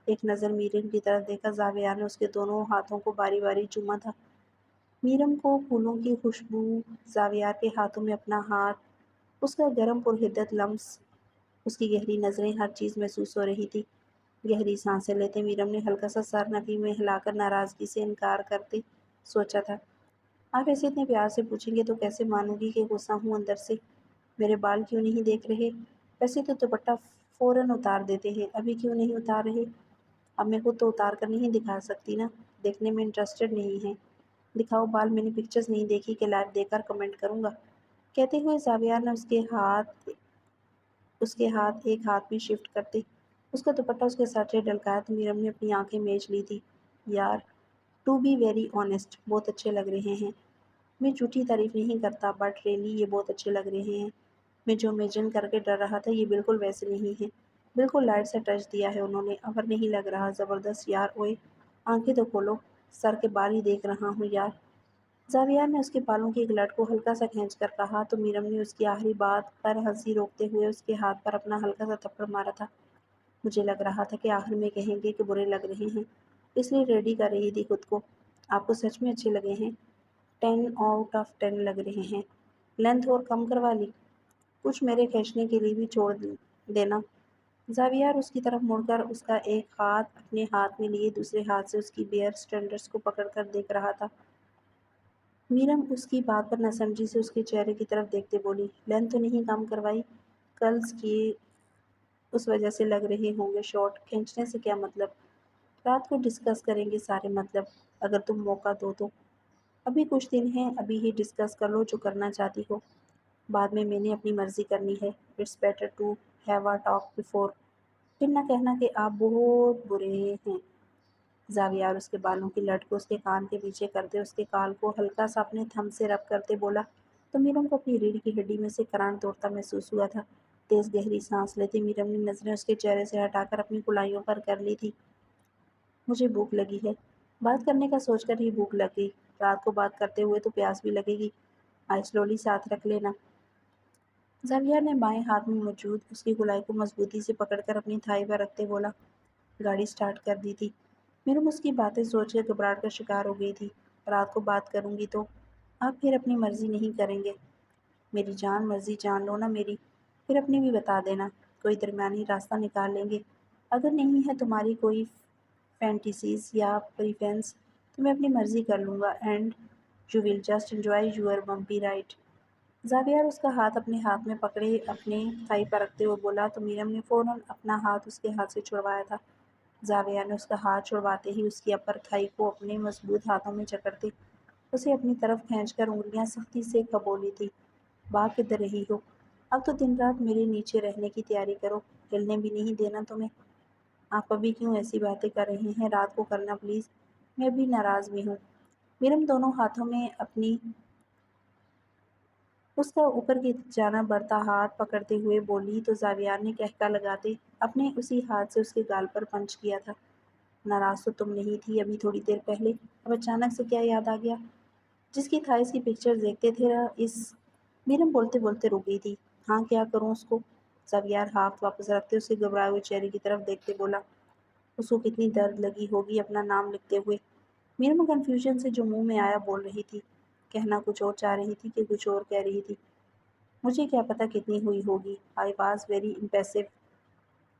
ایک نظر میرم کی طرف دیکھا، زاویار نے اس کے دونوں ہاتھوں کو باری باری چوما تھا۔ میرم کو پھولوں کی خوشبو، زاویار کے ہاتھوں میں اپنا ہاتھ، اس کا گرم پرحدت لمس، اس کی گہری نظریں، ہر چیز محسوس ہو رہی تھی۔ گہری سانسیں لیتے میرم نے ہلکا سا سر نفی میں ہلا کر ناراضگی سے انکار کرتے سوچا تھا، آپ ایسے اتنے پیار سے پوچھیں گے تو کیسے مانوں گی کہ غصہ ہوں اندر سے۔ میرے بال کیوں نہیں دیکھ رہے؟ ویسے تو دوپٹہ فوراً اتار دیتے ہیں، ابھی کیوں نہیں اتار رہے؟ اب میں خود تو اتار کر نہیں دکھا سکتی نا، دیکھنے میں انٹرسٹڈ نہیں ہیں؟ دکھاؤ بال، میں نے پکچرز نہیں دیکھی کہ لائیو دیکھ کر کمنٹ کروں گا۔ کہتے ہوئے زاویار نے اس کے ہاتھ ایک ہاتھ میں شفٹ کرتے اس کا دوپٹہ اس کے سر سے ڈلکایا تو میرم نے اپنی آنکھیں میچ لی تھی۔ یار، ٹو بی ویری آنیسٹ، بہت اچھے لگ رہے ہیں۔ میں جھوٹی تعریف نہیں کرتا، بٹ ریئلی یہ بہت اچھے لگ رہے ہیں۔ میں جو امیجن کر کے ڈر رہا تھا یہ بالکل ویسے نہیں ہے۔ بالکل لائٹ سے ٹچ دیا ہے انہوں نے، اور نہیں لگ رہا زبردست یار؟ اوئے آنکھیں تو کھولو، سر کے بال ہی دیکھ رہا ہوں یار۔ زاویار نے اس کے بالوں کی ایک لٹ کو ہلکا سا کھینچ کر کہا تو میرم نے اس کی آخری بات پر ہنسی روکتے ہوئے اس کے ہاتھ پر اپنا ہلکا سا تھپڑ مارا تھا۔ مجھے لگ رہا تھا کہ آخر میں کہیں گے کہ برے لگ رہے ہیں، اس لیے ریڈی کر رہی تھی خود کو۔ آپ کو سچ میں اچھے لگے ہیں؟ 10 آؤٹ آف 10 لگ رہے ہیں۔ لینتھ اور کم کروا لی؟ کچھ میرے کھینچنے کے لیے بھی چھوڑ دینا۔ زاویار اس کی طرف مڑ کر اس کا ایک ہاتھ اپنے ہاتھ میں لیے دوسرے ہاتھ سے اس کی بیئر سٹینڈرز کو پکڑ کر دیکھ رہا تھا۔ میرم اس کی بات پر نہ سمجھی سے اس کے چہرے کی طرف دیکھتے بولی، لینتھ تو نہیں کم کروائی؟ کرلز کی اس وجہ سے لگ رہے ہوں گے شارٹ، کھینچنے سے کیا مطلب؟ رات کو ڈسکس کریں گے سارے مطلب، اگر تم موقع دو تو۔ ابھی کچھ دن ہیں، ابھی ہی ڈسکس کر لو جو کرنا چاہتی ہو، بعد میں نے اپنی مرضی کرنی ہے۔ It's better to have a talk before, پھر نہ کہنا کہ آپ بہت برے ہیں۔ زاویار اس کے بالوں کی لٹ کو اس کے کان کے پیچھے کرتے اس کے کال کو ہلکا سا اپنے تھم سے رب کرتے بولا تو میرم کو اپنی ریڑھ کی ہڈی میں سے کرانٹ توڑتا محسوس ہوا تھا۔ تیز گہری سانس لیتے میرم نے نظریں اس کے چہرے سے ہٹا کر اپنی کلائیوں پر کر لی تھی۔ مجھے بھوک لگی ہے۔ بات کرنے کا سوچ کر ہی بھوک لگ گئی، رات کو بات کرتے ہوئے تو پیاس بھی لگے گی۔ آئی سلولی ساتھ رکھ لینا۔ زاویار نے بائیں ہاتھ میں موجود اس کی کلائی کو مضبوطی سے پکڑ کر اپنی تھائی پر رکھتے بولا۔ گاڑی سٹارٹ کر دی تھی۔ میرم اس کی باتیں سوچ کر گھبراہٹ کا شکار ہو گئی تھی۔ رات کو بات کروں گی تو آپ پھر اپنی مرضی نہیں کریں گے؟ میری جان، مرضی جان لو نا میری، پھر اپنی بھی بتا دینا، کوئی درمیانی راستہ نکال لیں گے۔ اگر نہیں ہے تمہاری کوئی فینٹیسیز یا پریفرینس تو میں اپنی مرضی کر لوں گا، and you will just enjoy your bumpy ride. Zaviyar اس کا ہاتھ اپنے ہاتھ میں پکڑے اپنے تھائی پر رکھتے ہوئے بولا تو میرم نے فوراً اپنا ہاتھ اس کے ہاتھ سے چھڑوایا تھا۔ زاویار نے اس کا ہاتھ چھڑواتے ہی اس کی اپر تھائی کو اپنے مضبوط ہاتھوں میں جکڑتے اسے اپنی طرف کھینچ کر انگلیاں سختی سے کھبولی تھی۔ بھاگ کدھر رہی ہو؟ اب تو دن رات میرے نیچے رہنے کی تیاری کرو، ہلنے بھی نہیں دینا تمہیں۔ آپ ابھی کیوں ایسی باتیں کر رہے ہیں؟ رات کو کرنا پلیز، میں ابھی ناراض بھی ہوں۔ میرم دونوں ہاتھوں میں اپنی اس کا اوپر کی جانب بڑھتا ہاتھ پکڑتے ہوئے بولی تو زاویار نے قہقہ لگاتے اپنے اسی ہاتھ سے اس کے گال پر پنچ کیا تھا۔ ناراض تو تم نہیں تھی ابھی تھوڑی دیر پہلے، اب اچانک سے کیا یاد آ گیا؟ جس کی تھائیز کی پکچر دیکھتے تھے اس میرم بولتے بولتے رک گئی تھی۔ ہاں کیا کروں اس کو؟ زاویار ہاتھ واپس رکھتے اسے گھبرائے ہوئے چہرے کی طرف دیکھتے بولا۔ اس کو کتنی درد لگی ہوگی اپنا نام لکھتے ہوئے۔ میرم کنفیوژن سے جو منہ میں آیا بول رہی تھی، کہنا کچھ اور چاہ رہی تھی کہ کچھ اور کہہ رہی تھی۔ مجھے کیا پتا کتنی ہوئی ہوگی، I was very impassive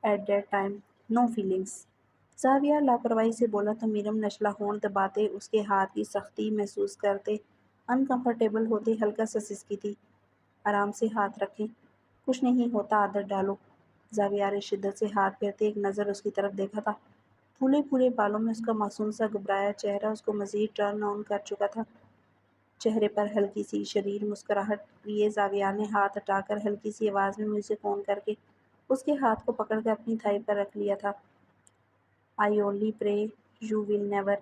at that time, no feelings. Zaviyar لاپرواہی سے بولا تو میرم نچلا ہونٹ دباتے اس کے ہاتھ کی سختی محسوس کرتے انکمفرٹیبل ہوتے ہلکا سا سسکی تھی۔ آرام سے ہاتھ رکھیں، کچھ نہیں ہوتا، عادت ڈالو۔ زاویار نے شدت سے ہاتھ پھیرتے ایک نظر اس کی طرف دیکھا تھا۔ پھولے پھولے بالوں میں اس کا معصوم سا گھبرایا چہرہ اس کو مزید ٹرن آن کر چکا تھا۔ چہرے پر ہلکی سی شریر مسکراہٹ لیے زاویار نے ہاتھ ہٹا کر ہلکی سی آواز میں میوزک آن کر کے اس کے ہاتھ کو پکڑ کر اپنی تھائی پر رکھ لیا تھا۔ I only pray you will never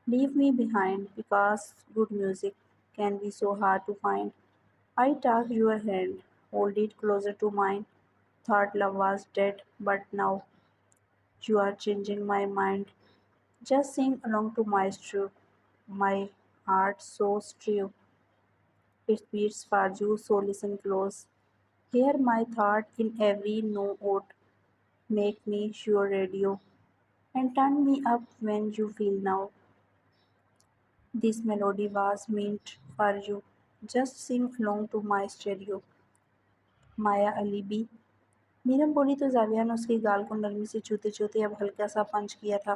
leave me behind because good music can be so hard to find. I took your hand, hold it closer to mine, thought love was dead, but now you are changing my mind. Just sing along to my true, my heart so true. It beats for you, so listen close. Hear my thought in every note. Make me your radio and turn me up when you feel now. This melody was meant for you. Just sing along to my stereo. Maya Ali بی، میرم بولی تو زاویہ نے اس کے گال کو نرمی سے چھوتے چھوتے اب ہلکا سا پنچ کیا تھا۔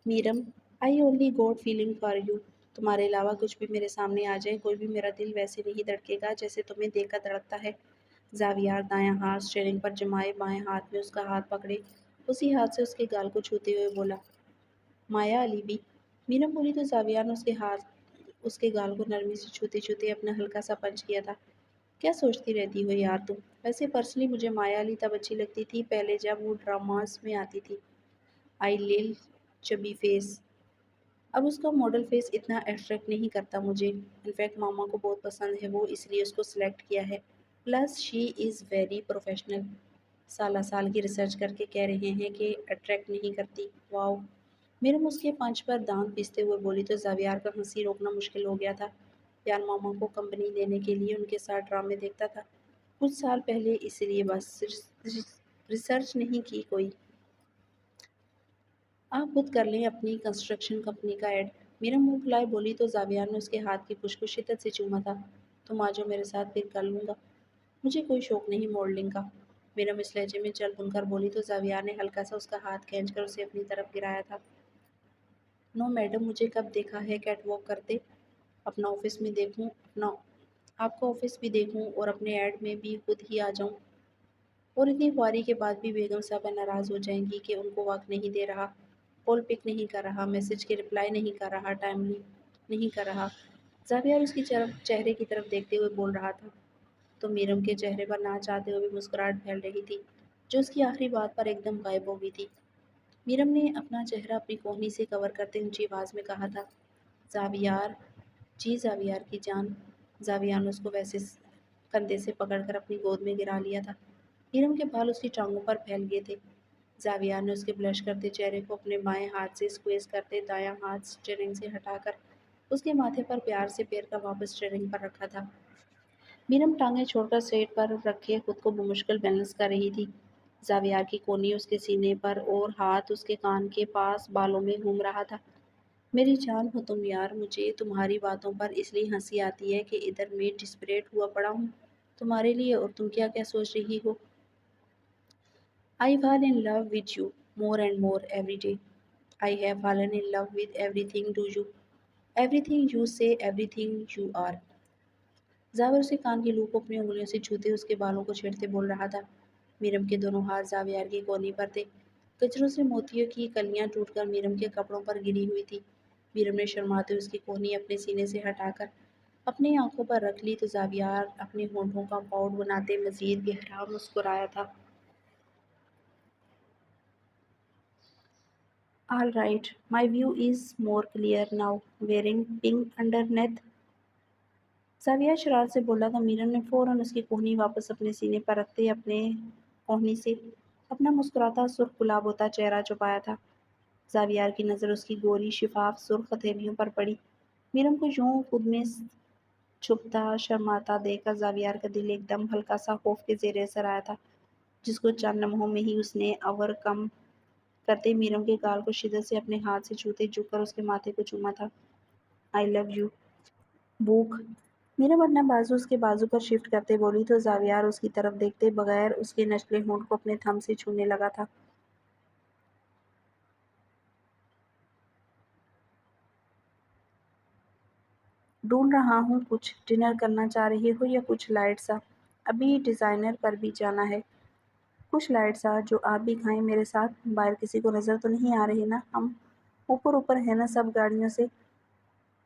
Meerum, I only got feeling for you, تمہارے علاوہ کچھ بھی میرے سامنے آ جائے کوئی بھی میرا دل ویسے نہیں دھڑکے گا جیسے تمہیں دیکھ کر دھڑکتا ہے۔ زاویار دایاں ہاتھ اسٹیئرنگ پر جمائے بائیں ہاتھ میں اس کا ہاتھ پکڑے اسی ہاتھ سے اس کے گال کو چھوتے ہوئے بولا۔ مایا علی بی، میرم بولی تو زاویار نے اس کے گال کو نرمی سے چھوتے چھوتے اپنا ہلکا سا پنچ کیا تھا۔ کیا سوچتی رہتی ہو یار تم؟ ویسے پرسنلی مجھے مایا علی تب اچھی لگتی تھی پہلے جب وہ ڈراماز میں آتی تھی۔ آئی لل چبی فیس۔ اب اس کا ماڈل فیس اتنا اٹریکٹ نہیں کرتا مجھے۔ انفیکٹ ماما کو بہت پسند ہے وہ، اس لیے اس کو سلیکٹ کیا ہے۔ Plus she is very professional. سالہ سال کی ریسرچ کر کے کہہ رہے ہیں کہ اٹریکٹ نہیں کرتی۔ واؤ! میرم اس کے پانچ پر دانت پیستے ہوئے بولی تو زاویار کا ہنسی روکنا مشکل ہو گیا تھا۔ یار ماما کو کمپنی دینے کے لیے ان کے ساتھ ڈرامے دیکھتا تھا کچھ سال پہلے، اس لیے بس ریسرچ نہیں کی کوئی۔ آپ خود کر لیں اپنی کنسٹرکشن کمپنی کا ایڈ۔ میرا منہ پھلائے بولی تو زاویار نے اس کے ہاتھ کی پش کو شدت سے چوما تھا۔ تم آ جاؤ میرے ساتھ پھر کر لوں گا۔ مجھے کوئی شوق نہیں ماڈلنگ کا۔ میرم اس لہجے میں چل بن کر بولی تو زاویار نے ہلکا سا اس کا ہاتھ کھینچ کر اسے اپنی طرف گرایا تھا۔ نو میڈم، مجھے کب دیکھا ہے کیٹ واک کرتے؟ اپنا آفس میں دیکھوں اپنا آپ کا آفس بھی دیکھوں اور اپنے ایڈ میں بھی خود ہی آ جاؤں؟ اور اتنی خواری کے بعد بھی بیگم صاحبہ ناراض ہو جائیں گی کہ ان کو وقت نہیں دے رہا، کال پک نہیں کر رہا، میسج کی رپلائی نہیں کر رہا، ٹائملی نہیں کر رہا۔ زاویار اس کی چہرے کی طرف دیکھتے ہوئے بول رہا تھا تو میرم کے چہرے پر نہ چاہتے ہوئے مسکراہٹ پھیل رہی تھی جو اس کی آخری بات پر ایک دم غائب ہو گئی تھی۔ میرم نے اپنا چہرہ اپنی کوہنی سے کور کرتے اونچی آواز میں کہا تھا، زاویار، جی زاویار کی جان۔ زاویار نے اس کو ویسے کندھے سے پکڑ کر اپنی گود میں گرا لیا تھا۔ میرم کے بال اس کی ٹانگوں پر پھیل گئے تھے۔ زاویار نے اس کے بلش کرتے چہرے کو اپنے بائیں ہاتھ سے اسکویز کرتے دایاں ہاتھ اسٹیئرنگ سے ہٹا کر اس کے ماتھے پر پیار سے پیر کا واپس اسٹیئرنگ پر رکھا تھا۔ میرم ٹانگیں چھوڑ کر سیٹ پر رکھے خود کو بمشکل بیلنس کر رہی تھی۔ زاویار کی کونی اس کے سینے پر اور ہاتھ اس کے کان کے پاس بالوں میں گھوم رہا تھا۔ میری جان ہو تم یار، مجھے تمہاری باتوں پر اس لیے ہنسی آتی ہے کہ ادھر میں ڈسپریٹ ہوا پڑا ہوں تمہارے لیے، اور تم کیا کیا سوچ رہی ہو؟ I fall in love with you more and more every day. I have fallen in love with everything do you. Everything you say, everything you are. زاور اسے کان کی لو کو اپنی انگلیوں سے چھوتے اس کے بالوں کو چھیڑتے بول رہا تھا۔ میرم کے دونوں ہاتھ زاویار کی کونی پر تھے۔ کچروں سے موتیوں کی کلیاں ٹوٹ کر میرم کے کپڑوں پر گری ہوئی تھی۔ میرم نے شرماتے اس کی کونی اپنے سینے سے ہٹا کر اپنی آنکھوں پر رکھ لی تو زاویار اپنے ہونٹوں کا پاؤڈ بناتے مزید گہرا مسکرایا تھا۔ All right, my view is more clear now. Wearing pink underneath. زاویہ شرارت سے بولا تو میرم نے فوراً اس کی کوہنی واپس اپنے سینے پر رکھتے اپنے کوہنی سے اپنا مسکراتا سرخ گلاب ہوتا چہرہ چھپایا تھا۔ زاویار کی نظر اس کی گوری شفاف سرخ ہتھیلیوں پر پڑی۔ میرم کو یوں خود میں چھپتا شرماتا دیکھ کر زاویار کا دل ایک دم ہلکا سا خوف کے زیر اثر آیا تھا جس کو چند لمحوں میں ہی اس نے اوور کم کرتے میرم کے گال کو شدت سے اپنے ہاتھ سے چھوتے جھک کر اس کے ماتھے کو چوما تھا۔ آئی لو یو بوک۔ میرم اپنا بازو اس کے بازو پر شفٹ کرتے بولی تو زاویار اس کی طرف دیکھتے بغیر اس کے نچلے ہونٹ کو اپنے تھم سے چھونے لگا تھا۔ ڈھونڈ رہا ہوں کچھ ڈنر کرنا چاہ رہی ہو یا کچھ لائٹ سا؟ ابھی ڈیزائنر پر بھی جانا ہے۔ کچھ لائٹ سا جو آپ بھی کھائیں میرے ساتھ۔ باہر کسی کو نظر تو نہیں آ رہی نا؟ ہم اوپر اوپر ہے نا سب گاڑیوں سے؟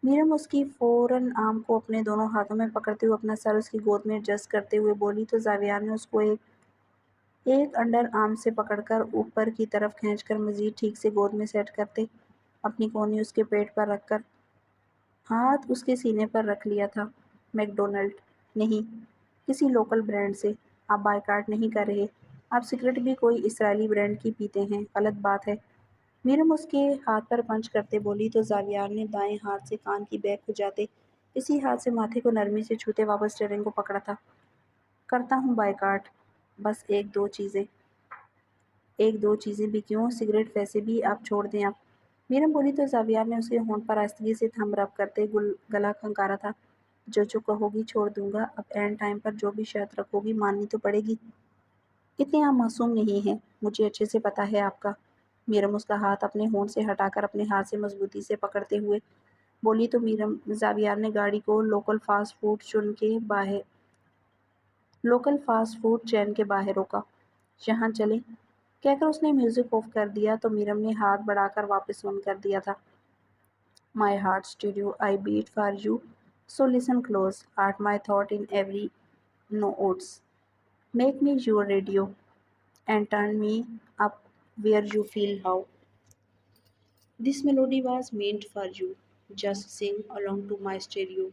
میرم اس کی فوراً آرم کو اپنے دونوں ہاتھوں میں پکڑتے ہوئے اپنا سر اس کی گود میں ایڈجسٹ کرتے ہوئے بولی تو زاویار نے اس کو ایک انڈر آرم سے پکڑ کر اوپر کی طرف کھینچ کر مزید ٹھیک سے گود میں سیٹ کرتے اپنی کونی اس کے پیٹ پر رکھ کر ہاتھ اس کے سینے پر رکھ لیا تھا۔ میک ڈونلڈ نہیں، کسی لوکل برانڈ سے۔ آپ بائیکاٹ نہیں کر رہے؟ آپ سگریٹ بھی کوئی اسرائیلی برانڈ کی پیتے ہیں؟ غلط بات ہے۔ میرم اس کے ہاتھ پر پنچ کرتے بولی تو زاویار نے دائیں ہاتھ سے کان کی بیک کھجاتے اسی ہاتھ سے ماتھے کو نرمی سے چھوتے واپس اسٹیئرنگ کو پکڑا تھا۔ کرتا ہوں بائیکاٹ، بس ایک دو چیزیں بھی کیوں؟ سگریٹ ویسے بھی آپ چھوڑ دیں اب۔ میرم بولی تو زاویار نے اس کے ہونٹ پر آہستگی سے تھم رب کرتے گلا کھنکارا تھا۔ جو جو کہو گی چھوڑ دوں گا، اب اینڈ ٹائم پر جو بھی شرط رکھو گی ماننی تو پڑے گی۔ اتنے آپ معصوم نہیں ہیں، مجھے اچھے سے پتا ہے آپ کا۔ میرم اس کا ہاتھ اپنے ہونٹ سے ہٹا کر اپنے ہاتھ سے مضبوطی سے پکڑتے ہوئے بولی تو زاویار نے گاڑی کو لوکل فاسٹ فوڈ چین کے باہر روکا۔ یہاں چلیں کہہ کر اس نے میوزک آف کر دیا تو میرم نے ہاتھ بڑھا کر واپس آن کر دیا تھا۔ My heart studio, I beat for you. So listen close, heart my thought in every notes. Make me your radio and turn me up where you feel how. This melody was meant for you. Just sing along to my stereo.